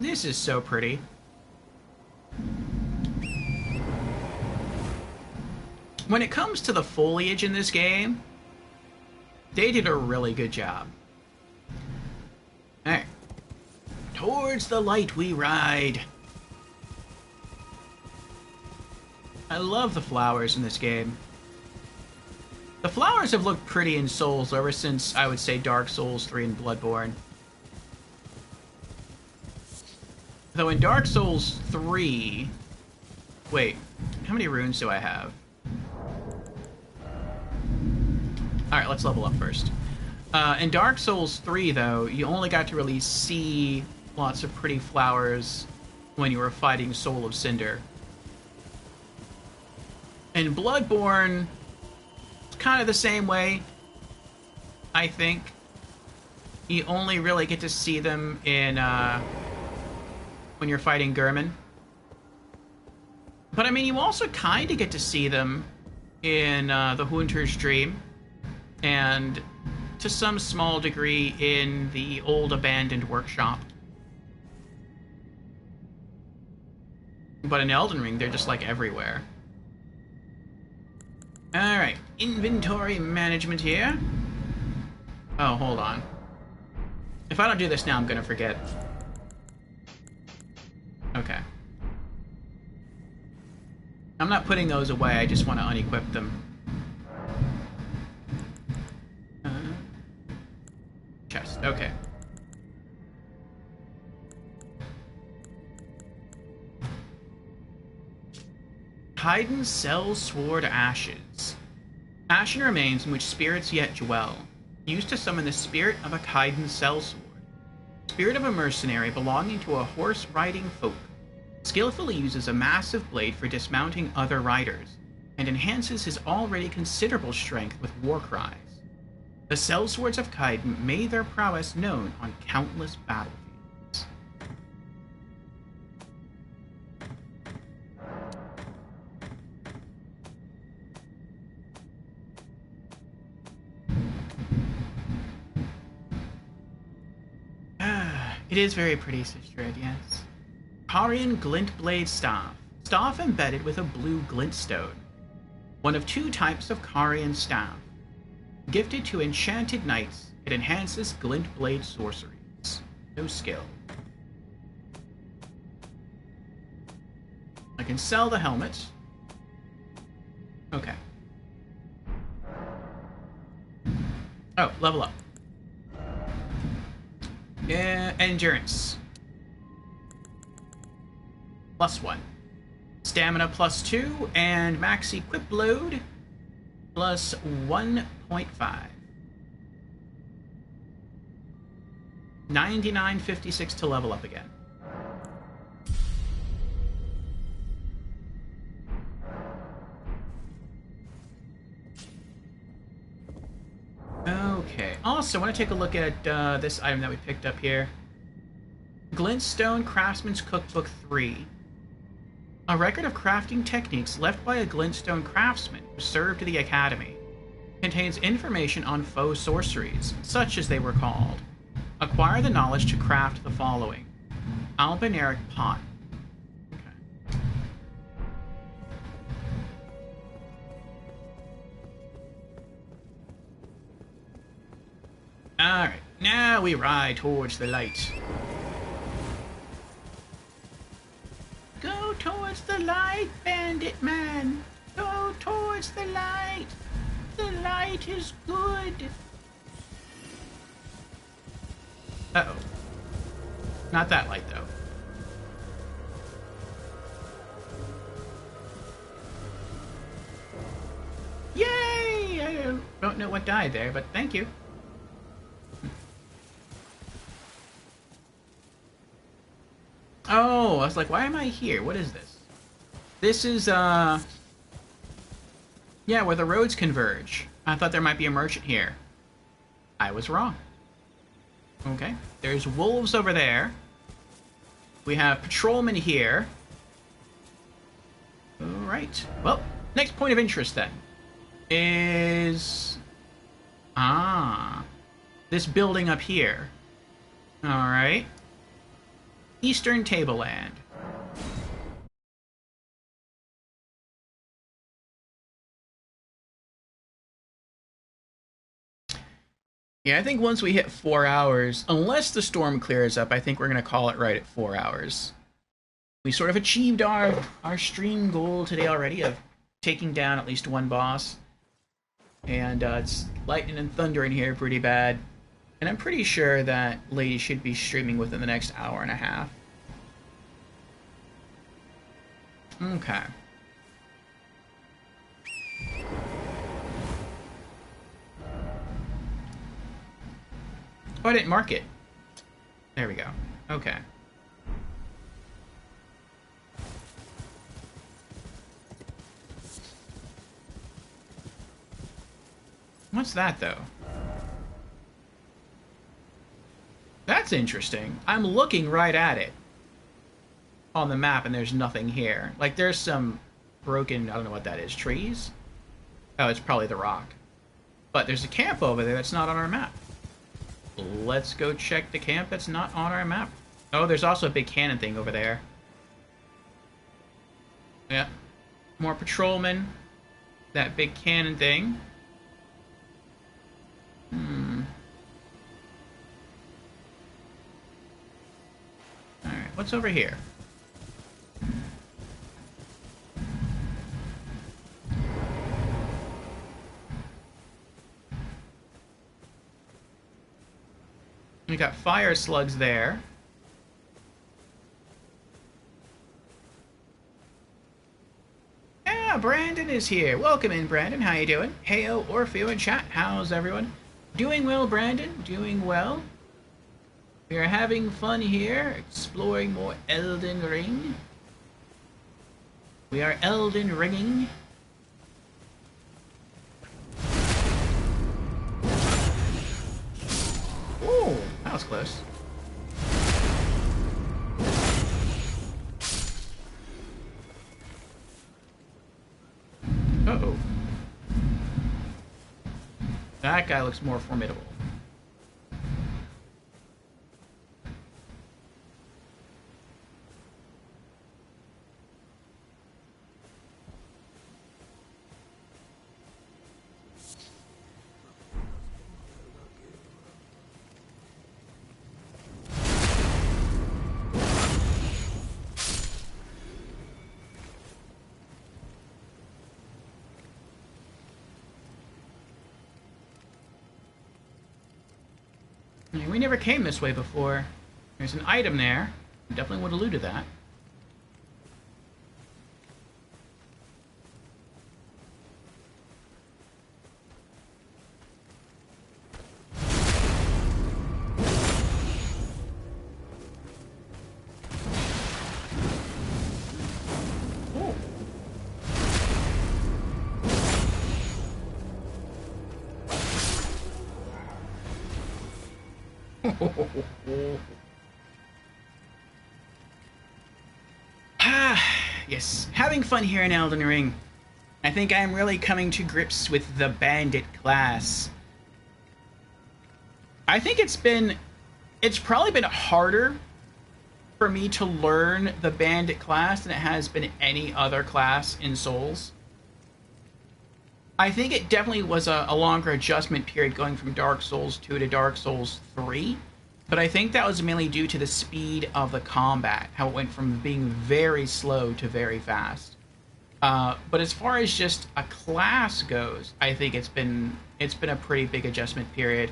This is so pretty. When it comes to the foliage in this game, they did a really good job. Alright. Towards the light we ride. I love the flowers in this game. The flowers have looked pretty in Souls ever since, I would say, Dark Souls 3 and Bloodborne. Though in Dark Souls 3... Wait, how many runes do I have? Alright, let's level up first. In Dark Souls 3, though, you only got to really see lots of pretty flowers when you were fighting Soul of Cinder. In Bloodborne, it's kind of the same way, I think. You only really get to see them in, when you're fighting Gehrman. But, I mean, you also kind of get to see them in the Hunter's Dream, and to some small degree in the old abandoned workshop. But in Elden Ring, they're just, like, everywhere. Alright, inventory management here. Oh, hold on. If I don't do this now, I'm gonna forget. Okay. I'm not putting those away, I just want to unequip them. Chest, okay. Haydn Cell Sword Ashes. Ashen remains in which spirits yet dwell. Used to summon the spirit of a Haydn Cell Sword. Spirit of a mercenary belonging to a horse-riding folk. Skillfully uses a massive blade for dismounting other riders, and enhances his already considerable strength with war cries. The sellswords of Haydn made their prowess known on countless battlefields. It is very pretty, Sister Ed, yes. Carian Glintblade Staff. Staff embedded with a blue glintstone. One of two types of Carian staff. Gifted to enchanted knights, it enhances glintblade sorceries. No skill. I can sell the helmet. Okay. Oh, level up. Yeah, endurance. +1. Stamina +2, and max equip load +1.5. 99.56 to level up again. Okay. Also, I want to take a look at this item that we picked up here. Glintstone Craftsman's Cookbook 3. A record of crafting techniques left by a glintstone craftsman who served the Academy. Contains information on faux sorceries, such as they were called. Acquire the knowledge to craft the following. Albinaric Pot. Okay. Alright, now we ride towards the light. Go towards the light, Bandit Man! Go towards the light! The light is good! Uh-oh. Not that light, though. Yay! I don't know what died there, but thank you. Oh, I was like, why am I here? What is this? This is, yeah, where the roads converge. I thought there might be a merchant here. I was wrong. Okay. There's wolves over there. We have patrolmen here. Alright. Well, next point of interest, then, is... this building up here. Alright. Eastern Tableland. Yeah, I think once we hit 4 hours, unless the storm clears up, I think we're going to call it right at 4 hours. We sort of achieved our stream goal today already of taking down at least one boss. And it's lightning and thunder in here pretty bad. And I'm pretty sure that Lady should be streaming within the next hour and a half. Okay. Oh, I didn't mark it. There we go. Okay. What's that, though? That's interesting. I'm looking right at it on the map, and there's nothing here. Like, there's some broken, I don't know what that is, trees? Oh, it's probably the rock. But there's a camp over there that's not on our map. Let's go check the camp that's not on our map. Oh, there's also a big cannon thing over there. Yeah. More patrolmen. That big cannon thing. Alright, what's over here? We got fire slugs there. Yeah, Brandon is here. Welcome in, Brandon. How you doing? Heyo, Orfeo in chat. How's everyone? Doing well, Brandon. Doing well. We are having fun here, exploring more Elden Ring. We are Elden Ringing. Oh, that was close. Uh-oh. That guy looks more formidable. We never came this way before. There's an item there. Definitely would allude to that. Yes, having fun here in Elden Ring. I think I'm really coming to grips with the Bandit class. I think it's probably been harder for me to learn the Bandit class than it has been any other class in Souls. I think it definitely was a longer adjustment period going from Dark Souls 2 to Dark Souls 3, but I think that was mainly due to the speed of the combat, how it went from being very slow to very fast. But as far as just a class goes, I think it's been a pretty big adjustment period.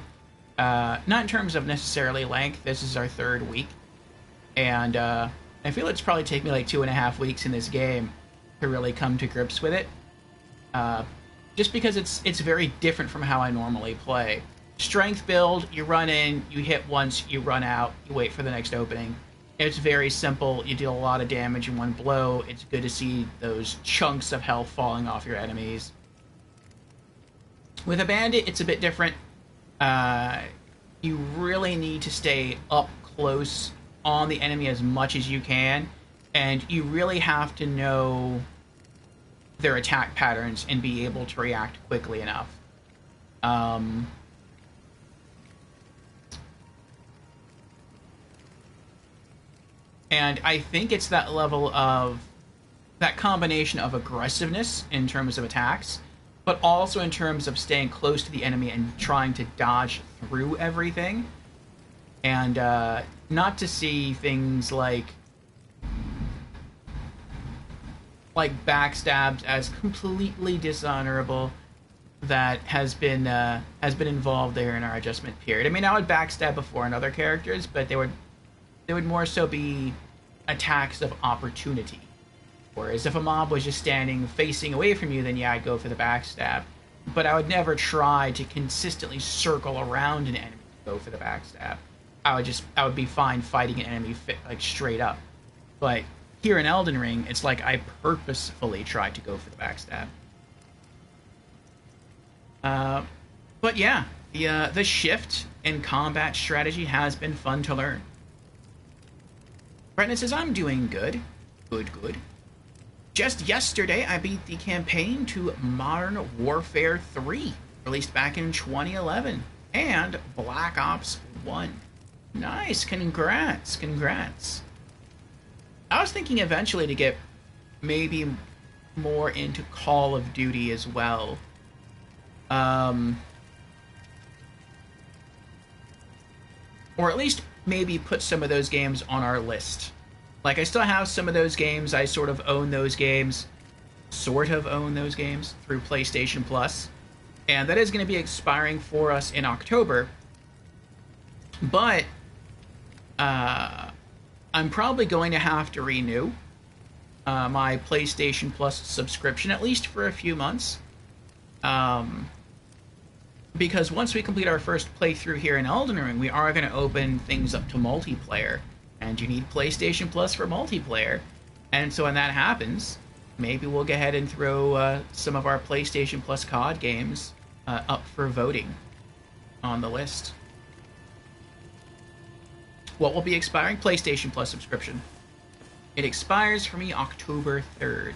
Not in terms of necessarily length. This is our third week, and I feel it's probably taken me like 2.5 weeks in this game to really come to grips with it. Just because it's very different from how I normally play. Strength build, you run in, you hit once, you run out, you wait for the next opening. It's very simple. You deal a lot of damage in one blow. It's good to see those chunks of health falling off your enemies. With a bandit, it's a bit different. You really need to stay up close on the enemy as much as you can, and you really have to know their attack patterns and be able to react quickly enough. And I think it's that level of that combination of aggressiveness in terms of attacks, but also in terms of staying close to the enemy and trying to dodge through everything. And not to see things like backstabs as completely dishonorable that has been involved there in our adjustment period. I mean, I would backstab before in other characters, but they would more so be attacks of opportunity. Whereas if a mob was just standing facing away from you, then yeah, I'd go for the backstab. But I would never try to consistently circle around an enemy to go for the backstab. I would be fine fighting an enemy like straight up. But here in Elden Ring, it's like I purposefully tried to go for the backstab. But yeah, the shift in combat strategy has been fun to learn. Brennan says, I'm doing good. Good. Just yesterday, I beat the campaign to Modern Warfare 3, released back in 2011, and Black Ops 1. Nice, congrats. I was thinking eventually to get maybe more into Call of Duty as well. Or at least maybe put some of those games on our list. Like, I still have some of those games. I sort of own those games through PlayStation Plus. And that is going to be expiring for us in October. But I'm probably going to have to renew my PlayStation Plus subscription, at least for a few months. Because once we complete our first playthrough here in Elden Ring, we are going to open things up to multiplayer. And you need PlayStation Plus for multiplayer. And so when that happens, maybe we'll go ahead and throw some of our PlayStation Plus COD games up for voting on the list. What will be expiring? PlayStation Plus subscription. It expires for me October 3rd.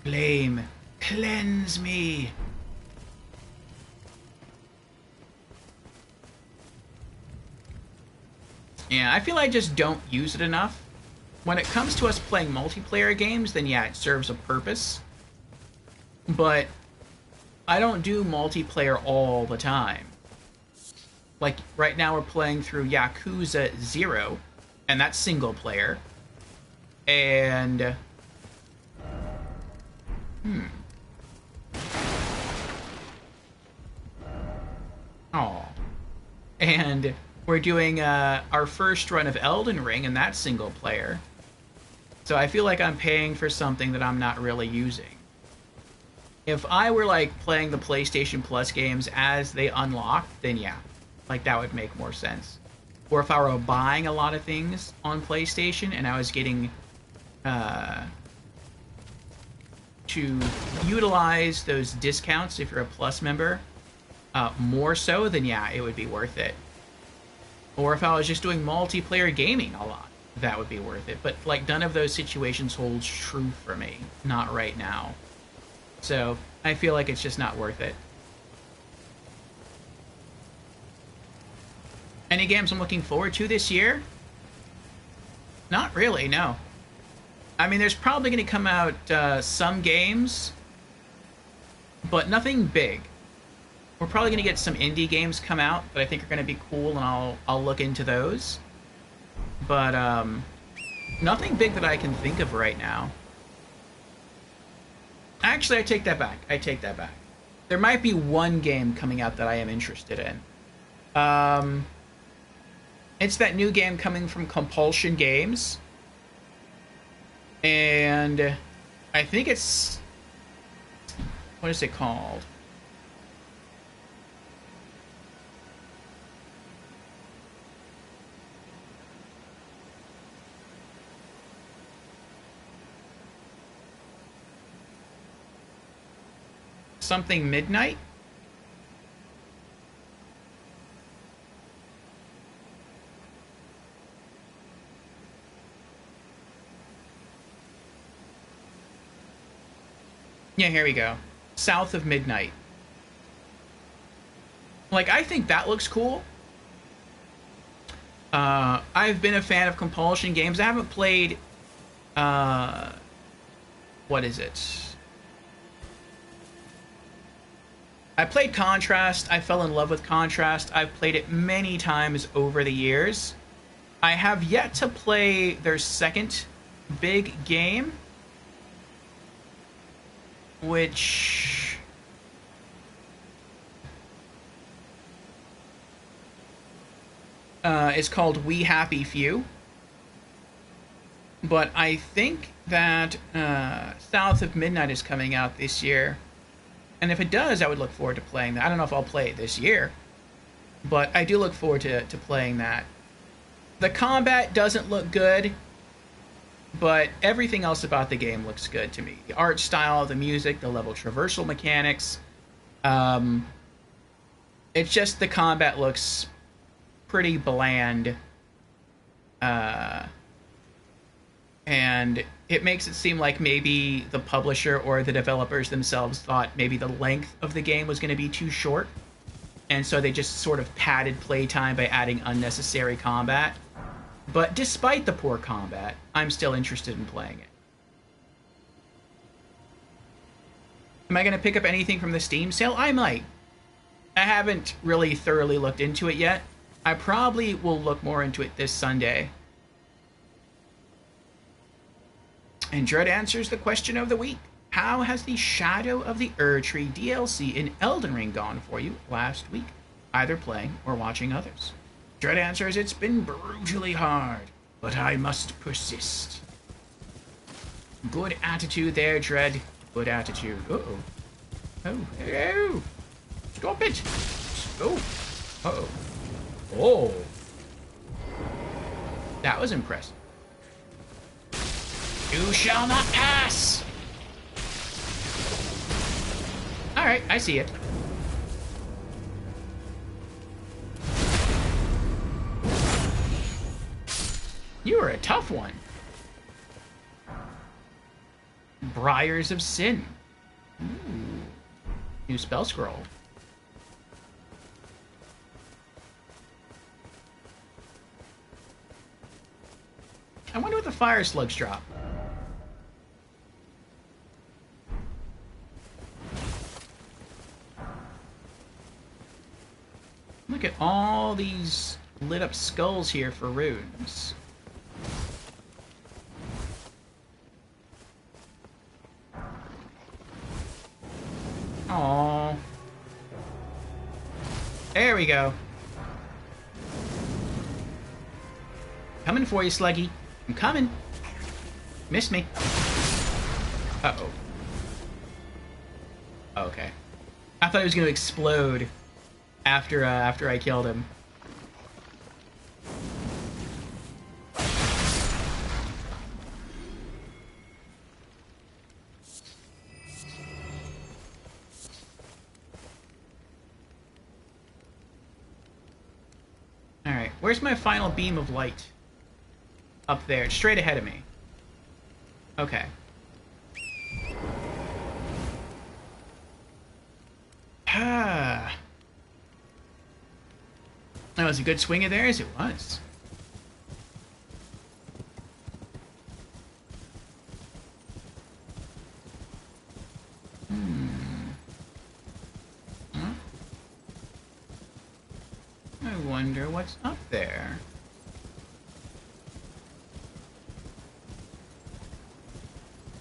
Flame, cleanse me. Yeah, I feel I just don't use it enough. When it comes to us playing multiplayer games, then yeah, it serves a purpose. But I don't do multiplayer all the time. Like, right now we're playing through Yakuza 0, and that's single player. And... Aw. And we're doing our first run of Elden Ring, and that's single player. So I feel like I'm paying for something that I'm not really using. If I were, like, playing the PlayStation Plus games as they unlock, then yeah. Like, that would make more sense. Or if I were buying a lot of things on PlayStation and I was getting to utilize those discounts if you're a Plus member more so, then yeah, it would be worth it. Or if I was just doing multiplayer gaming a lot, that would be worth it. But, like, none of those situations holds true for me. Not right now. So, I feel like it's just not worth it. Any games I'm looking forward to this year? Not really, no. I mean, there's probably going to come out some games, but nothing big. We're probably going to get some indie games come out that I think are going to be cool, and I'll look into those. But nothing big that I can think of right now. Actually, I take that back. I take that back. There might be one game coming out that I am interested in. It's that new game coming from Compulsion Games. And I think it's... What is it called? Something Midnight? Yeah, here we go. South of Midnight. Like, I think that looks cool. I've been a fan of Compulsion Games. I haven't played... what is it? I played Contrast. I fell in love with Contrast. I've played it many times over the years. I have yet to play their second big game, which... is called We Happy Few. But I think that South of Midnight is coming out this year. And if it does, I would look forward to playing that. I don't know if I'll play it this year, but I do look forward to playing that. The combat doesn't look good, but everything else about the game looks good to me. The art style, the music, the level traversal mechanics. It's just the combat looks pretty bland. And it makes it seem like maybe the publisher or the developers themselves thought maybe the length of the game was going to be too short. And so they just sort of padded playtime by adding unnecessary combat. But despite the poor combat, I'm still interested in playing it. Am I going to pick up anything from the Steam sale? I might. I haven't really thoroughly looked into it yet. I probably will look more into it this Sunday. And Dread answers the question of the week. How has the Shadow of the Erdtree DLC in Elden Ring gone for you last week, either playing or watching others? Dread answers, it's been brutally hard, but I must persist. Good attitude there, Dread. Good attitude. Uh-oh. Oh, hello. Stop it. Oh. Uh-oh. Oh. That was impressive. You shall not pass! Alright, I see it. You were a tough one. Briars of Sin. Ooh. New spell scroll. I wonder what the fire slugs drop. Look at all these lit up skulls here for runes. Aww. There we go. Coming for you, Sluggy. I'm coming. Missed me. Uh-oh. Okay. I thought he was going to explode after I killed him. Alright, where's my final beam of light? Up there. It's straight ahead of me. Okay. Ah. That was a good swing of theirs. It was. I wonder what's up there.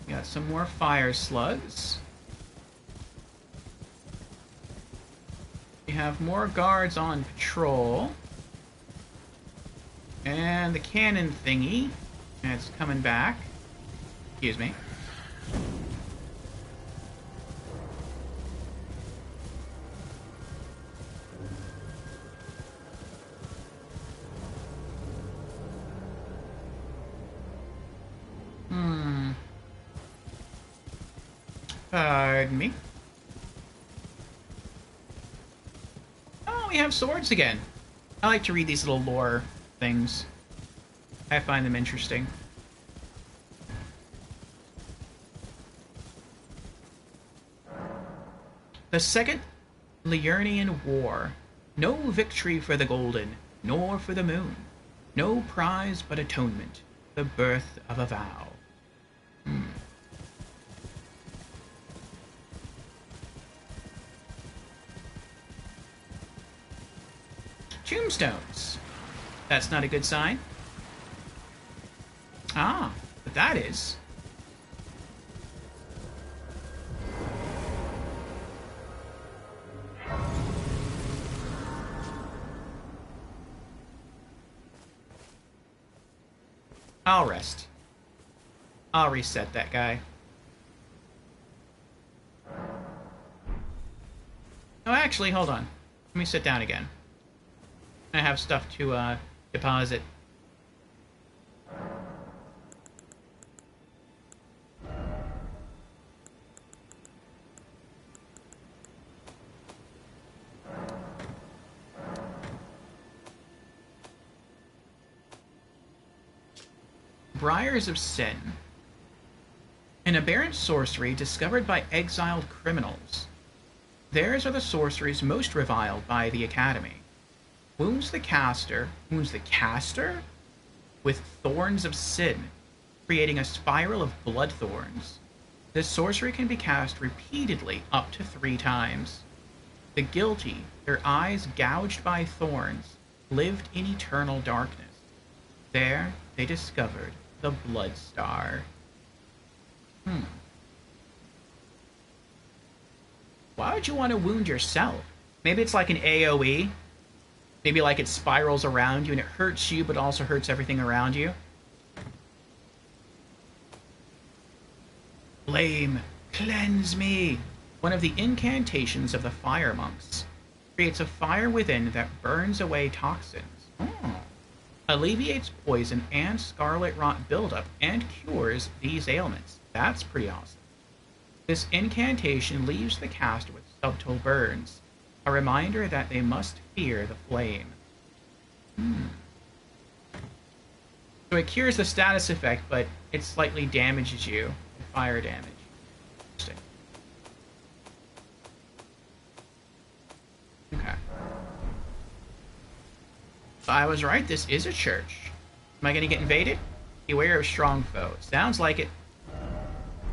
Got some more fire slugs. We have more guards on patrol. And the cannon thingy. And it's coming back. Excuse me. Pardon me. Oh, we have swords again. I like to read these little lore things. I find them interesting. The Second Liurnian War. No victory for the Golden, nor for the Moon. No prize but atonement, the birth of a vow. Tombstones. That's not a good sign. Ah, but that is. I'll rest. I'll reset that guy. Oh, actually, hold on. Let me sit down again. I have stuff to deposit. Briars of Sin. An aberrant sorcery discovered by exiled criminals. Theirs are the sorceries most reviled by the Academy. Wounds the caster with thorns of sin, creating a spiral of blood thorns. This sorcery can be cast repeatedly up to 3 times. The guilty, their eyes gouged by thorns, lived in eternal darkness. There they discovered the Blood Star. Why would you want to wound yourself? Maybe it's like an AoE. Maybe like it spirals around you and it hurts you but also hurts everything around you. Flame, cleanse me. One of the incantations of the fire monks creates a fire within that burns away toxins. Alleviates poison and scarlet rot buildup and cures these ailments. That's pretty awesome. This incantation leaves the caster with subtle burns, a reminder that they must fear the flame. So it cures the status effect, but it slightly damages you with fire damage. Interesting. Okay. So I was right, this is a church. Am I going to get invaded? Beware of strong foes. Sounds like it.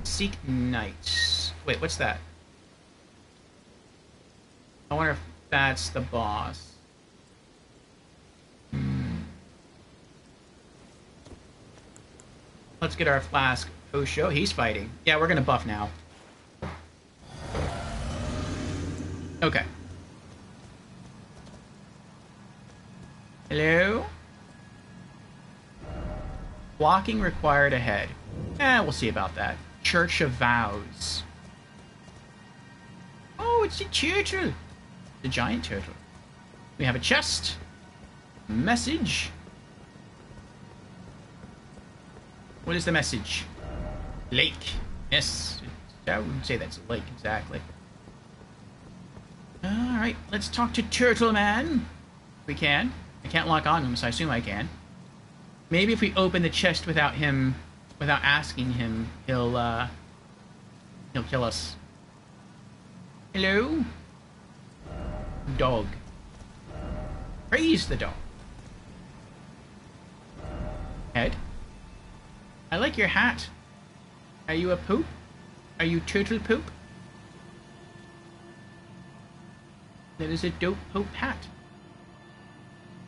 Seek knights. Wait, what's that? I wonder if that's the boss. Let's get our flask post-show. He's fighting. Yeah, we're going to buff now. Okay. Hello? Blocking required ahead. We'll see about that. Church of Vows. Oh, it's a turtle. The giant turtle. We have a chest. Message. What is the message? Lake. Yes. I wouldn't say that's a lake exactly. Alright, let's talk to Turtle Man. If we can. I can't lock on him, so I assume I can. Maybe if we open the chest without him, without asking him, he'll kill us. Hello? Dog. Praise the dog. Head. I like your hat. Are you a poop? Are you turtle poop? That is a dope poop hat.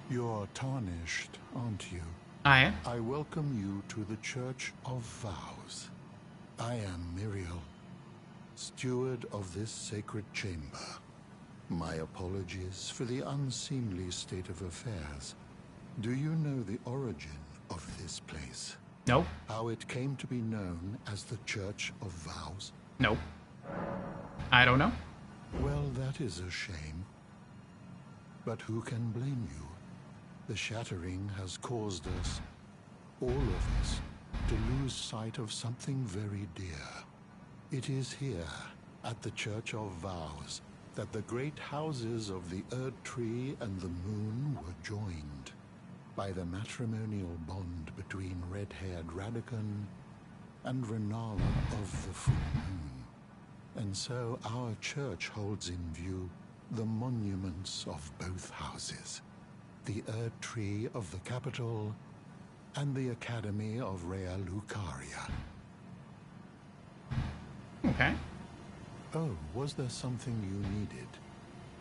You're tarnished, aren't you? I am. I welcome you to the Church of Vows. I am Miriel, steward of this sacred chamber. My apologies for the unseemly state of affairs. Do you know the origin of this place? Nope. How it came to be known as the Church of Vows? Nope. I don't know. Well, that is a shame. But who can blame you? The shattering has caused us, all of us, to lose sight of something very dear. It is here, at the Church of Vows, that the great houses of the Erd Tree and the Moon were joined by the matrimonial bond between red-haired Radagon and Renala of the Full Moon. And so our church holds in view the monuments of both houses, the Erd Tree of the capital and the Academy of Rea Lucaria. Okay. Oh, was there something you needed?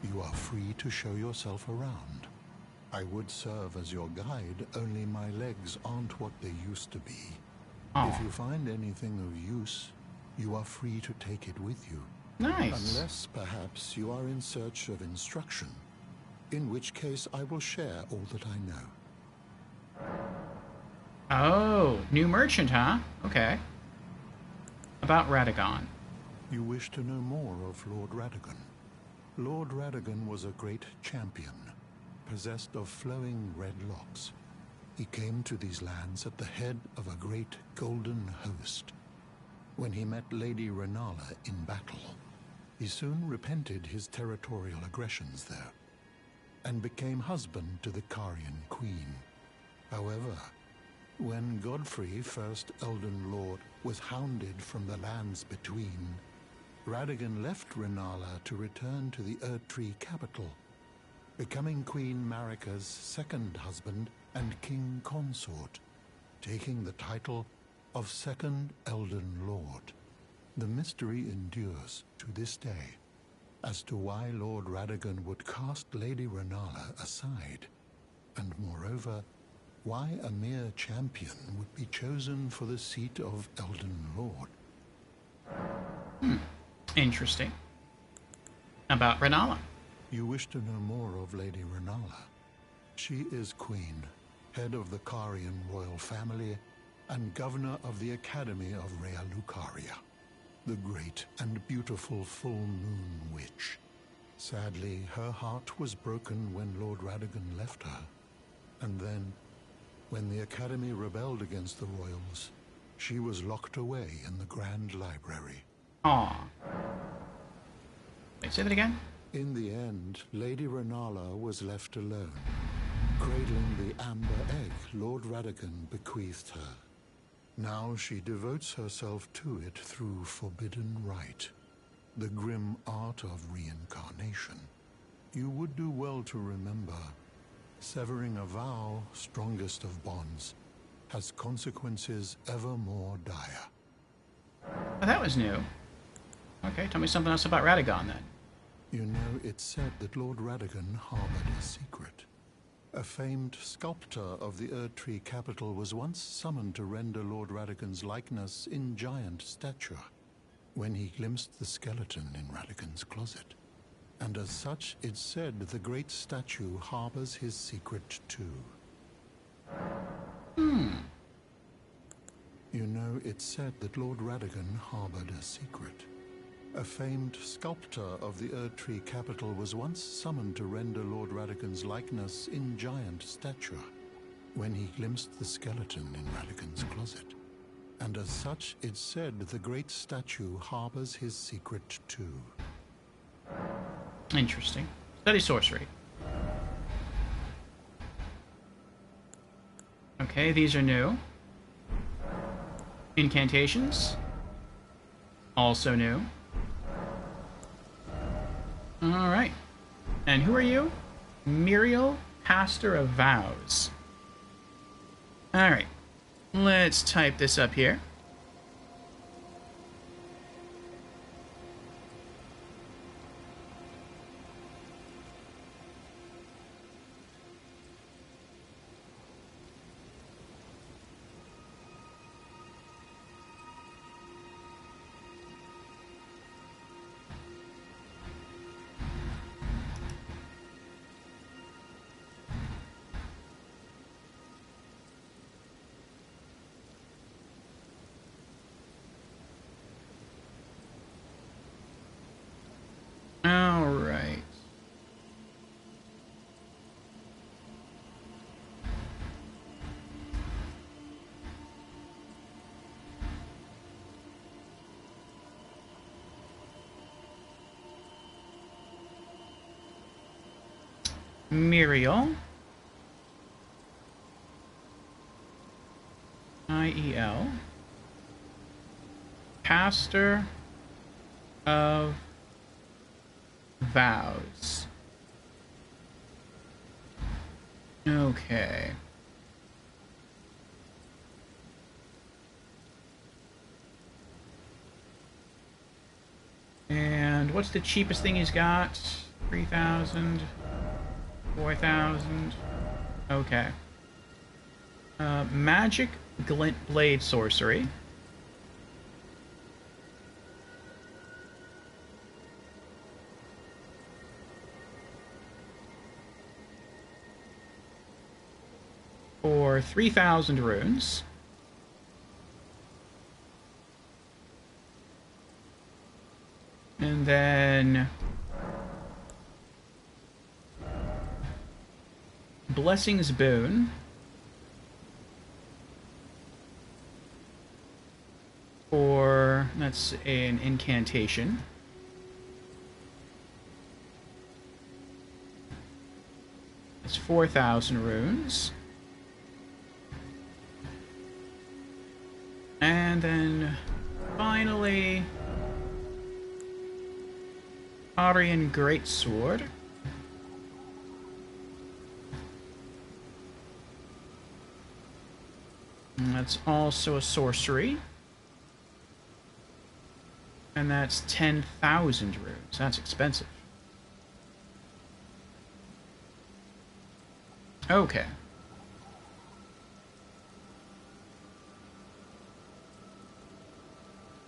You are free to show yourself around. I would serve as your guide, only my legs aren't what they used to be. Oh. If you find anything of use, you are free to take it with you. Nice. Unless, perhaps, you are in search of instruction, in which case I will share all that I know. Oh, new merchant, huh? Okay. About Radagon. You wish to know more of Lord Radagon? Lord Radagon was a great champion, possessed of flowing red locks. He came to these lands at the head of a great golden host. When he met Lady Renala in battle, he soon repented his territorial aggressions there, and became husband to the Carian queen. However, when Godfrey, first Elden Lord, was hounded from the lands between, Radagon left Renala to return to the Erd Tree capital, becoming Queen Marika's second husband and king consort, taking the title of Second Elden Lord. The mystery endures to this day as to why Lord Radagon would cast Lady Renala aside, and moreover, why a mere champion would be chosen for the seat of Elden Lord. Interesting. About Renala. You wish to know more of Lady Renala? She is queen, head of the Carian royal family, and governor of the Academy of Rea Lucaria, the great and beautiful full moon witch. Sadly, her heart was broken when Lord Radagon left her, and then, when the Academy rebelled against the royals, she was locked away in the Grand Library. Aw. Wait, say that again? In the end, Lady Renala was left alone, cradling the amber egg Lord Radagon bequeathed her. Now she devotes herself to it through forbidden rite, the grim art of reincarnation. You would do well to remember, severing a vow, strongest of bonds, has consequences ever more dire. Oh, that was new. Okay, tell me something else about Radagon then. You know, it's said that Lord Radagon harbored a secret. A famed sculptor of the Erd Tree capital was once summoned to render Lord Radagon's likeness in giant stature, when he glimpsed the skeleton in Radagon's closet. And as such, it's said the great statue harbors his secret too. You know, it's said that Lord Radagon harbored a secret. A famed sculptor of the Erd Tree capital was once summoned to render Lord Radagon's likeness in giant stature, when he glimpsed the skeleton in Radagon's closet. And as such, it's said the great statue harbors his secret too. Interesting. Study sorcery. Okay, these are new. Incantations. Also new. Alright. And who are you? Miriel, Pastor of Vows. Alright. Let's type this up here. Muriel. IEL. Caster of Vows. Okay. And what's the cheapest thing he's got? 3,000. 4,000. Okay. Magic Glint Blade Sorcery. For 3,000 runes. And then Blessing's Boon for, that's an incantation. It's 4,000 runes. And then finally Arian Greatsword. And that's also a sorcery. And that's 10,000 runes. That's expensive. Okay.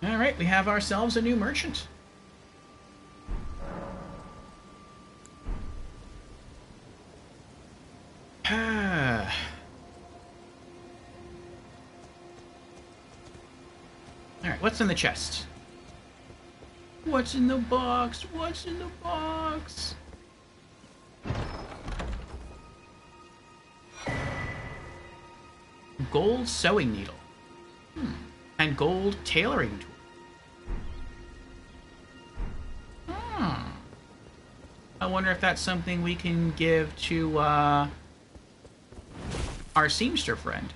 Alright, we have ourselves a new merchant. Alright, what's in the chest? What's in the box? What's in the box? Gold sewing needle. And gold tailoring tool. I wonder if that's something we can give to our seamster friend.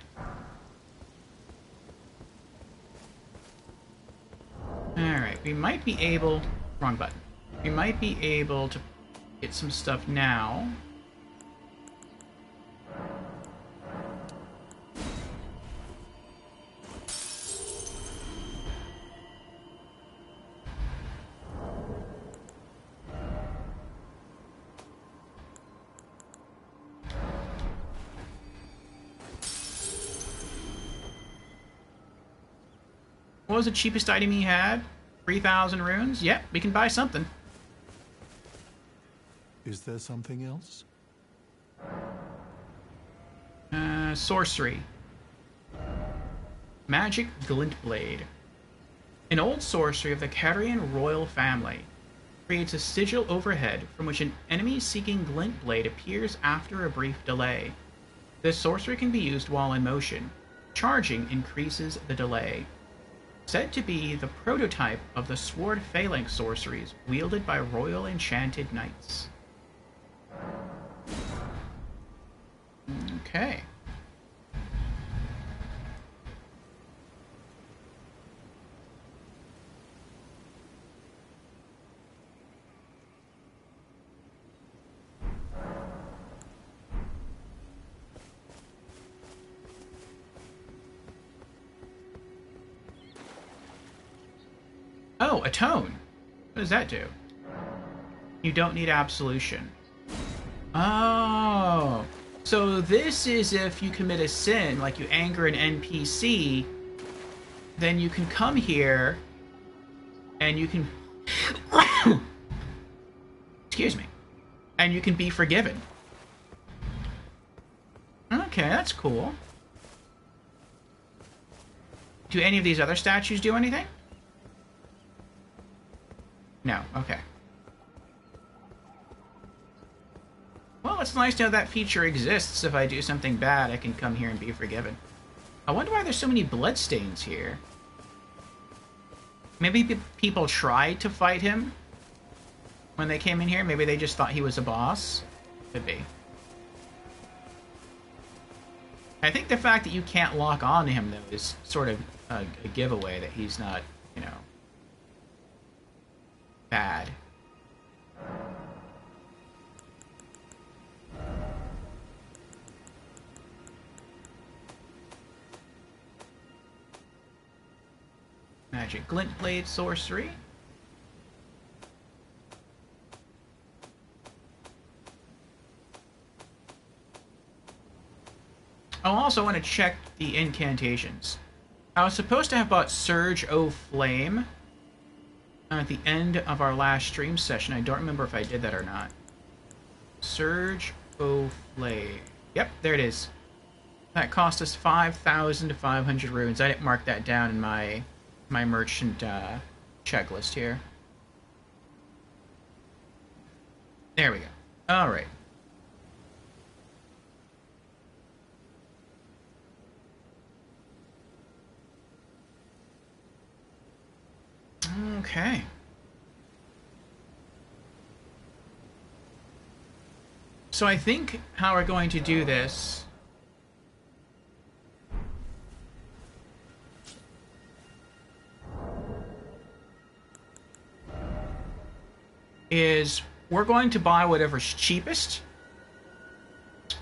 Alright, we might be able... Wrong button. We might be able to get some stuff now. What was the cheapest item he had? 3,000 runes? Yep, we can buy something. Is there something else? Sorcery. Magic Glint Blade. An old sorcery of the Carian royal family. Creates a sigil overhead from which an enemy seeking Glint Blade appears after a brief delay. This sorcery can be used while in motion. Charging increases the delay. Said to be the prototype of the sword phalanx sorceries wielded by royal enchanted knights. Okay. Oh, atone. What does that do? You don't need absolution. Oh. So this is if you commit a sin, like you anger an NPC, then you can come here and you can... Excuse me. And you can be forgiven. Okay, that's cool. Do any of these other statues do anything? No, okay. Well, it's nice to know that feature exists. If I do something bad, I can come here and be forgiven. I wonder why there's so many bloodstains here. Maybe people tried to fight him when they came in here. Maybe they just thought he was a boss. Could be. I think the fact that you can't lock on to him, though, is sort of a giveaway that he's not, you know, bad. Magic Glint Blade Sorcery. I also want to check the incantations. I was supposed to have bought Surge O Flame at the end of our last stream session. I don't remember if I did that or not. Surge O Flame. Yep, there it is. That cost us 5,500 runes. I didn't mark that down in my merchant checklist here. There we go. All right. Okay. So I think how we're going to do this is we're going to buy whatever's cheapest.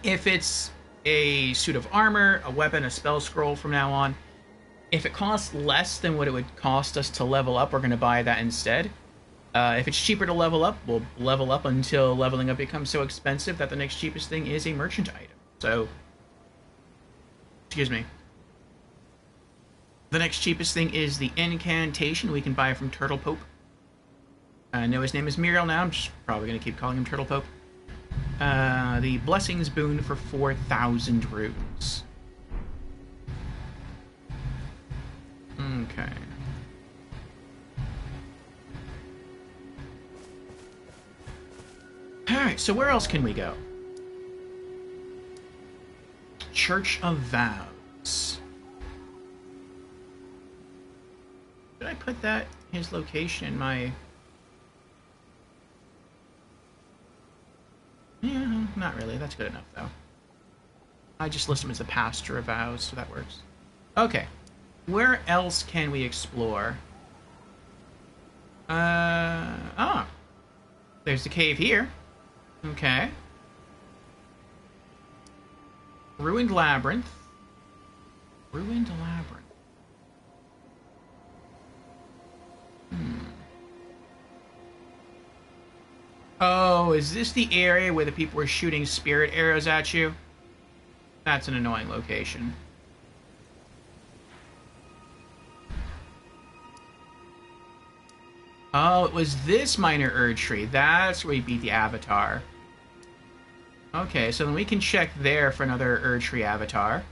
If it's a suit of armor, a weapon, a spell scroll from now on, if it costs less than what it would cost us to level up, we're going to buy that instead. If it's cheaper to level up, we'll level up until leveling up becomes so expensive that the next cheapest thing is a merchant item. So, excuse me. The next cheapest thing is the incantation we can buy from Turtle Pope. I know his name is Muriel now. I'm just probably going to keep calling him Turtle Pope. The Blessings Boon for 4,000 runes. Okay. Alright, so where else can we go? Church of Vows. Did I put that, his location, in my... Yeah, not really. That's good enough, though. I just list him as a pastor of vows, so that works. Okay. Where else can we explore? There's the cave here. Okay. Ruined Labyrinth. Ruined Labyrinth. Oh, is this the area where the people were shooting spirit arrows at you? That's an annoying location. Oh, it was this minor Erdtree. That's where we beat the Avatar. Okay, so then we can check there for another Erdtree Avatar.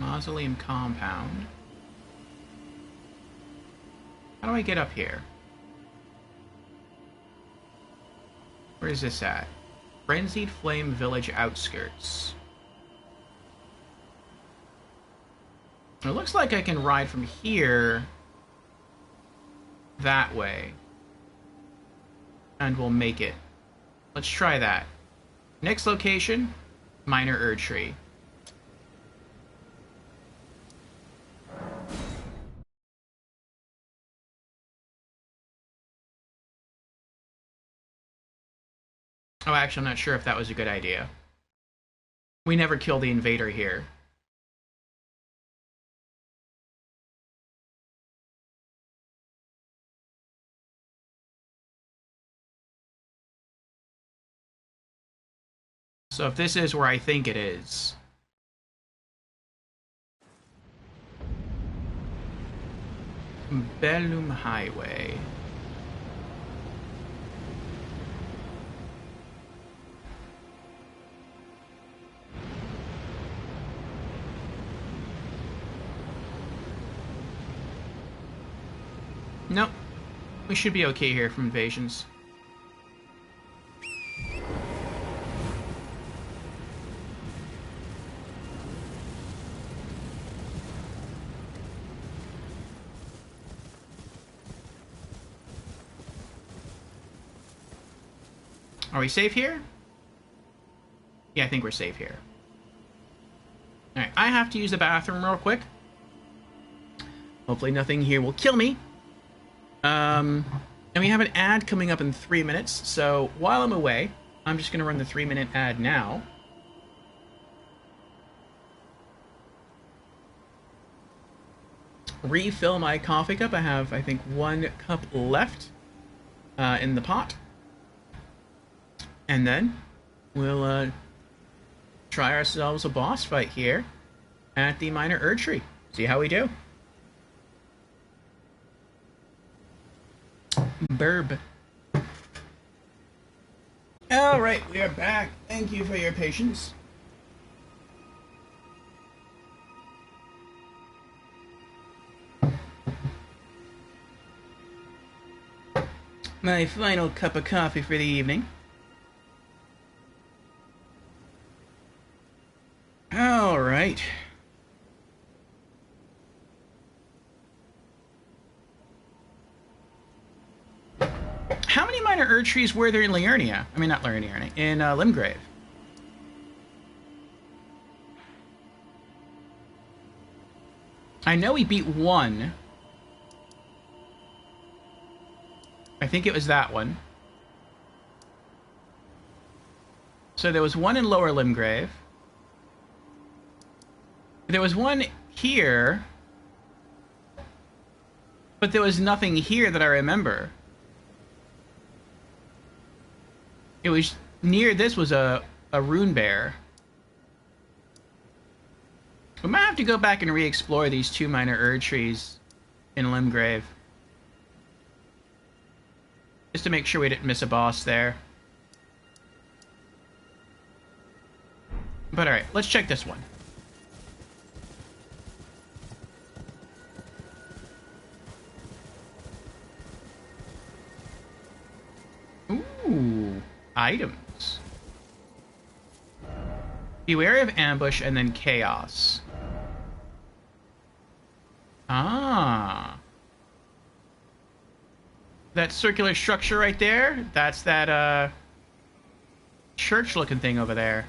Mausoleum Compound. How do I get up here? Where is this at? Frenzied Flame Village Outskirts. It looks like I can ride from here that way. And we'll make it. Let's try that. Next location, Minor Erdtree. Oh, actually, I'm not sure if that was a good idea. We never kill the invader here. So if this is where I think it is... Bellum Highway. Nope. We should be okay here from invasions. Are we safe here? Yeah, I think we're safe here. Alright, I have to use the bathroom real quick. Hopefully nothing here will kill me. And we have an ad coming up in 3 minutes, so while I'm away, I'm just going to run the 3-minute ad now. Refill my coffee cup. I have, I think, 1 cup left in the pot. And then we'll try ourselves a boss fight here at the Minor Erdtree. See how we do. Burb. Alright, we are back. Thank you for your patience. My final cup of coffee for the evening. Alright. How many Minor Erdtrees were there in Liurnia? I mean, not Liurnia, in Limgrave. I know we beat 1. I think it was that one. So there was 1 in Lower Limgrave. There was 1 here. But there was nothing here that I remember. It was near this was a rune bear. We might have to go back and re-explore these 2 Minor Erdtrees in Limgrave. Just to make sure we didn't miss a boss there. But alright, let's check this one. Ooh, items. Be wary of ambush and then chaos. Ah. That circular structure right there, that's that, church-looking thing over there.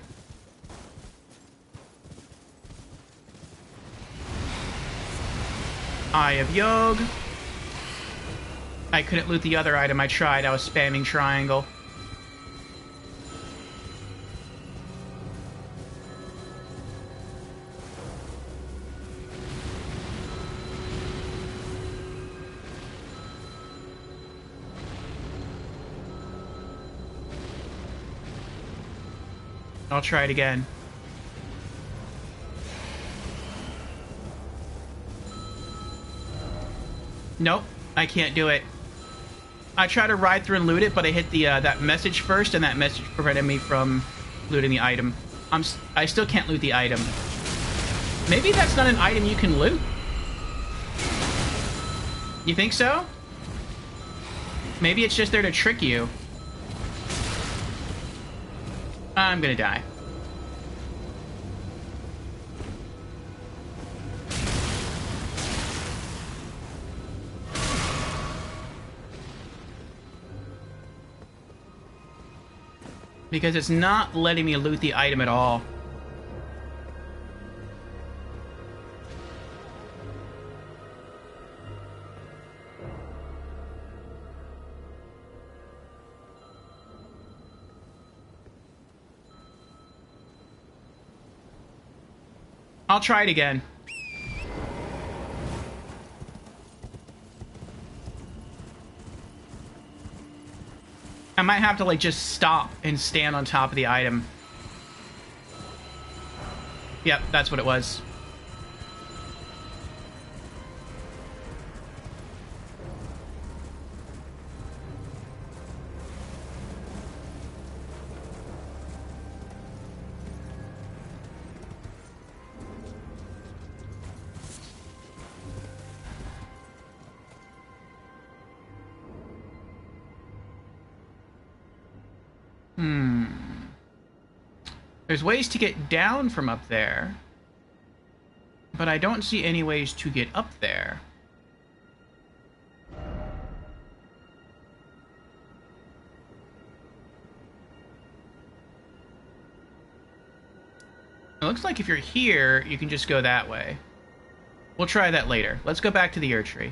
Eye of Yog. I couldn't loot the other item. I tried. I was spamming triangle. I'll try it again. Nope, I can't do it. I tried to ride through and loot it, but I hit the that message first, and that message prevented me from looting the item. I still can't loot the item. Maybe that's not an item you can loot? You think so? Maybe it's just there to trick you. I'm gonna die. Because it's not letting me loot the item at all. I'll try it again. I might have to, like, just stop and stand on top of the item. Yep, that's what it was. There's ways to get down from up there, but I don't see any ways to get up there. looks like if you're here, you can just go that way. We'll try that later. Let's go back to the Erdtree.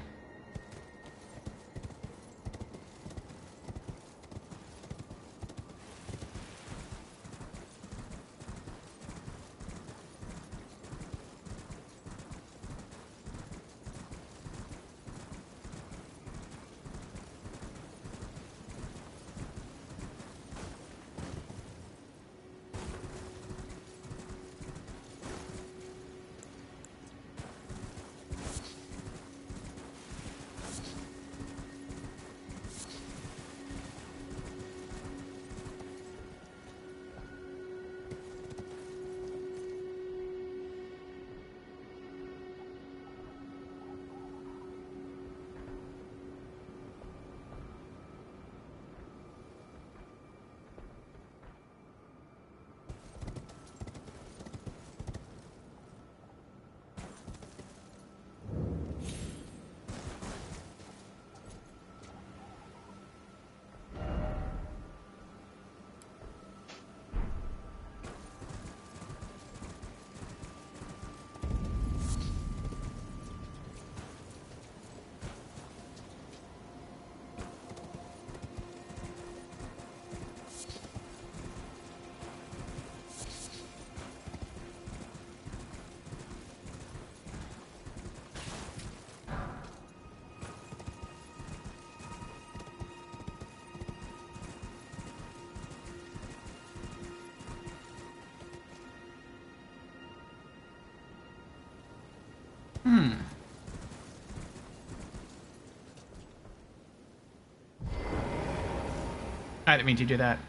I didn't mean to do that.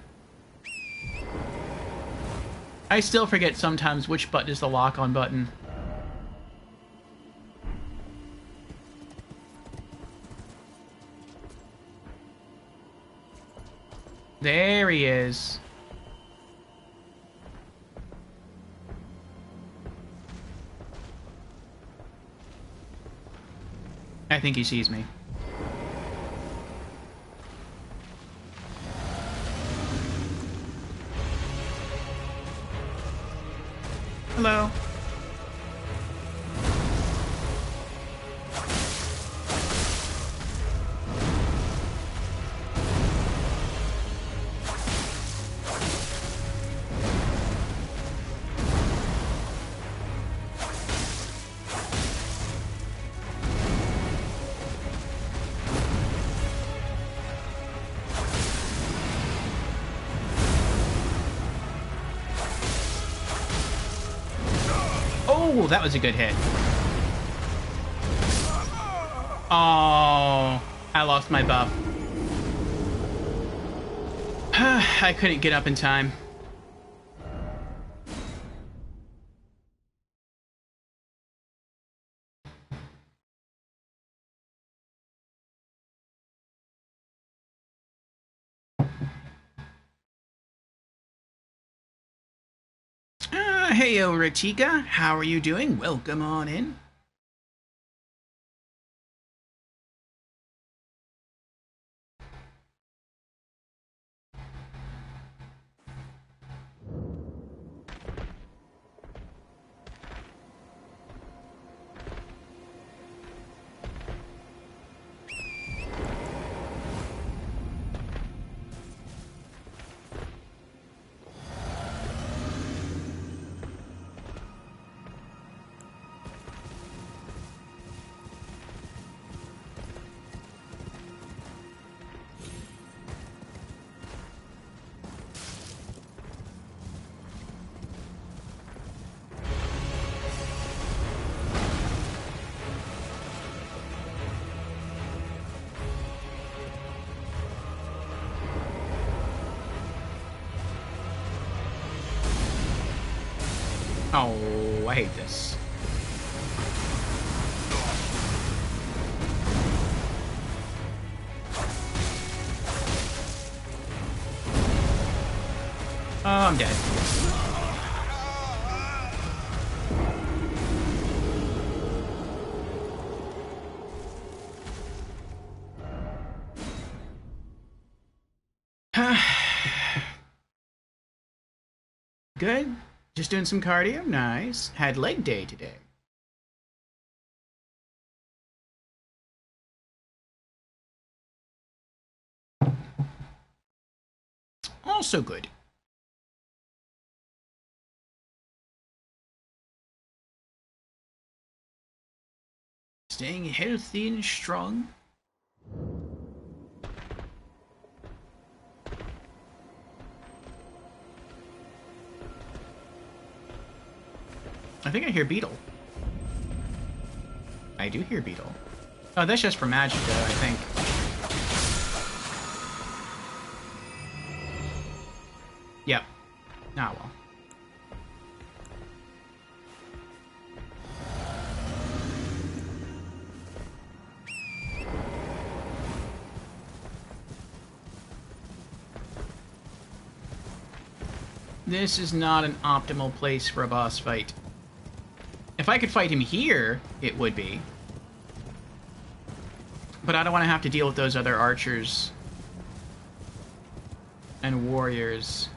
I still forget sometimes which button is the lock-on button. There he is. I think he sees me. Hello. Oh, that was a good hit. Oh, I lost my buff. I couldn't get up in time. Heyo, Ratika. How are you doing? Welcome on in. Oh, I hate this. Oh, I'm dead. Good Just doing some cardio. Nice. Had leg day today. Also good. Staying healthy and strong. I think I hear Beetle. I do hear Beetle. Oh, that's just for magic, though, I think. Yep. Ah, well. This is not an optimal place for a boss fight. If I could fight him here, it would be. But I don't want to have to deal with those other archers and warriors.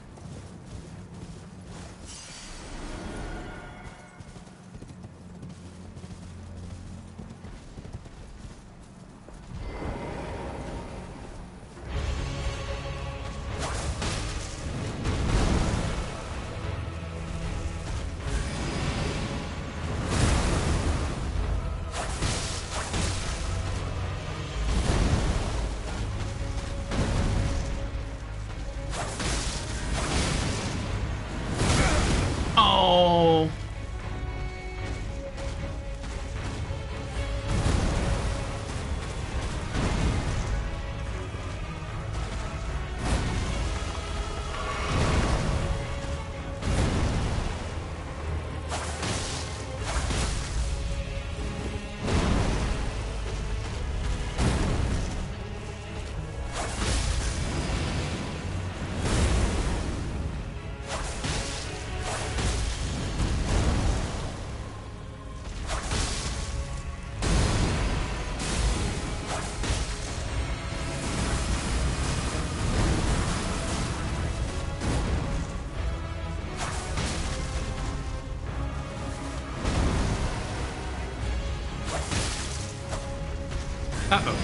Uh-oh.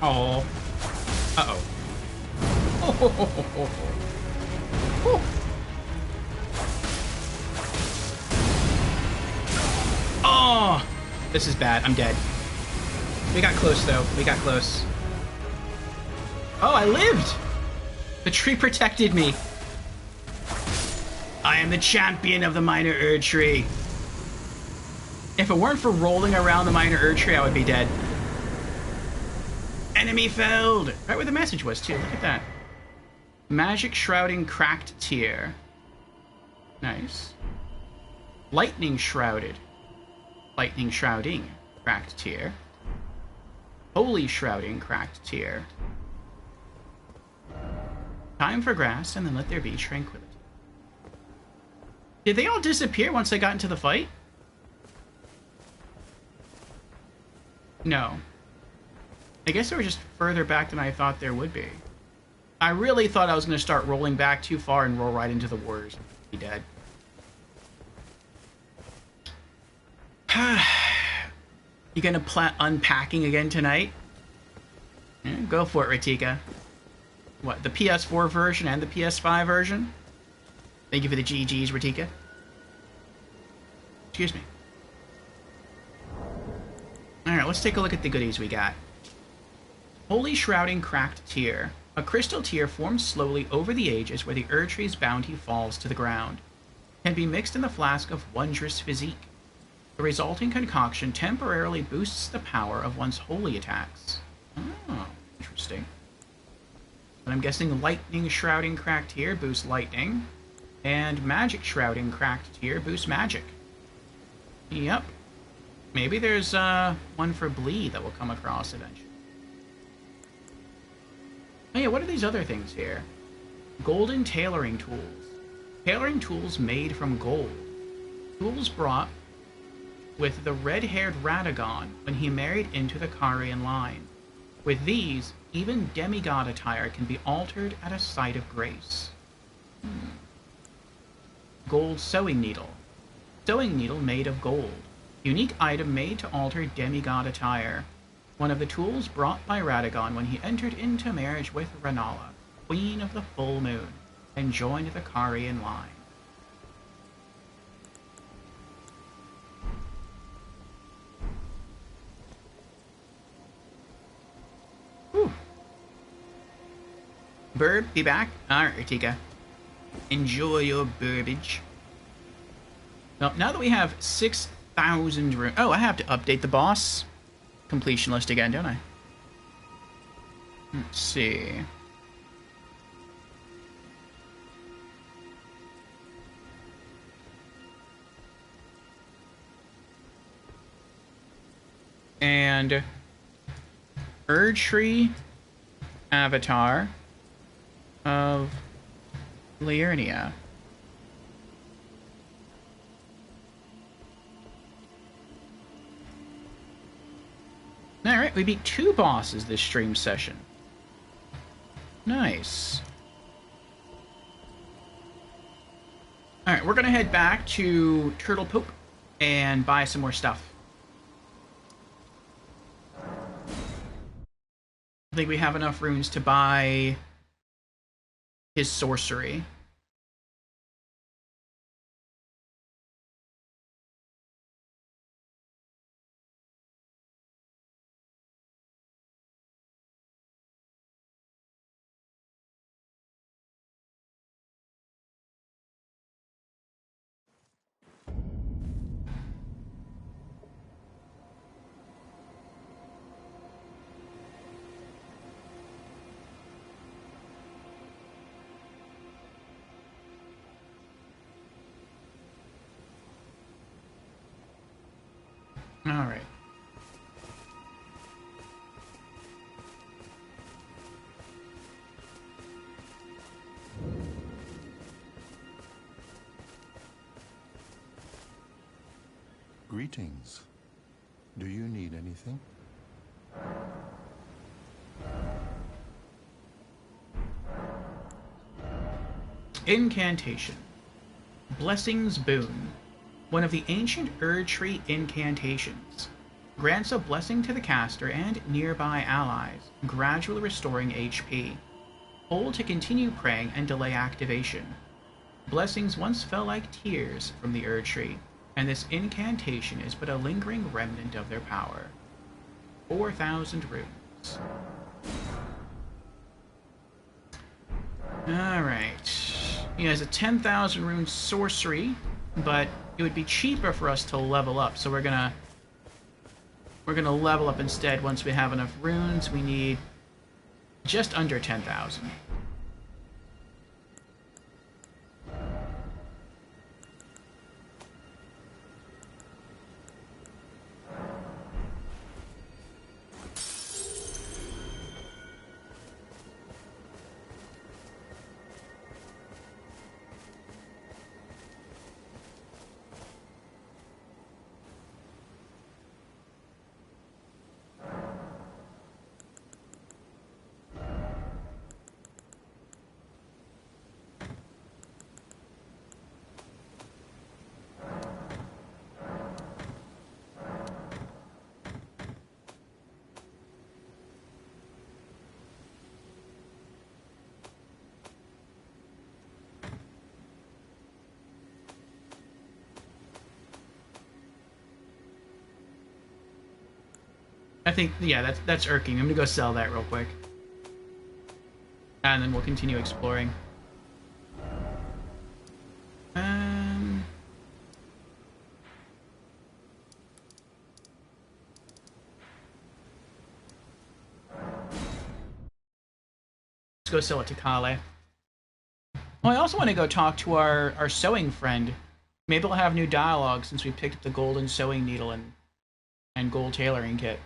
Oh. Uh-oh. Oh! This is bad. I'm dead. We got close, though. We got close. Oh, I lived! The tree protected me. I am the champion of the minor Erd tree. If it weren't for rolling around the minor Erd tree, I would be dead. Enemy felled! Right where the message was, too. Look at that. Magic Shrouding Cracked Tier. Nice. Lightning Shrouded. Lightning Shrouding Cracked Tier. Holy Shrouding Cracked Tier. Time for grass, and then let there be tranquility. Did they all disappear once I got into the fight? No. I guess they were just further back than I thought there would be. I really thought I was going to start rolling back too far and roll right into the warriors and be dead. You gonna plan unpacking again tonight? Yeah, go for it, Ratika. What, the PS4 version and the PS5 version? Thank you for the GGs, Ratika. Excuse me. Alright, let's take a look at the goodies we got. Holy Shrouding Cracked Tear. A crystal tear forms slowly over the ages where the Erdtree's bounty falls to the ground. Can be mixed in the flask of Wondrous Physique. The resulting concoction temporarily boosts the power of one's holy attacks. Oh, interesting. And I'm guessing Lightning Shrouding Cracked Tear boosts lightning, and Magic Shrouding Cracked Tear boosts magic. Yep. Maybe there's one for Bleed that we'll come across eventually. Oh yeah, what are these other things here? Golden Tailoring Tools. Tailoring tools made from gold. Tools brought with the red-haired Radagon when he married into the Carian line. With these, even demigod attire can be altered at a sight of grace. Gold Sewing Needle. Sewing needle made of gold. Unique item made to alter demigod attire. One of the tools brought by Radagon when he entered into marriage with Renala, Queen of the Full Moon, and joined the Carian line. Whew. Burb, be back? Alright, Ratika. Enjoy your burbage. Well, now that we have 6,000 rooms... Oh, I have to update the boss completion list again, don't I? Let's see. And Erdtree avatar of Liurnia. Alright, we beat 2 bosses this stream session. Nice. Alright, we're gonna head back to Turtle Pope and buy some more stuff. I think we have enough runes to buy his sorcery. Alright. Greetings. Do you need anything? Incantation. Blessing's Boon. One of the ancient Erdtree incantations. Grants a blessing to the caster and nearby allies, gradually restoring HP. Hold to continue praying and delay activation. Blessings once fell like tears from the Erdtree, and this incantation is but a lingering remnant of their power. 4,000 runes. Alright. He has a 10,000 rune sorcery, but it would be cheaper for us to level up, so we're gonna level up instead once we have enough runes. We need just under 10,000. I think, yeah, that's irking. I'm gonna go sell that real quick. And then we'll continue exploring. Let's go sell it to Kale. Oh, I also want to go talk to our sewing friend. Maybe we'll have new dialogue since we picked up the golden sewing needle and gold tailoring kit.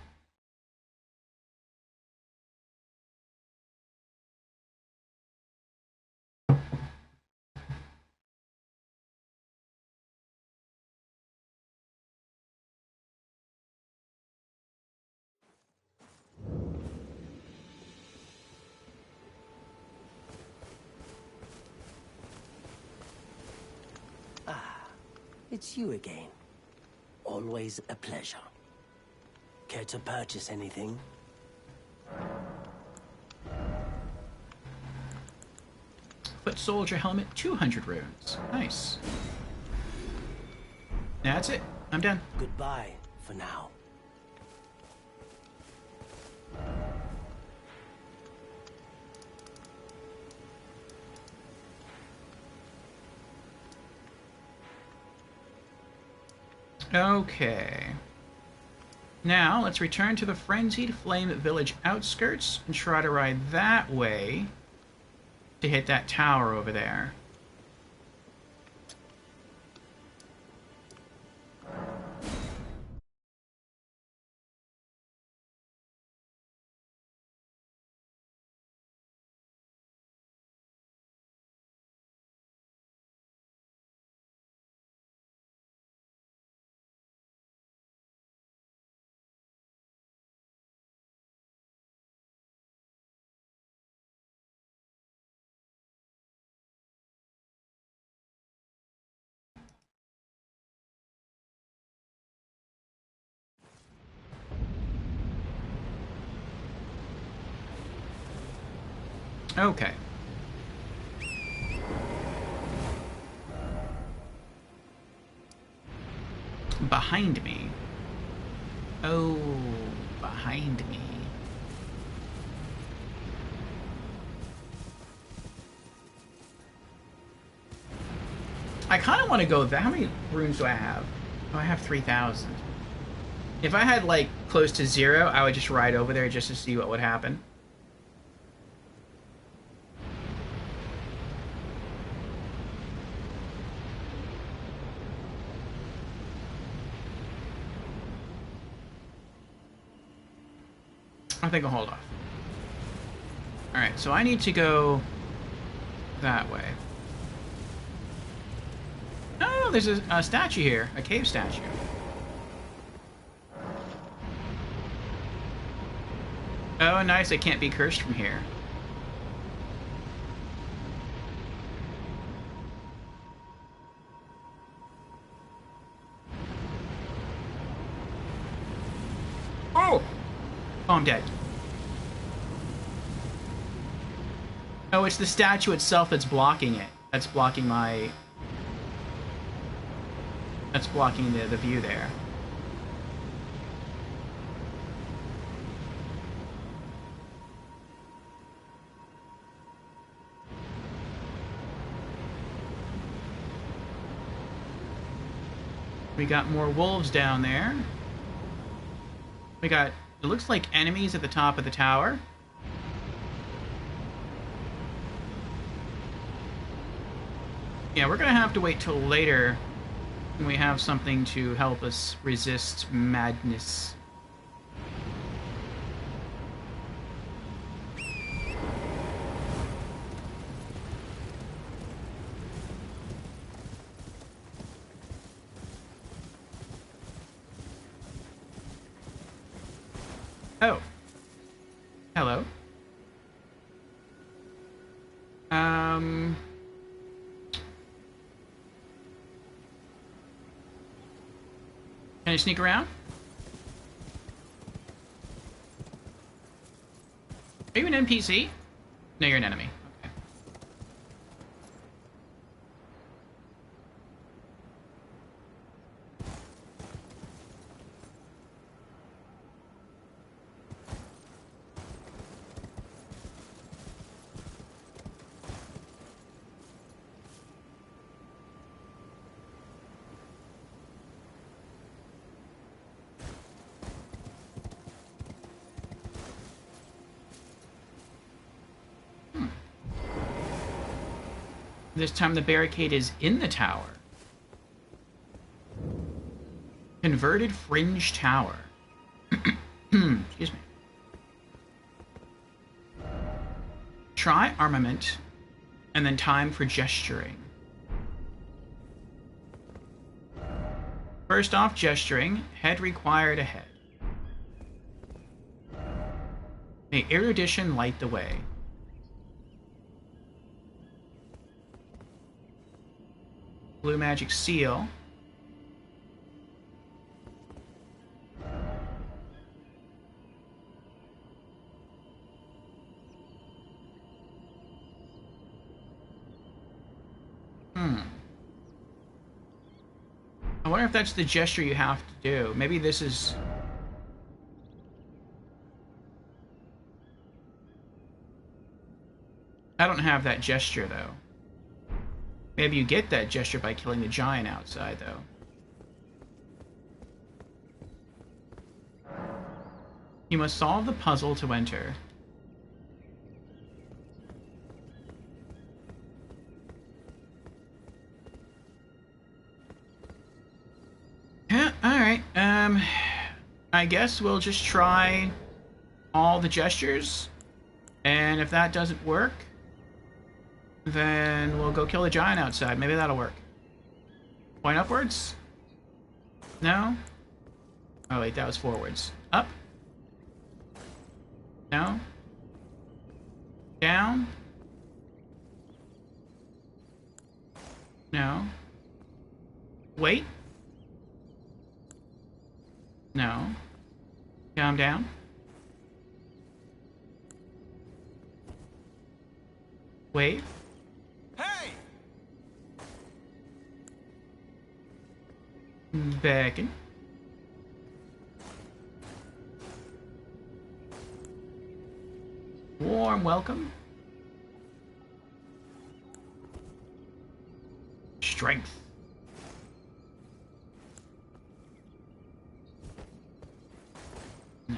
It's you again. Always a pleasure. Care to purchase anything? Foot soldier helmet, 200 runes. Nice. That's it. I'm done. Goodbye for now. Okay. Now, let's return to the Frenzied Flame Village outskirts and try to ride that way to hit that tower over there. Okay. Behind me. Oh, behind me. I kind of want to go there. How many runes do I have? Oh, I have 3,000. If I had, like, close to 0, I would just ride over there just to see what would happen. I think I'll hold off. Alright, so I need to go that way. Oh, there's a statue here. A cave statue. Oh, nice. I can't be cursed from here. Oh! Oh, I'm dead. Oh, it's the statue itself that's blocking it. That's blocking my... That's blocking the view there. We got more wolves down there. We got... It looks like enemies at the top of the tower. Yeah, we're gonna have to wait till later when we have something to help us resist madness. Oh. Hello. Can I sneak around? Are you an NPC? No, you're an enemy. Okay. This time the barricade is in the tower. Converted fringe tower. Excuse me. Try armament, and then time for gesturing. First off, gesturing. Head required ahead. May erudition light the way. Blue magic seal. I wonder if that's the gesture you have to do. Maybe this is... I don't have that gesture, though. Maybe you get that gesture by killing the giant outside, though. You must solve the puzzle to enter. Yeah, alright. I guess we'll just try all the gestures. And if that doesn't work, then we'll go kill the giant outside. Maybe that'll work. Point upwards? No? Oh wait, that was forwards. Up? No? Down? No. Wait? No. Calm down. Wait. Hey! Backing. Warm welcome. Strength. No.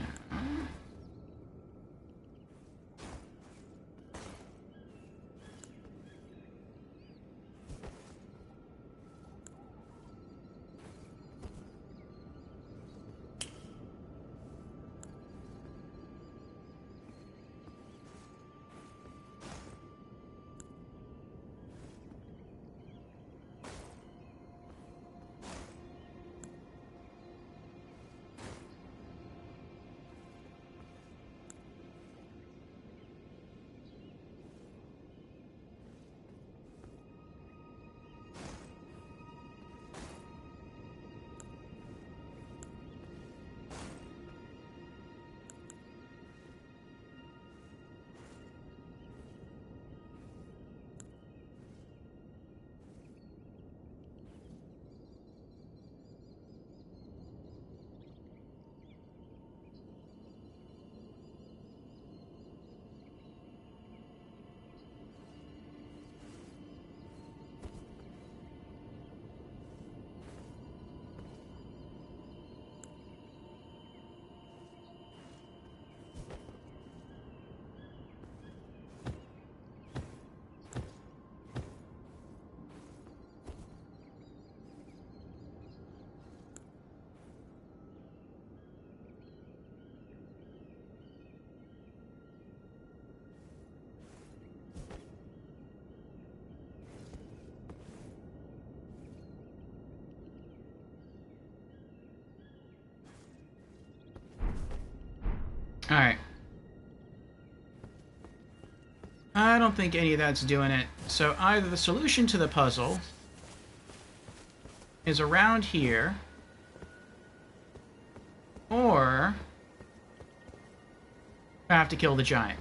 Alright. I don't think any of that's doing it. So either the solution to the puzzle is around here, or I have to kill the giant.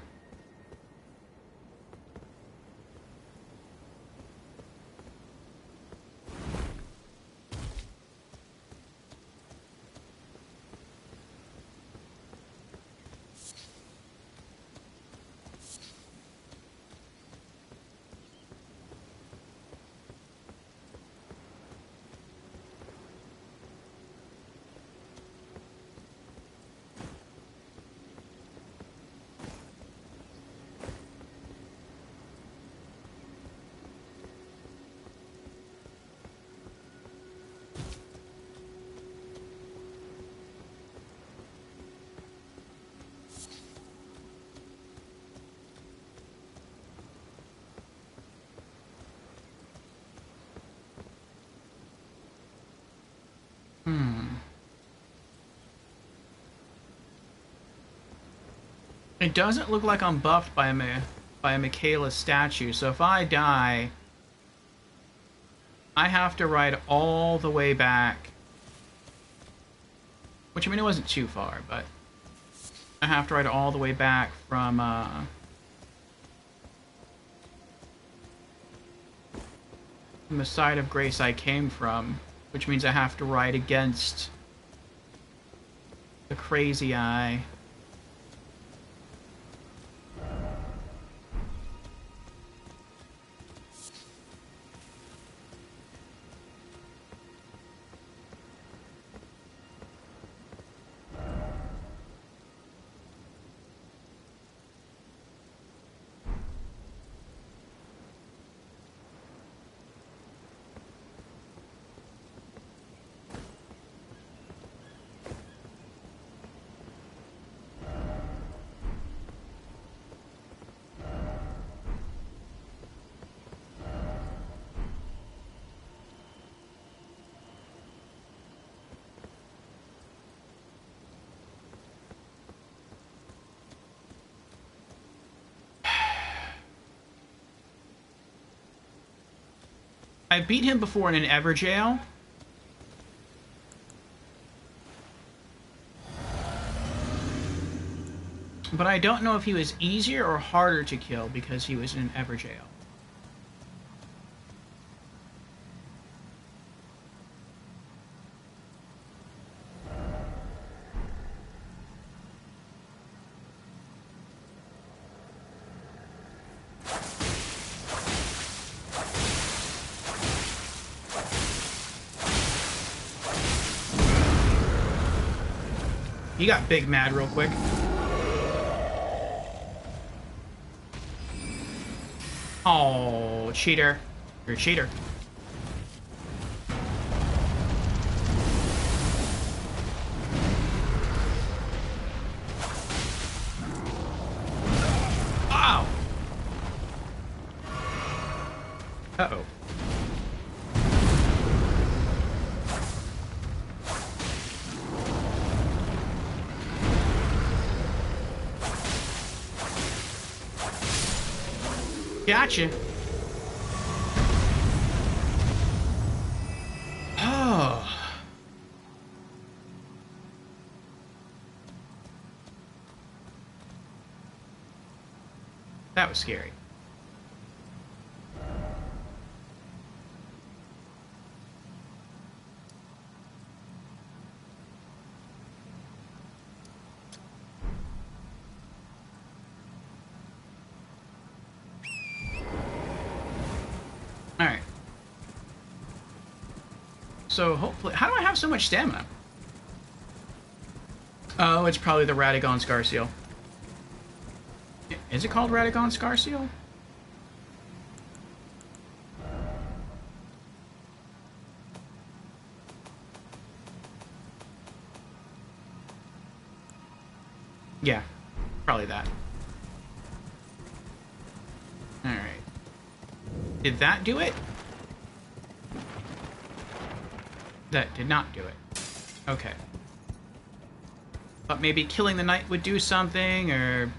It doesn't look like I'm buffed by a Michaela statue, so if I die, I have to ride all the way back. Which, I mean, it wasn't too far, but I have to ride all the way back from, the side of Grace I came from, which means I have to ride against the Crazy Eye. I beat him before in an Everjail. But I don't know if he was easier or harder to kill because he was in an Everjail. He got big mad real quick. Oh, cheater. You're a cheater. Ow! Uh-oh. Gotcha. Oh. That was scary. Alright. So hopefully... How do I have so much stamina? Oh, it's probably the Radagon Scar Seal. Is it called Radagon Scar Seal? Yeah, probably that. Alright. Did that do it? That did not do it. Okay. But maybe killing the knight would do something, or...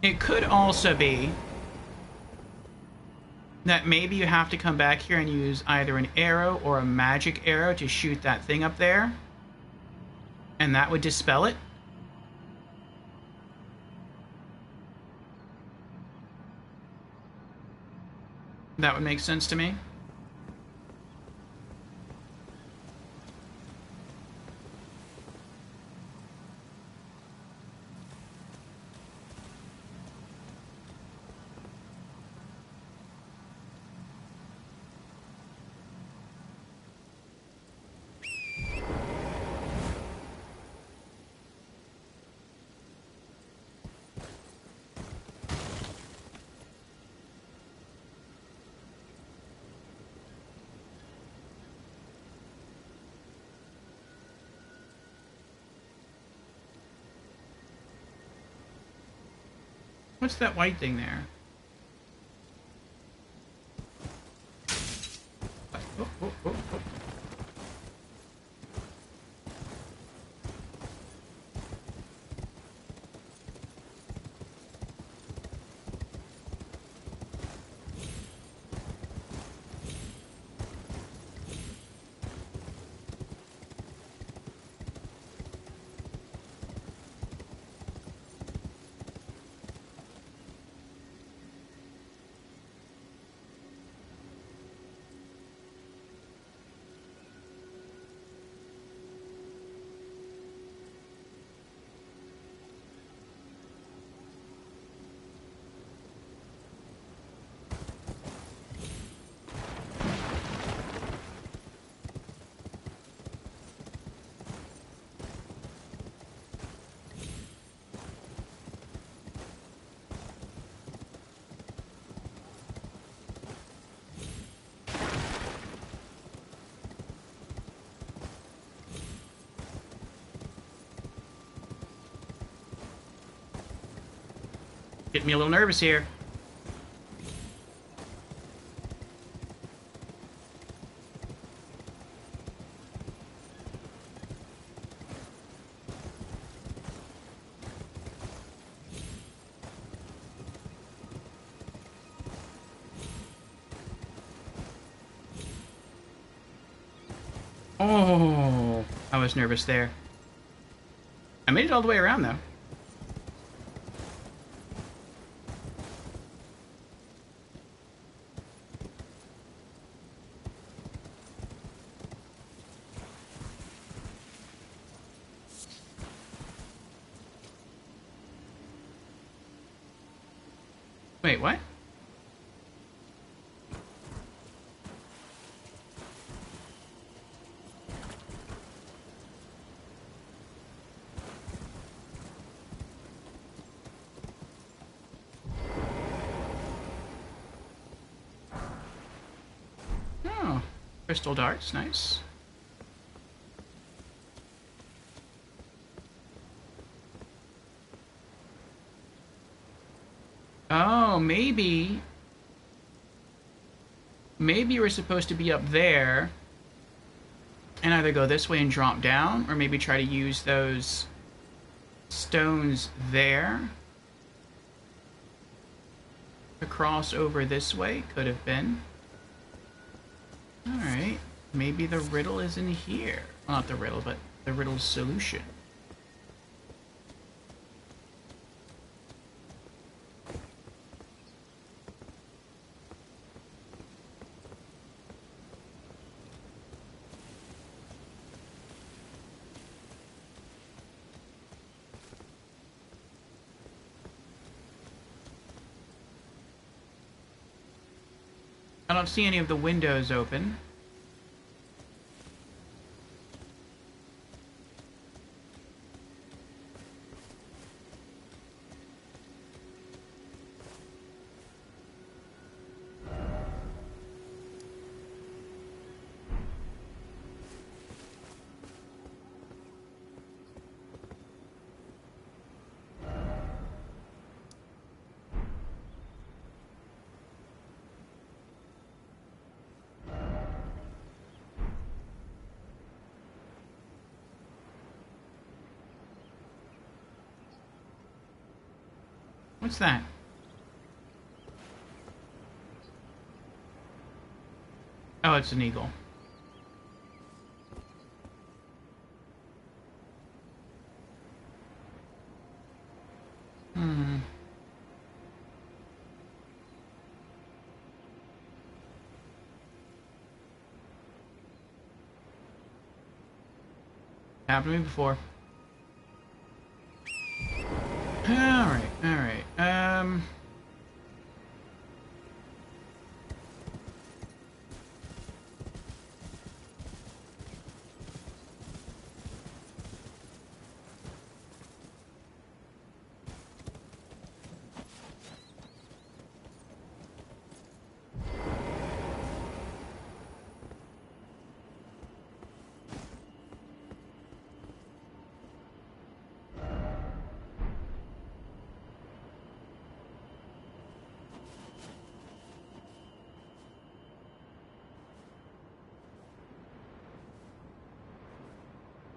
It could also be that maybe you have to come back here and use either an arrow or a magic arrow to shoot that thing up there. And that would dispel it. That would make sense to me. What's that white thing there? Oh, oh, oh, oh. Getting me a little nervous here. Oh, I was nervous there. I made it all the way around, though. Wait, what? Oh, crystal darts, nice. Oh, maybe we're supposed to be up there and either go this way and drop down, or maybe try to use those stones there to cross over this way. Could have been. Alright, maybe the riddle is in here. Well, not the riddle, but the riddle's solution. I don't see any of the windows open. What's that? Oh, it's an eagle. Hmm. Happened to me before. Alright, alright.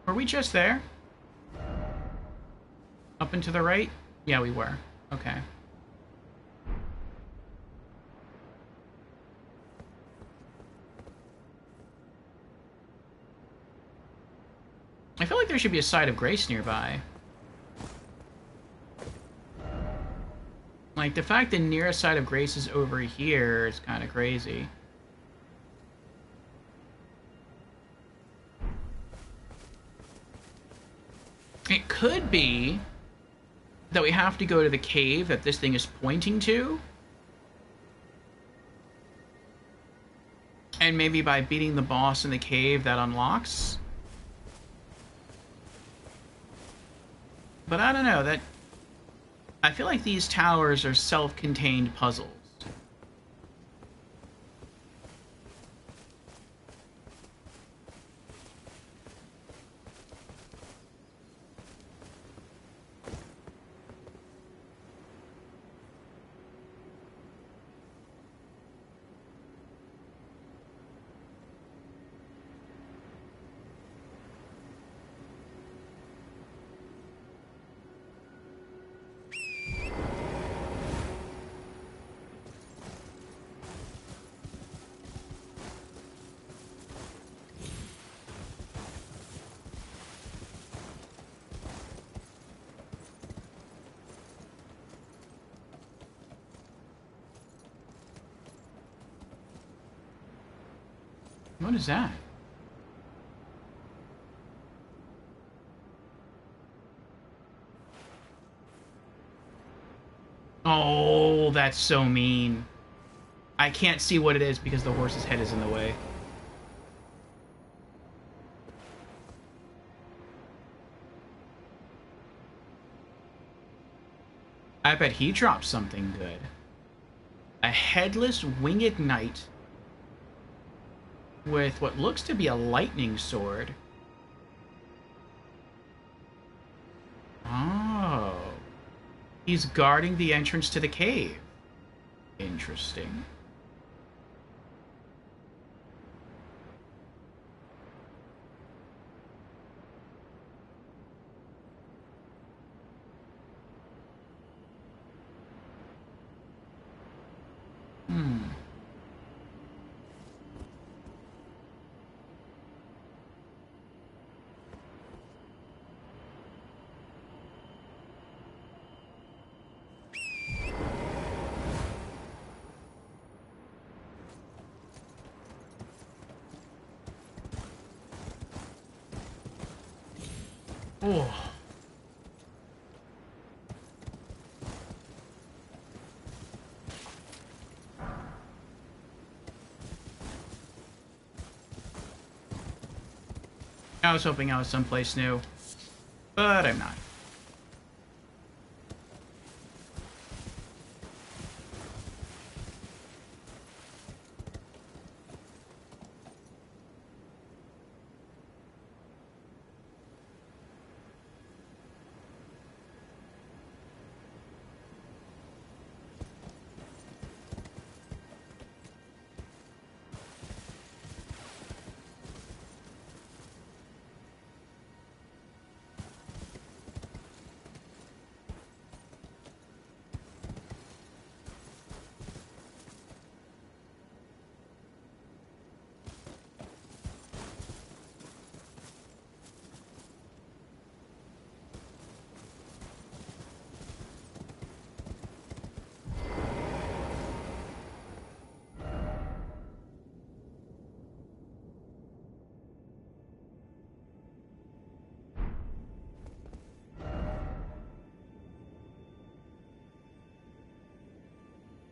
Were we just there? Up and to the right? Yeah, we were. Okay. I feel like there should be a side of grace nearby. Like, the fact the nearest side of grace is over here is kind of crazy. It could be that we have to go to the cave that this thing is pointing to. And maybe by beating the boss in the cave, that unlocks. But I don't know, that... I feel like these towers are self-contained puzzles. What is that? Oh, that's so mean. I can't see what it is because the horse's head is in the way. I bet he dropped something good. A headless winged knight with what looks to be a lightning sword. Oh. He's guarding the entrance to the cave. Interesting. Oh. I was hoping I was someplace new, but I'm not.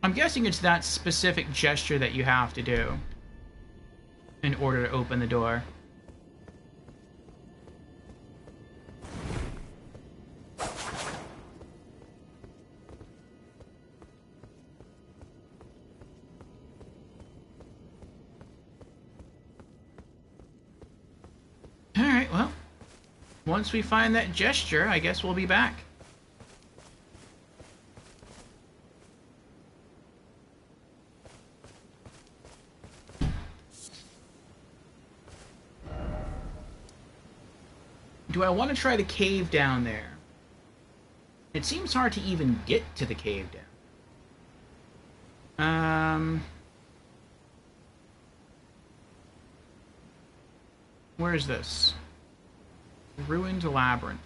I'm guessing it's that specific gesture that you have to do in order to open the door. Alright, well, once we find that gesture, I guess we'll be back. Do I want to try the cave down there? It seems hard to even get to the cave down. Where is this? Ruined labyrinth.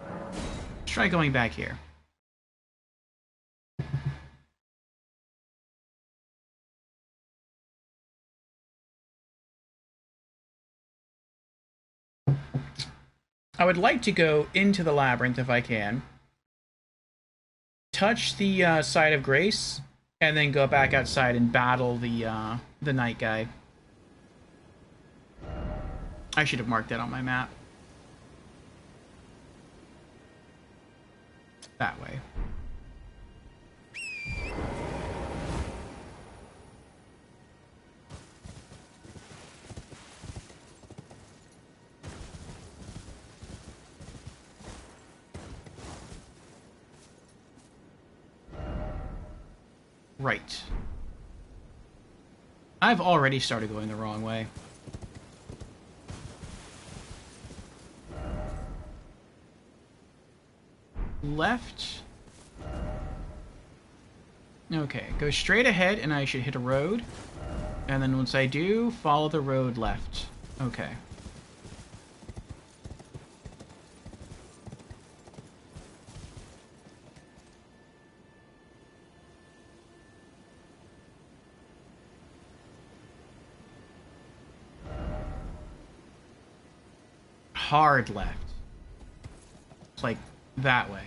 Let's try going back here. I would like to go into the labyrinth if I can. Touch the side of grace, and then go back outside and battle the night guy. I should have marked that on my map. That way. Right. I've already started going the wrong way. Left. Okay, go straight ahead and I should hit a road. And then once I do, follow the road left. Okay. hard left. It's like that way.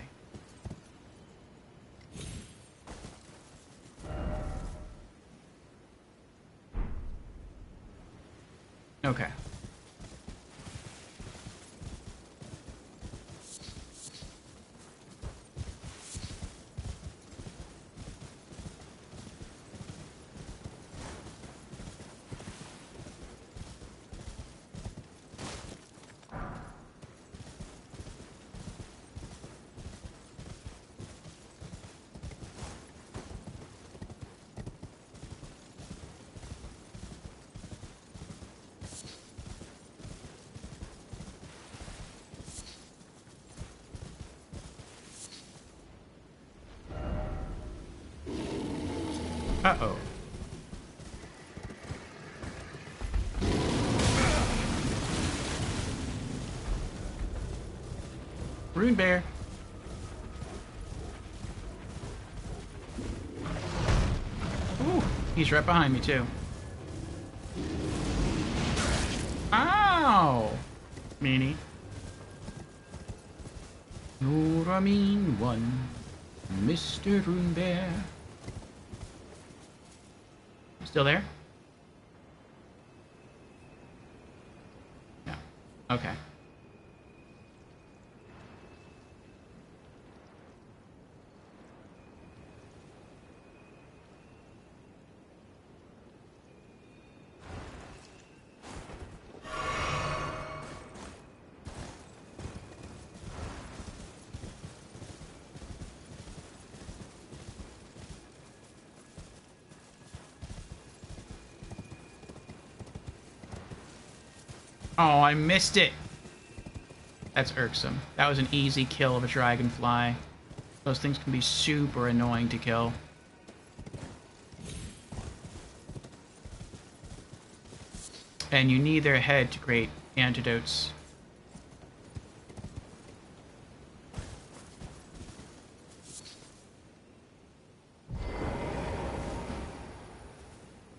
Okay. Uh-oh. Rune Bear. Ooh, he's right behind me, too. Ow! Meanie. You're a mean one, Mr. Rune Bear. Still there? No. Okay. Oh, I missed it. That's irksome. That was an easy kill of a dragonfly. Those things can be super annoying to kill. And you need their head to create antidotes.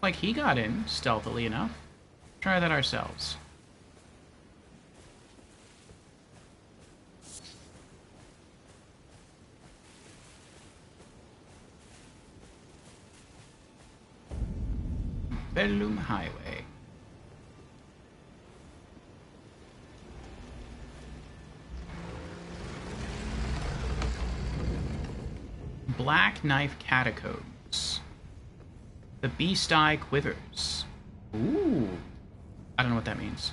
Like, he got in stealthily enough. Try that ourselves. Bellum Highway. Black Knife Catacombs. The Beast Eye Quivers. Ooh. I don't know what that means.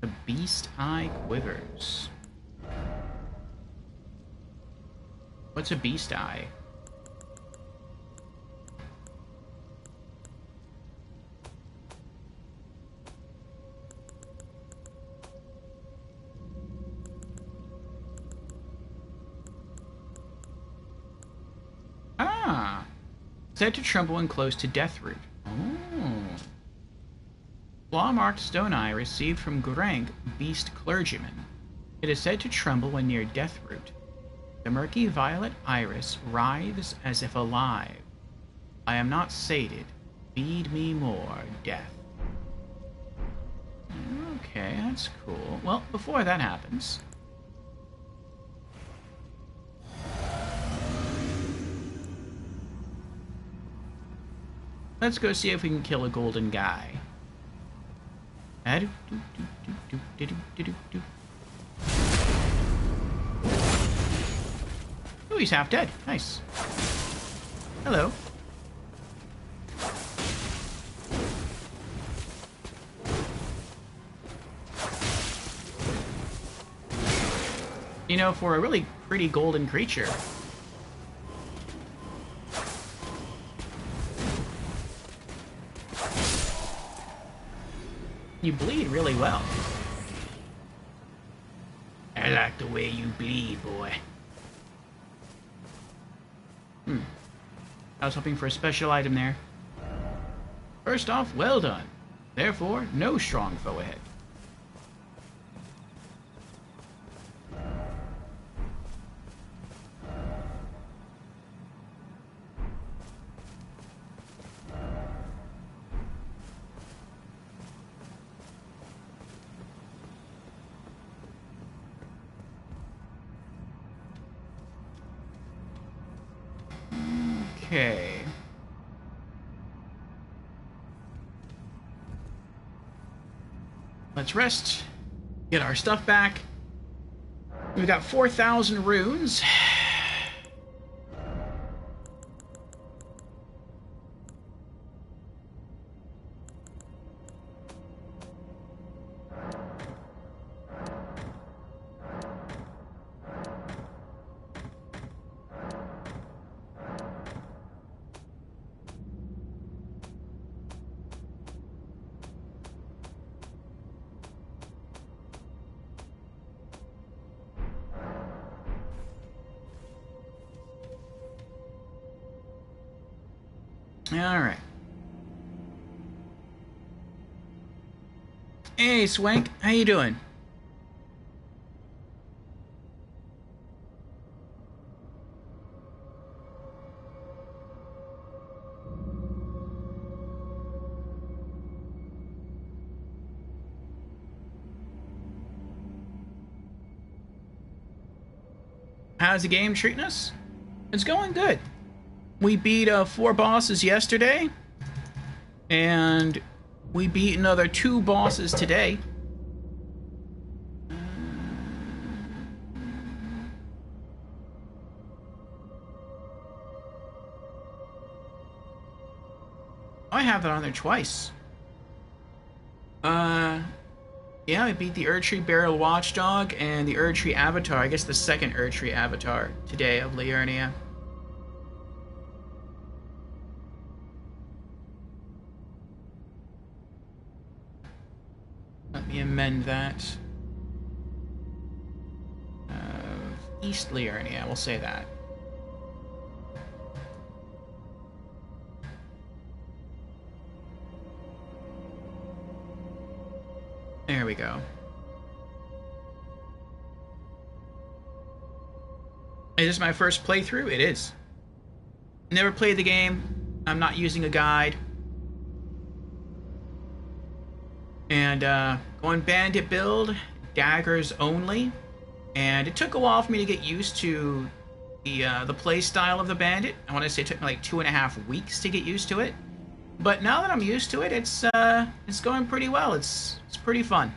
The Beast Eye Quivers. What's a beast eye? Ah! Said to tremble when close to Deathroot. Oh. Claw-marked stone eye received from Grank, beast clergyman. It is said to tremble when near Deathroot. The murky violet iris writhes as if alive. I am not sated. Feed me more, death. Okay, that's cool. Well, before that happens... let's go see if we can kill a golden guy. Oh, he's half dead. Nice. Hello. You know, for a really pretty golden creature, you bleed really well. I like the way you bleed, boy. I was hoping for a special item there. First off, well done. Therefore, no strong foe ahead. Okay. Let's rest. Get our stuff back. We've got 4,000 runes. All right. Hey, Swank, how you doing? How's the game treating us? It's going good. We beat 4 bosses yesterday, and we beat another 2 bosses today. I have that on there twice. Yeah, we beat the Erdtree Barrel Watchdog and the Erdtree Avatar. I guess the second Erdtree Avatar today of Liurnia. Let me amend that. East Liurnia, we'll say that. There we go. Is this my first playthrough? It is. Never played the game. I'm not using a guide. And going Bandit build, Daggers-Only. And it took a while for me to get used to the play style of the Bandit. I want to say it took me like 2.5 weeks to get used to it. But now that I'm used to it, it's going pretty well. It's pretty fun.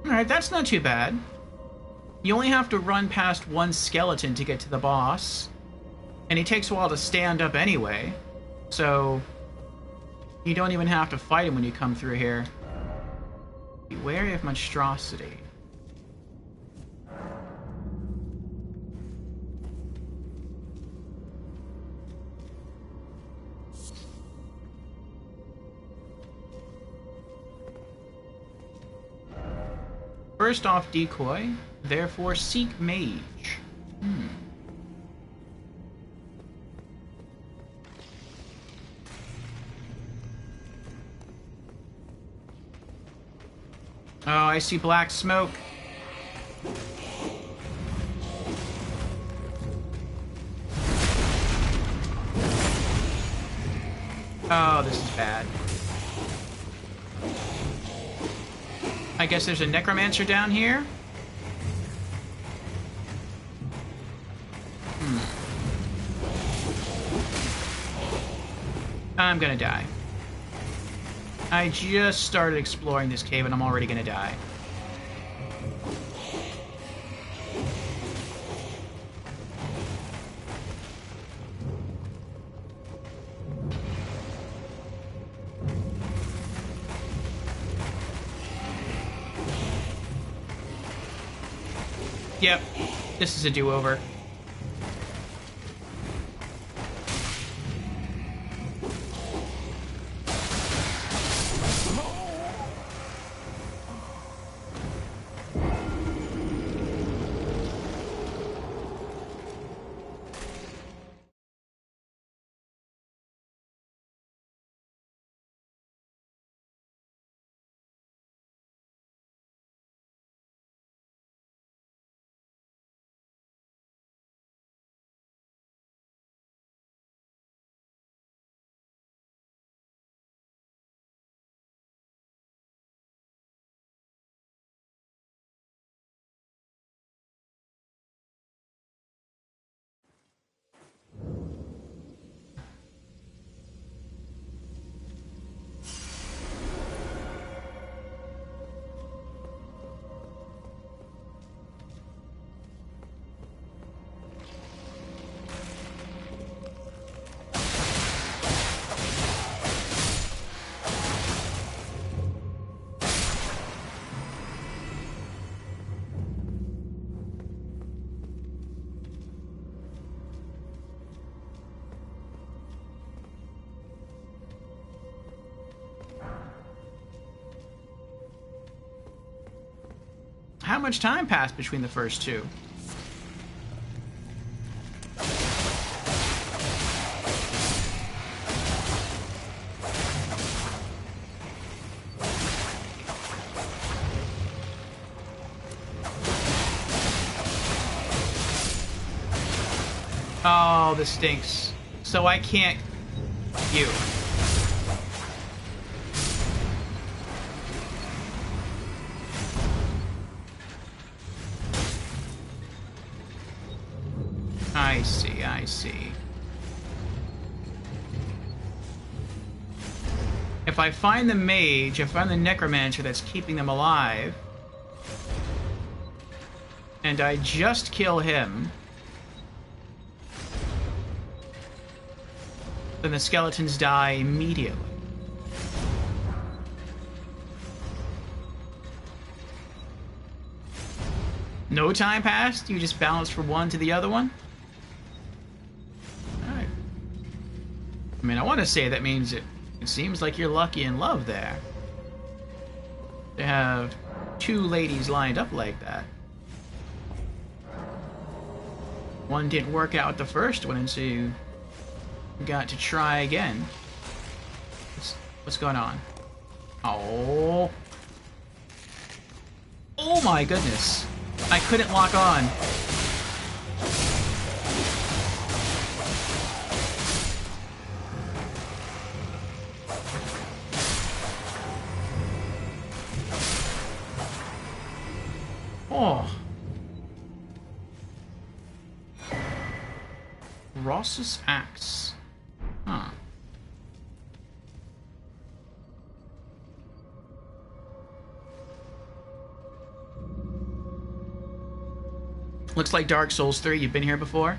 Alright, that's not too bad. You only have to run past one skeleton to get to the boss. And he takes a while to stand up anyway. So you don't even have to fight him when you come through here. Be wary of monstrosity. First off, decoy, therefore seek mage. Oh, I see black smoke. Oh, this is bad. I guess there's a necromancer down here. I'm gonna die. I just started exploring this cave and I'm already gonna die. Yep, this is a do-over. that much time passed between the first two. Oh, this stinks. So I can't... You. I see, I see. If I find the mage, if I find the necromancer that's keeping them alive, and I just kill him, then the skeletons die immediately. No time passed? You just bounced from one to the other one? Alright. I mean, I want to say that means it seems like you're lucky in love there. To have two ladies lined up like that. One didn't work out with the first one, and so you got to try again. What's going on? Oh. Oh my goodness. I couldn't lock on. Oh. Ross's axe. Huh. Looks like Dark Souls 3. You've been here before?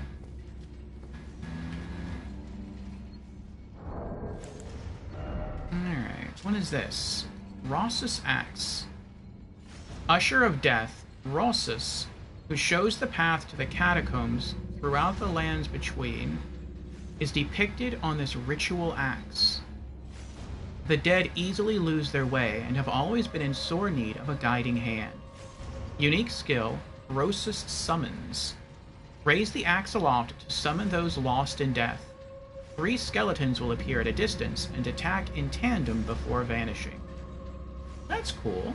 Alright. What is this? Ross's axe. Usher of Death, Rossus, who shows the path to the catacombs throughout the lands between, is depicted on this ritual axe. The dead easily lose their way and have always been in sore need of a guiding hand. Unique skill, Rossus Summons. Raise the axe aloft to summon those lost in death. 3 skeletons will appear at a distance and attack in tandem before vanishing. That's cool.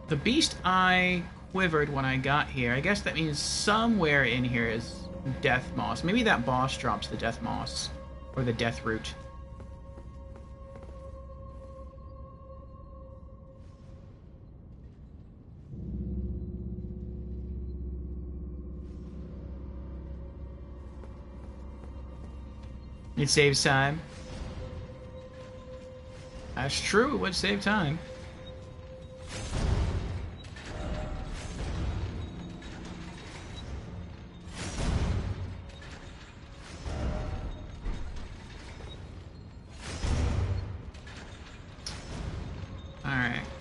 The beast eye quivered when I got here. I guess that means somewhere in here is death moss. Maybe that boss drops the death moss. Or the death root. It saves time. That's true, it would save time.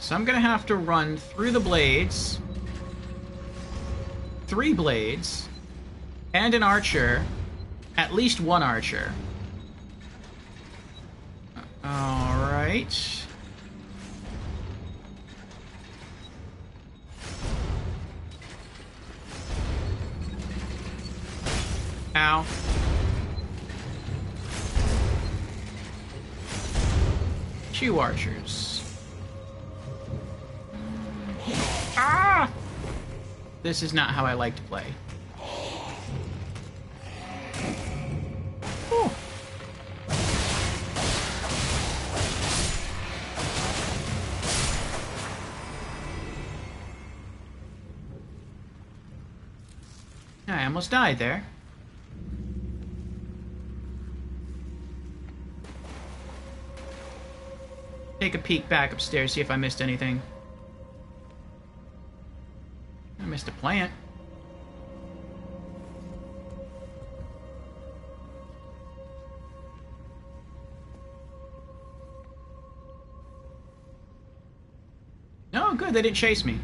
So I'm gonna have to run through the blades, 3 blades, and an archer, at least 1 archer. Alright. Ow. 2 archers. Ah! This is not how I like to play. Whew. I almost died there. Take a peek back upstairs, see if I missed anything. I missed a plant. Oh, good, they didn't chase me.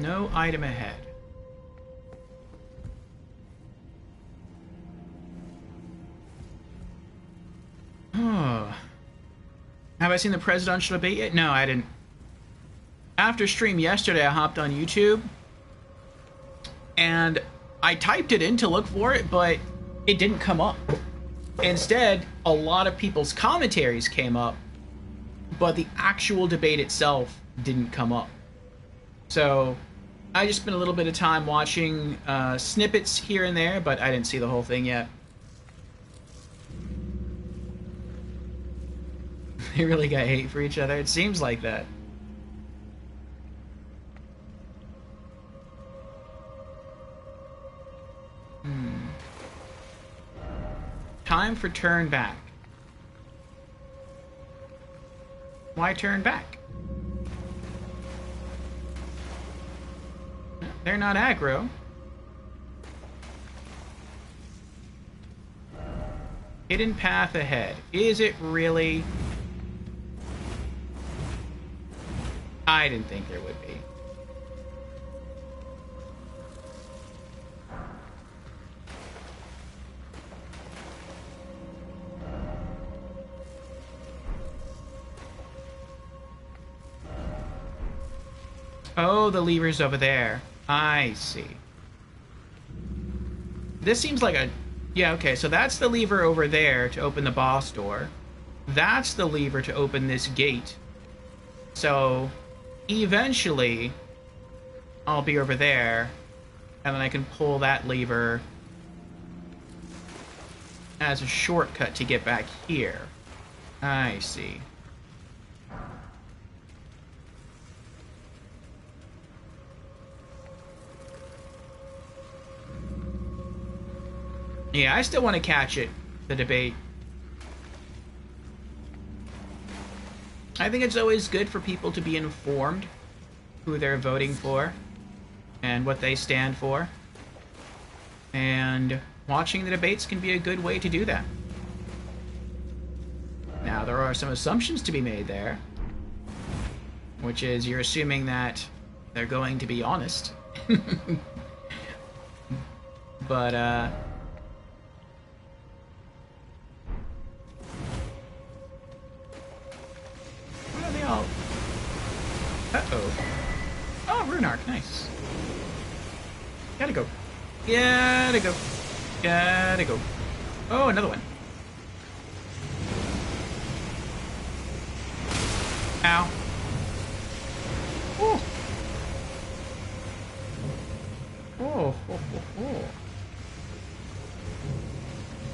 No item ahead. Oh. Have I seen the presidential debate yet? No, I didn't. After stream yesterday, I hopped on YouTube, and I typed it in to look for it, but it didn't come up. Instead, a lot of people's commentaries came up, but the actual debate itself didn't come up. So I just spent a little bit of time watching snippets here and there, but I didn't see the whole thing yet. They really got hate for each other. It seems like that. Time for turn back. Why turn back? They're not aggro. Hidden path ahead. Is it really? I didn't think there would be. Oh, the lever's over there. I see. This seems like a... Yeah, okay, so that's the lever over there to open the boss door. That's the lever to open this gate. So, eventually, I'll be over there, and then I can pull that lever as a shortcut to get back here. I see. Yeah, I still want to catch it, the debate. I think it's always good for people to be informed who they're voting for and what they stand for. And watching the debates can be a good way to do that. Now, there are some assumptions to be made there, which is you're assuming that they're going to be honest. But, uh-oh. Oh, Rune Arc, nice. Gotta go. Gotta go. Gotta go. Oh, another one. Ow. Oh. Oh, oh, oh, oh.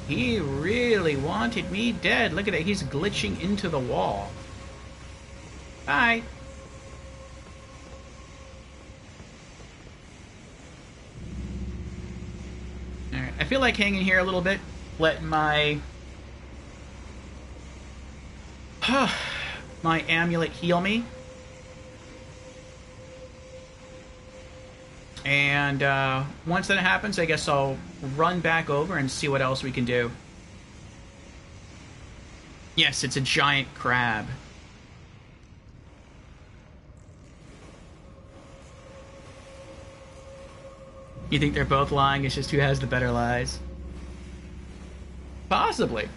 He really wanted me dead. Look at it, he's glitching into the wall. Bye. Alright, I feel like hanging here a little bit. Let my... my amulet heal me. And once that happens, I guess I'll run back over and see what else we can do. Yes, it's a giant crab. You think they're both lying? It's just who has the better lies? Possibly.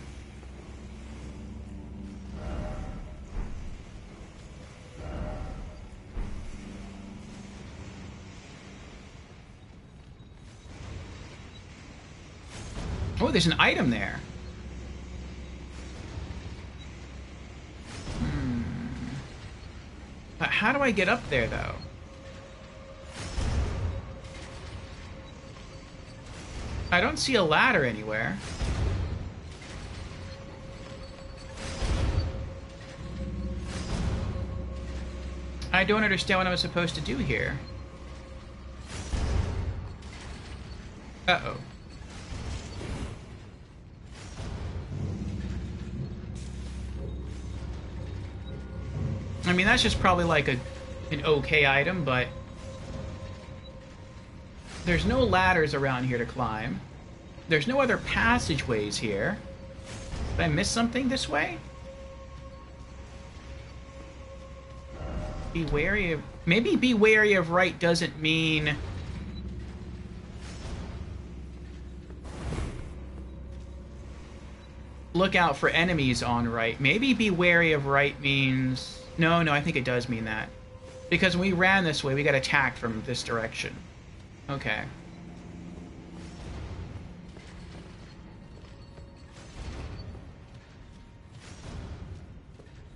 Oh, there's an item there. But how do I get up there, though? I don't see a ladder anywhere. I don't understand what I'm supposed to do here. Uh-oh. I mean, that's just probably like an okay item, but... There's no ladders around here to climb. There's no other passageways here. Did I miss something this way? Be wary of... Maybe be wary of right doesn't mean... Look out for enemies on right. Maybe be wary of right means... No, I think it does mean that. Because when we ran this way, we got attacked from this direction. Okay.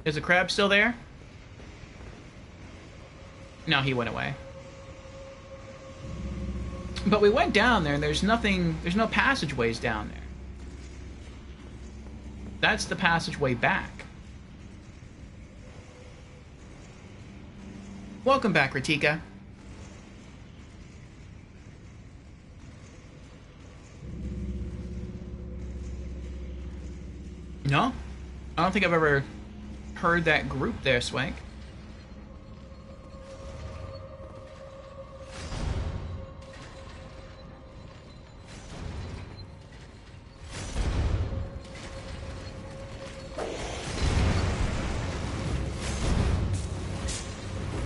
Is the crab still there? No, he went away. But we went down there and there's nothing... There's no passageways down there. That's the passageway back. Welcome back, Ratika. No? I don't think I've ever heard that group there, Swank.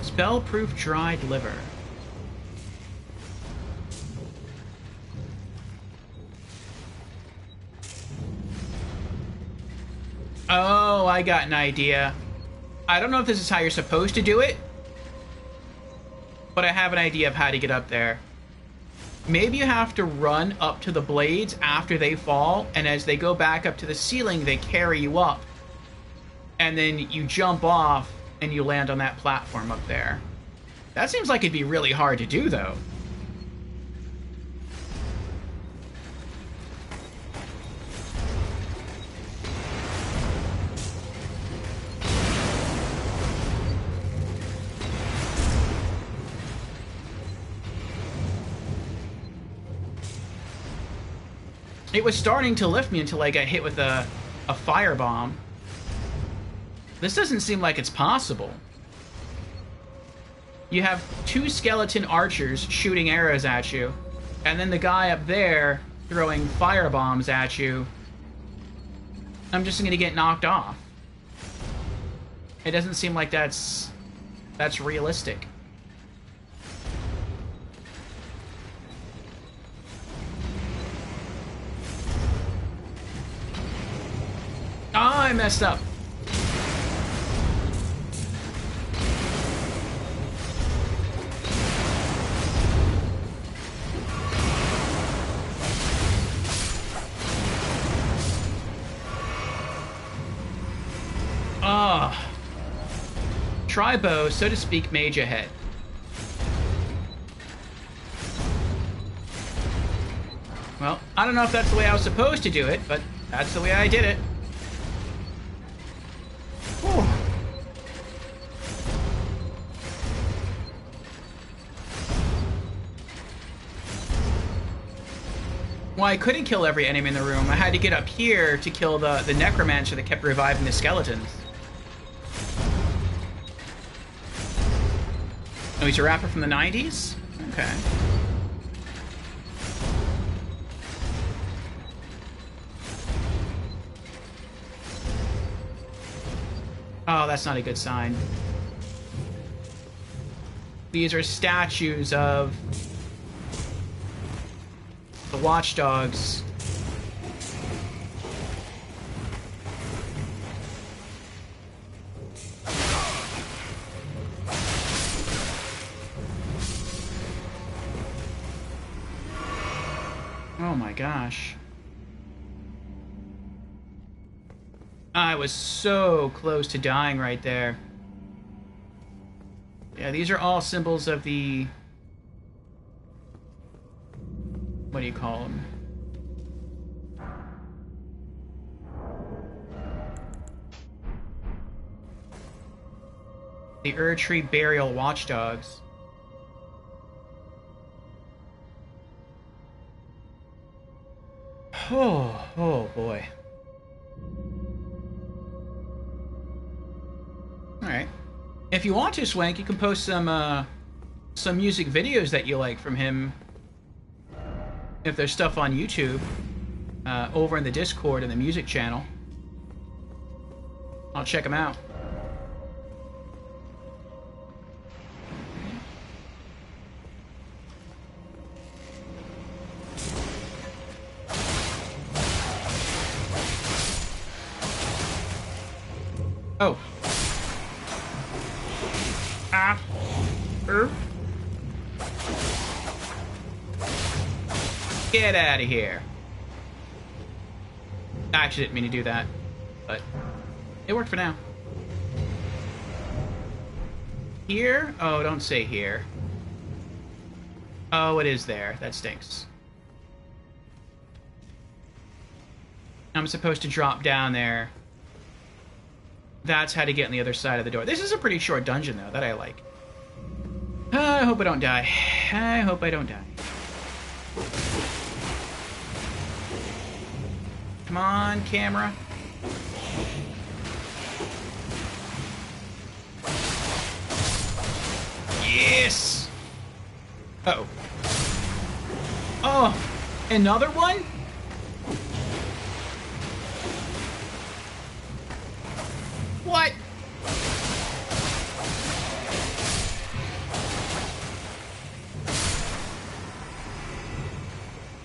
Spell-proof dried liver. Oh, I got an idea. I don't know if this is how you're supposed to do it, but I have an idea of how to get up there. Maybe you have to run up to the blades after they fall, and as they go back up to the ceiling, they carry you up. And then you jump off, and you land on that platform up there. That seems like it'd be really hard to do, though. It was starting to lift me until I got hit with a firebomb. This doesn't seem like it's possible. You have two skeleton archers shooting arrows at you, and then the guy up there throwing firebombs at you. I'm just gonna get knocked off. It doesn't seem like that's realistic. Ah, I messed up. Tribo, so to speak, mage ahead. Well, I don't know if that's the way I was supposed to do it, but that's the way I did it. Whew. Well, I couldn't kill every enemy in the room. I had to get up here to kill the necromancer that kept reviving the skeletons. Oh, he's a rapper from the 90s? Okay. Oh, that's not a good sign. These are statues of the watchdogs. Oh my gosh. I was so close to dying right there. Yeah, these are all symbols of the... What do you call them? The Erdtree Burial Watchdogs. Oh boy. Alright. If you want to, Swank, you can post some music videos that you like from him. If there's stuff on YouTube, over in the Discord and the music channel. I'll check them out. Ah. Get out of here. I actually didn't mean to do that, but it worked for now. Here? Oh, don't say here. Oh, it is there. That stinks. I'm supposed to drop down there. That's how to get on the other side of the door. This is a pretty short dungeon, though, that I like. I hope I don't die. I hope I don't die. Come on, camera. Yes! Uh-oh. Oh, another one? What?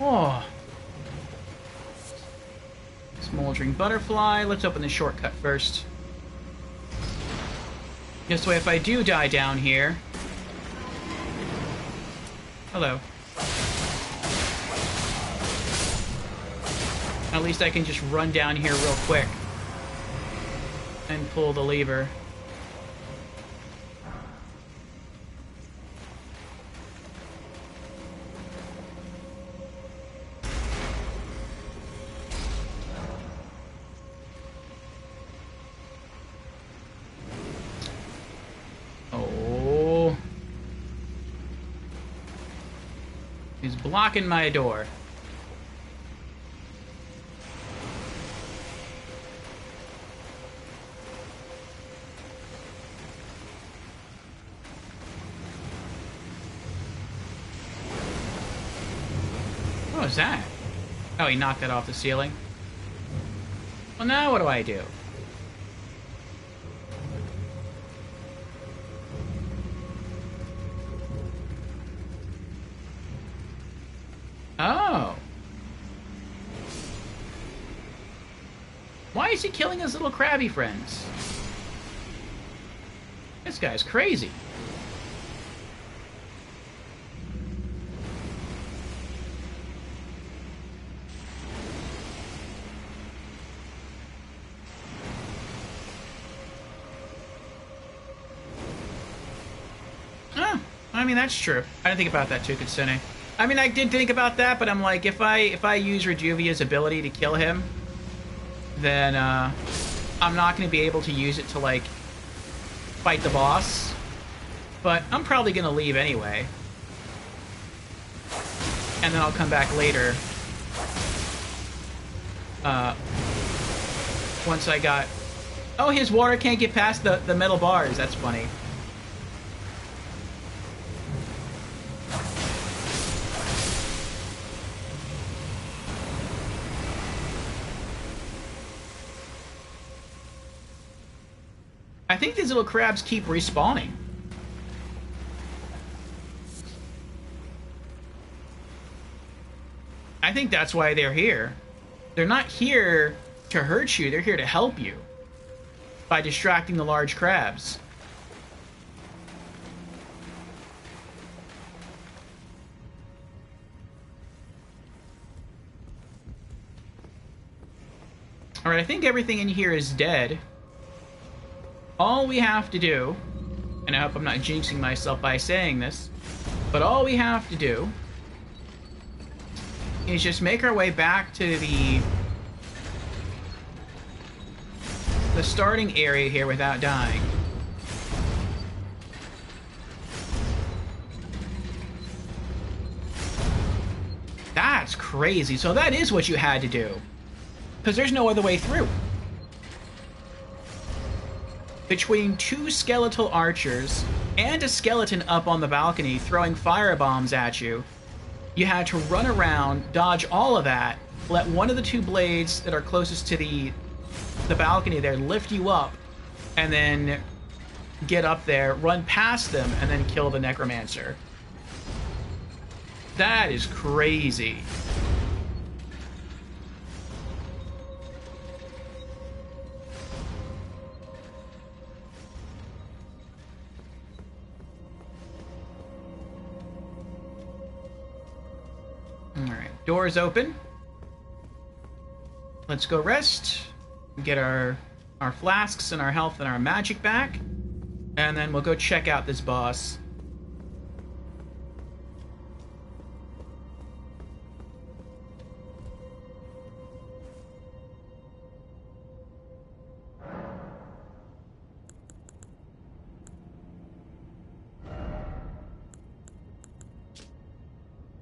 Oh. Smoldering butterfly. Let's open the shortcut first. This way, if I do die down here... Hello. At least I can just run down here real quick. And pull the lever. Oh. He's blocking my door. What was that? Oh, he knocked that off the ceiling. Well, now what do I do? Oh. Why is he killing his little crabby friends? This guy's crazy. I mean, that's true. I didn't think about that too, Kitsune. I mean, I did think about that, but I'm like, if I use Rejuvia's ability to kill him, then I'm not going to be able to use it to, like, fight the boss. But I'm probably going to leave anyway. And then I'll come back later. Once I got... Oh, his water can't get past the metal bars. That's funny. I think these little crabs keep respawning. I think that's why they're here. They're not here to hurt you, they're here to help you by distracting the large crabs. Alright, I think everything in here is dead. All we have to do, and I hope I'm not jinxing myself by saying this, but all we have to do is just make our way back to the starting area here without dying. That's crazy. So that is what you had to do. Because there's no other way through. Between two skeletal archers and a skeleton up on the balcony throwing firebombs at you, you had to run around, dodge all of that, let one of the two blades that are closest to the balcony there lift you up, and then get up there, run past them, and then kill the necromancer. That is crazy. Alright, doors open. Let's go rest. Get our flasks and our health and our magic back. And then we'll go check out this boss.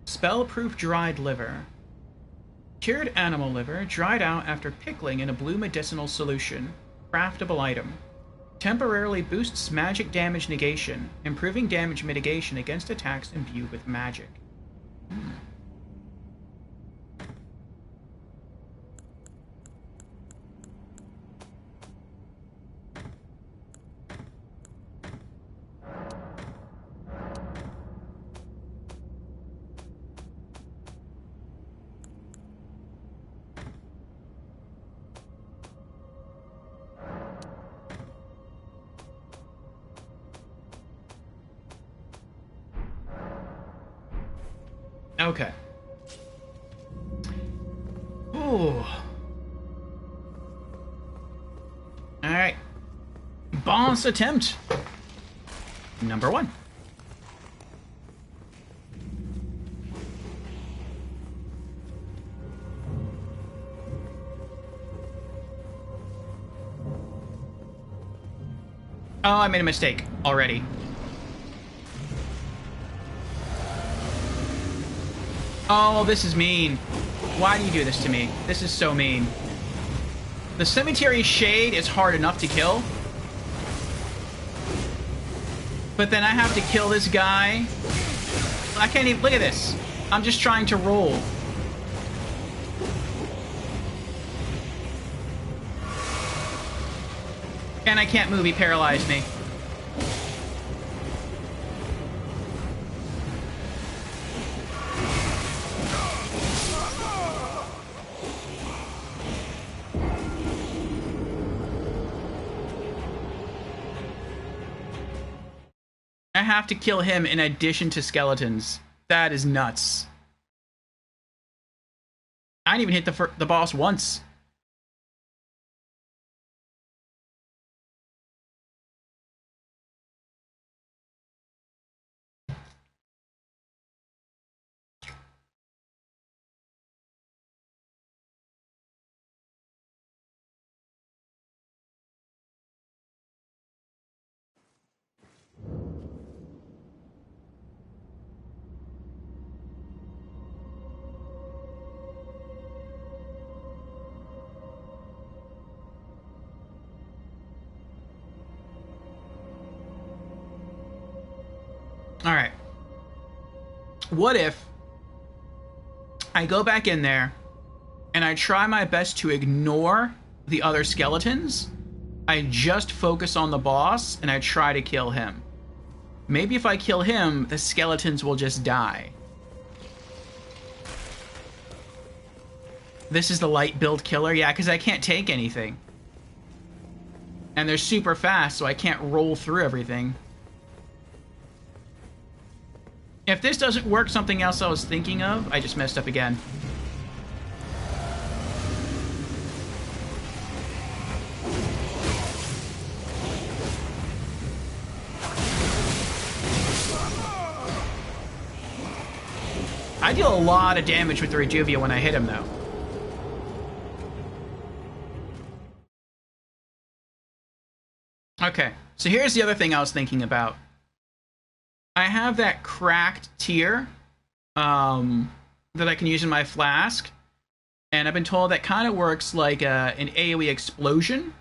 Spell-proof dried liver. Cured animal liver, dried out after pickling in a blue medicinal solution. Craftable item. Temporarily boosts magic damage negation, improving damage mitigation against attacks imbued with magic. Okay. Ooh. Alright. Boss attempt. Number 1. Oh, I made a mistake already. Oh, this is mean. Why do you do this to me? This is so mean. The Cemetery Shade is hard enough to kill. But then I have to kill this guy. I can't even... Look at this. I'm just trying to roll. And I can't move. He paralyzed me. I have to kill him in addition to skeletons. That is nuts. I didn't even hit the boss once. Alright. What if I go back in there and I try my best to ignore the other skeletons? I just focus on the boss and I try to kill him. Maybe if I kill him, the skeletons will just die. This is the light build killer? Yeah, because I can't take anything. And they're super fast, so I can't roll through everything. If this doesn't work, something else I was thinking of, I just messed up again. I deal a lot of damage with the Rejuvia when I hit him, though. Okay, so here's the other thing I was thinking about. I have that cracked tier that I can use in my flask, and I've been told that kind of works like an AoE explosion.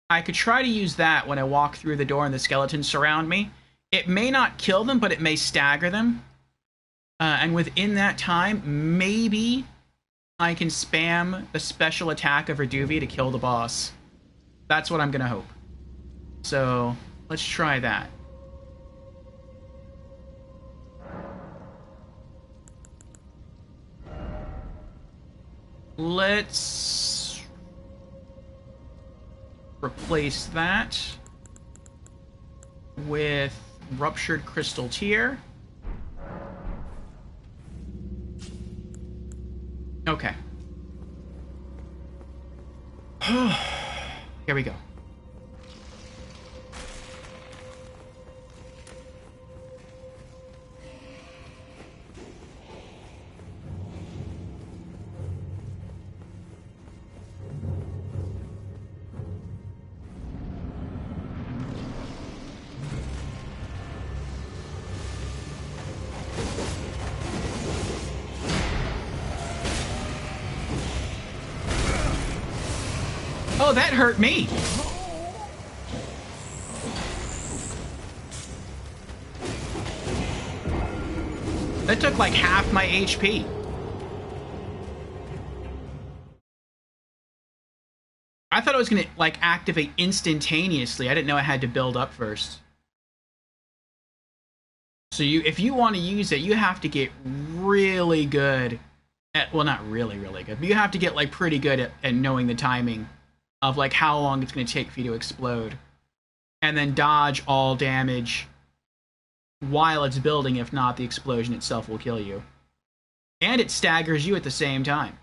I could try to use that when I walk through the door and the skeletons surround me. It may not kill them, but it may stagger them. And within that time, maybe I can spam the special attack of Rejuvia to kill the boss. That's what I'm going to hope. So, let's try that. Let's replace that with Ruptured Crystal Tear. Okay. Here we go. Oh, that hurt me. That took like half my HP. I thought it was gonna like activate instantaneously. I didn't know I had to build up first. So if you want to use it, you have to get really good at, well, not really, really good, but you have to get like pretty good at knowing the timing of like how long it's going to take for you to explode, and then dodge all damage while it's building. If not, the explosion itself will kill you, and it staggers you at the same time.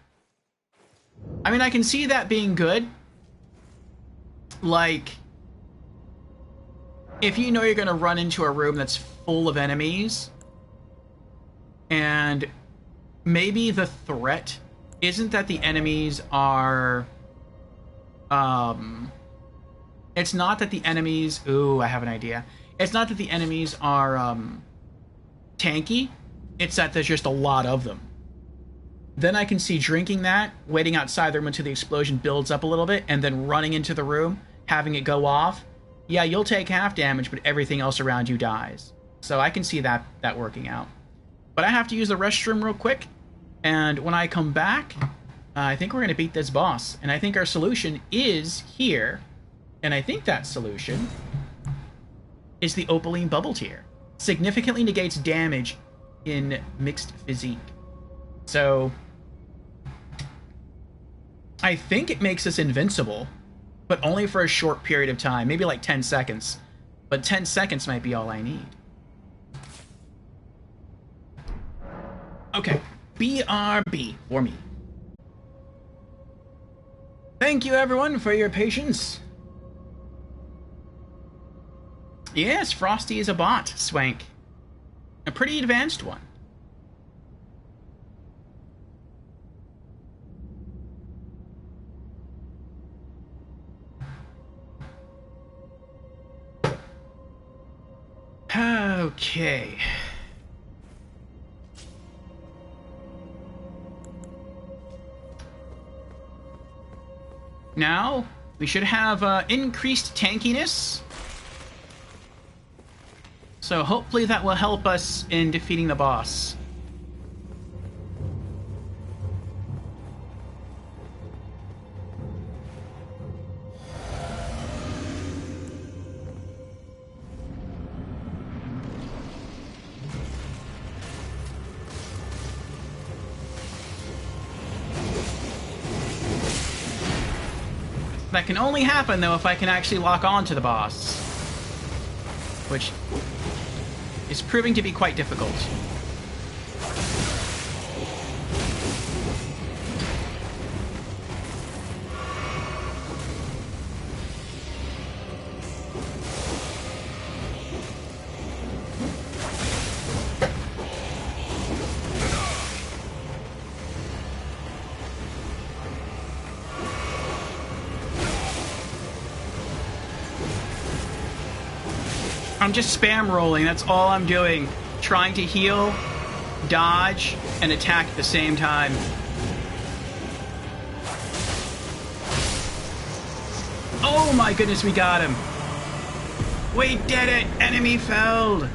I mean, I can see that being good. Like, if you know you're going to run into a room that's full of enemies, and maybe the threat isn't that the enemies are... it's not that the enemies... Ooh, I have an idea. It's not that the enemies are, tanky. It's that there's just a lot of them. Then I can see drinking that, waiting outside the room until the explosion builds up a little bit, and then running into the room, having it go off. Yeah, you'll take half damage, but everything else around you dies. So I can see that working out. But I have to use the restroom real quick, and when I come back... I think we're going to beat this boss, and I think our solution is here, and I think that solution is the Opaline Bubble Tier. Significantly negates damage in mixed physique. So, I think it makes us invincible, but only for a short period of time, maybe like 10 seconds. But 10 seconds might be all I need. Okay, BRB for me. Thank you, everyone, for your patience. Yes, Frosty is a bot, Swank. A pretty advanced one. Okay. Now, we should have increased tankiness. So hopefully that will help us in defeating the boss. That can only happen, though, if I can actually lock on to the boss. Which is proving to be quite difficult. I'm just spam rolling, that's all I'm doing. Trying to heal, dodge, and attack at the same time. Oh my goodness, we got him. We did it! Enemy felled!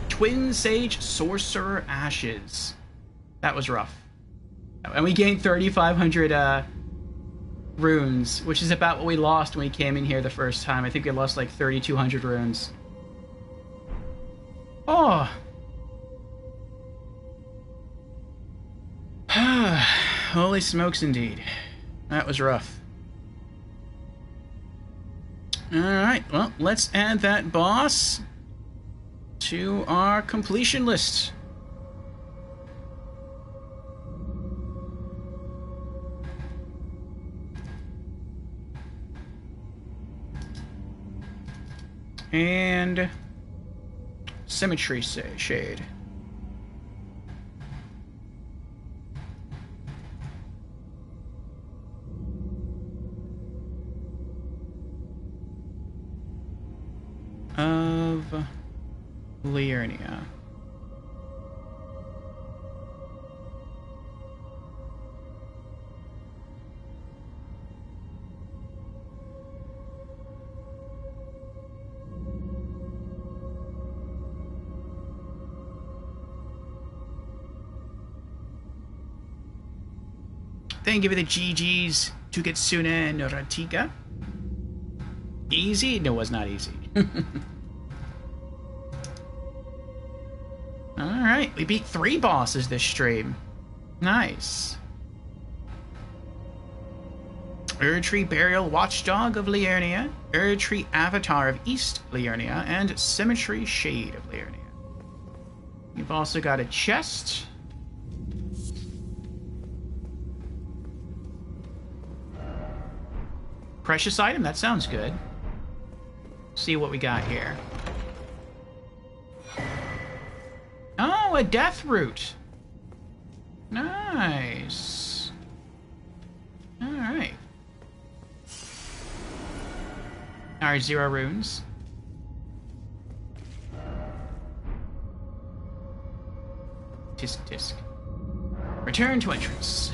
Twin Sage Sorcerer Ashes. That was rough. And we gained 3,500 runes, which is about what we lost when we came in here the first time. I think we lost like 3,200 runes. Oh. Holy smokes indeed. That was rough. Alright, well, let's add that boss to our completion list. And Symmetry Shade. Of Liurnia. Thank you for the GGs to Kitsune and Ratika. Easy? No, it was not easy. Alright, we beat 3 bosses this stream. Nice. Erdtree Burial Watchdog of Liurnia, Erdtree Avatar of East Liurnia, and Symmetry Shade of Liurnia. You've also got a chest. Precious item, that sounds good. See what we got here. Oh, a death root. Nice. Alright. Alright, 0 runes. Tisk tisk. Return to entrance.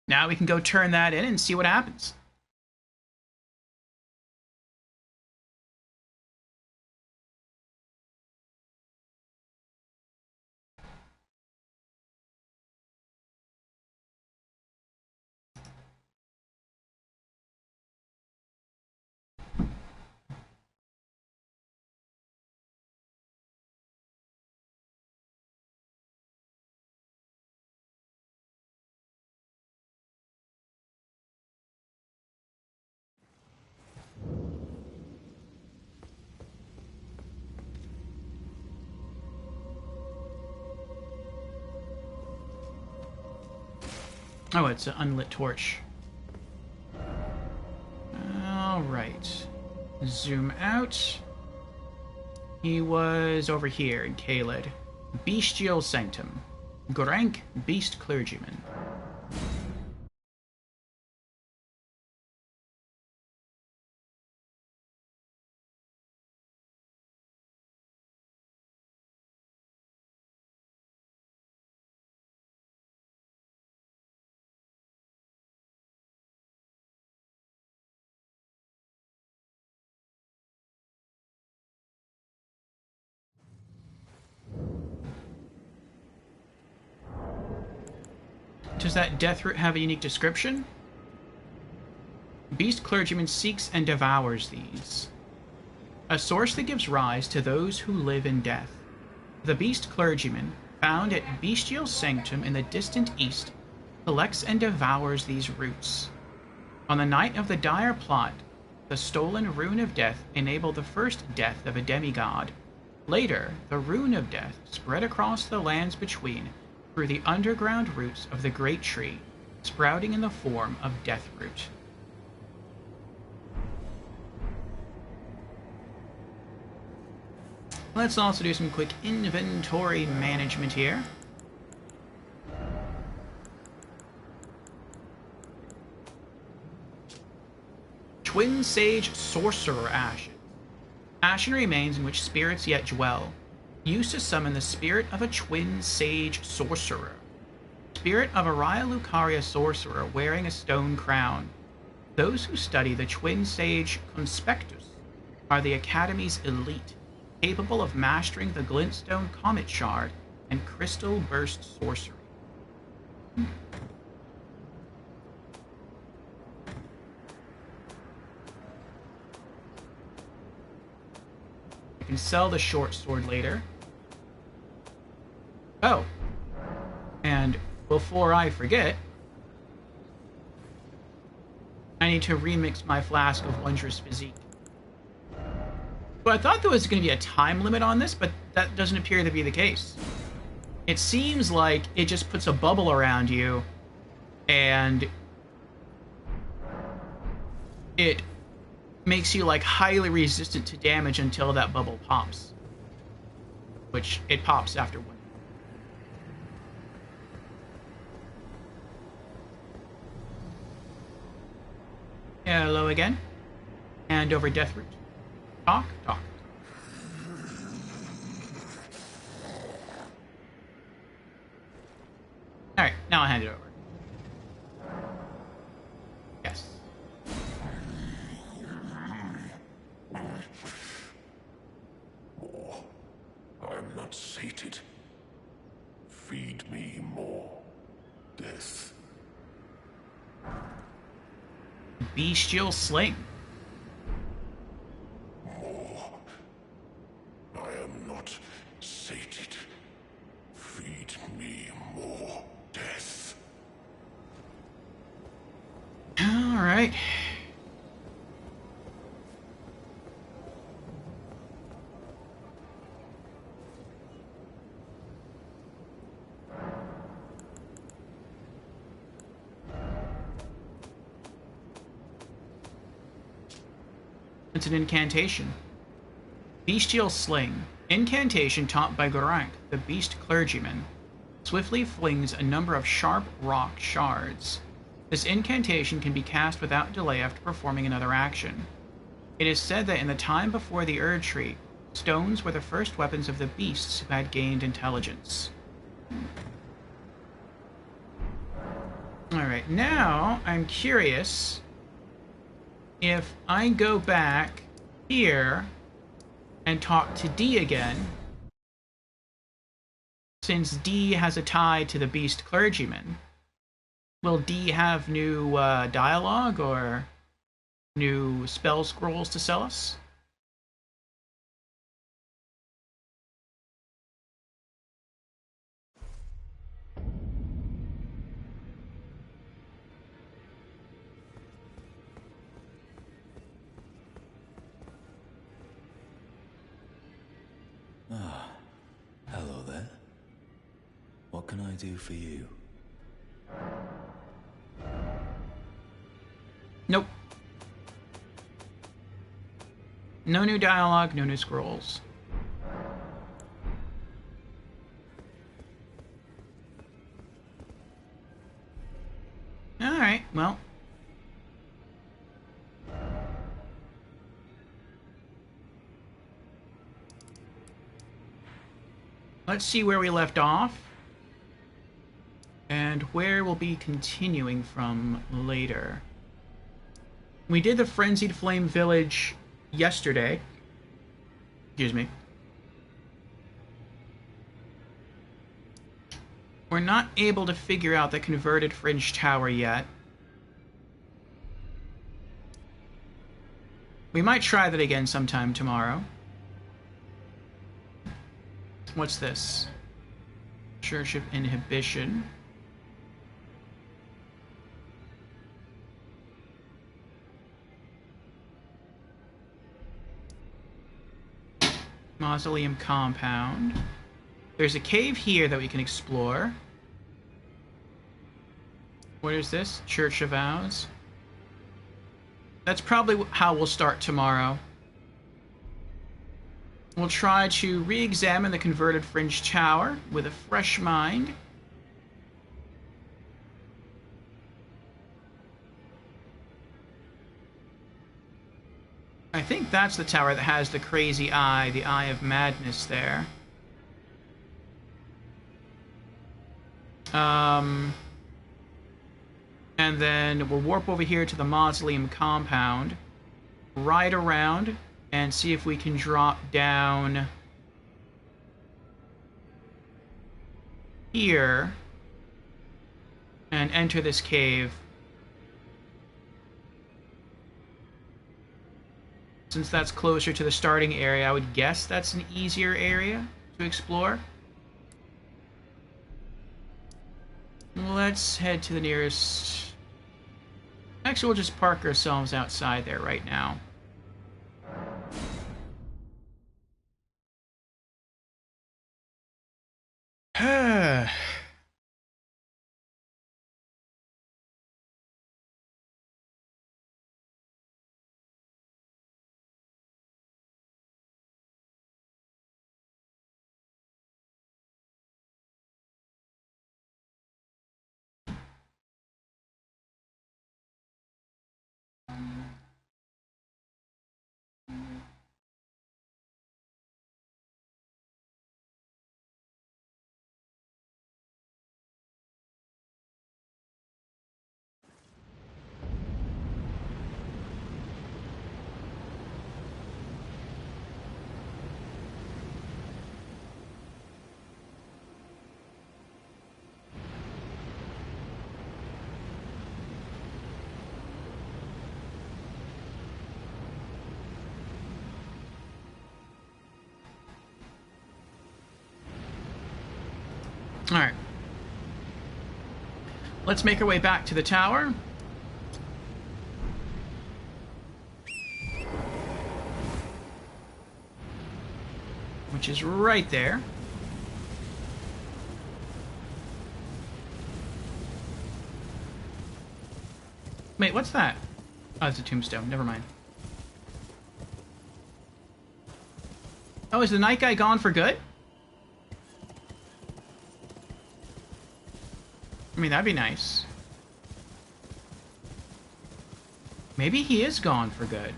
Now we can go turn that in and see what happens. Oh, it's an unlit torch. Alright. Zoom out. He was over here in Caelid. Bestial Sanctum. Grank Beast Clergyman. Does that death root have a unique description? Beast Clergyman seeks and devours these. A source that gives rise to those who live in death. The Beast Clergyman, found at Bestial Sanctum in the distant east, collects and devours these roots. On the night of the dire plot, the stolen Rune of Death enabled the first death of a demigod. Later, the Rune of Death spread across the lands between through the underground roots of the Great Tree, sprouting in the form of Deathroot. Let's also do some quick inventory management here. Twin Sage Sorcerer Ashen. Ashen remains in which spirits yet dwell. Used to summon the spirit of a Twin Sage Sorcerer. Spirit of a Raya Lucaria Sorcerer wearing a stone crown. Those who study the Twin Sage Conspectus are the Academy's elite, capable of mastering the Glintstone Comet Shard and Crystal Burst Sorcery. I can sell the short sword later. Oh, and before I forget, I need to remix my flask of Wondrous Physique. Well, I thought there was going to be a time limit on this, but that doesn't appear to be the case. It seems like it just puts a bubble around you, and it makes you like highly resistant to damage until that bubble pops, which it pops after 1. Hello again. Hand over death root. Talk. Alright, now I'll hand it over. Yes. More. I am not sated. Feed me more. Death. Bestial Sling. More. I am not sated. Feed me more. Death. Alright. It's an incantation. Bestial Sling. Incantation taught by Gorank, the beast clergyman. Swiftly flings a number of sharp rock shards. This incantation can be cast without delay after performing another action. It is said that in the time before the Erd Tree, stones were the first weapons of the beasts who had gained intelligence. Alright, now I'm curious if I go back here and talk to D again, since D has a tie to the beast clergyman, will D have new dialogue or new spell scrolls to sell us? Hello there. What can I do for you? Nope. No new dialogue, no new scrolls. Alright, well. Let's see where we left off. And where we'll be continuing from later. We did the Frenzied Flame Village yesterday. Excuse me. We're not able to figure out the converted Fringe Tower yet. We might try that again sometime tomorrow. What's this? Church of Inhibition. Mausoleum Compound. There's a cave here that we can explore. What is this? Church of Vows. That's probably how we'll start tomorrow. We'll try to re-examine the converted Fringe Tower with a fresh mind. I think that's the tower that has the crazy eye, the Eye of Madness there. And then we'll warp over here to the Mausoleum Compound, ride around, and see if we can drop down here and enter this cave. Since that's closer to the starting area, I would guess that's an easier area to explore. Let's head to the nearest... Actually, we'll just park ourselves outside there right now. Alright. Let's make our way back to the tower. Which is right there. Wait, what's that? Oh, it's a tombstone. Never mind. Oh, is the night guy gone for good? I mean, that'd be nice. Maybe he is gone for good.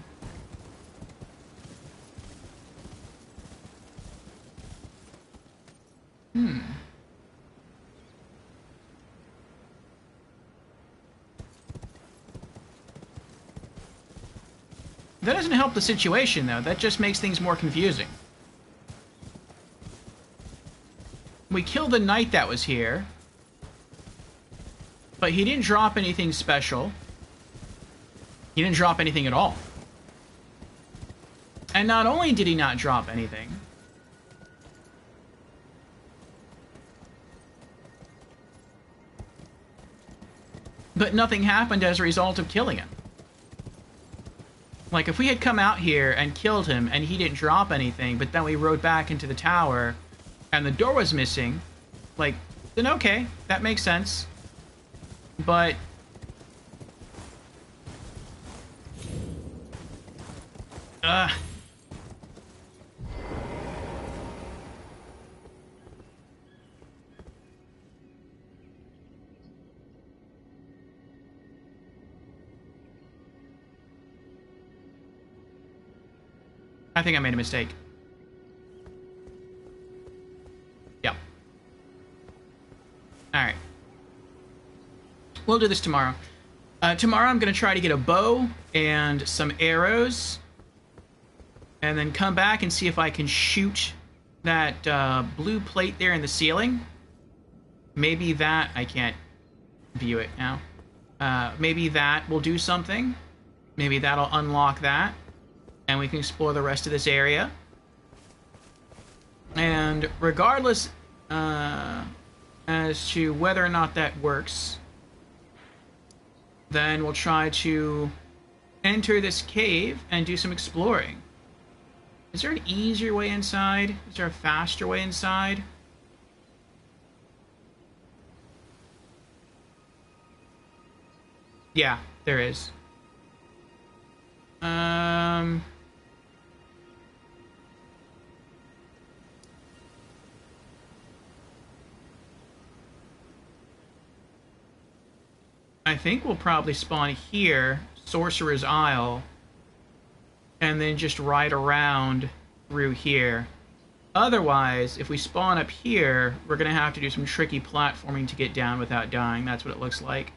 That doesn't help the situation, though. That just makes things more confusing. We killed the knight that was here. But he didn't drop anything special. He didn't drop anything at all. And not only did he not drop anything, but nothing happened as a result of killing him. Like, if we had come out here and killed him and he didn't drop anything, but then we rode back into the tower and the door was missing, like, then okay, that makes sense. But I think I made a mistake. Yep. Alright. We'll do this tomorrow. Tomorrow I'm going to try to get a bow and some arrows. And then come back and see if I can shoot that blue plate there in the ceiling. Maybe that... I can't view it now. Maybe that will do something. Maybe that'll unlock that. And we can explore the rest of this area. And regardless as to whether or not that works, then we'll try to enter this cave and do some exploring. Is there an easier way inside? Is there a faster way inside? Yeah, there is. I think we'll probably spawn here, Sorcerer's Isle, and then just ride around through here. Otherwise, if we spawn up here, we're going to have to do some tricky platforming to get down without dying. That's what it looks like.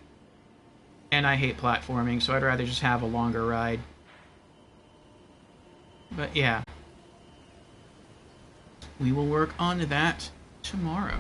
And I hate platforming, so I'd rather just have a longer ride. But yeah. We will work on that tomorrow.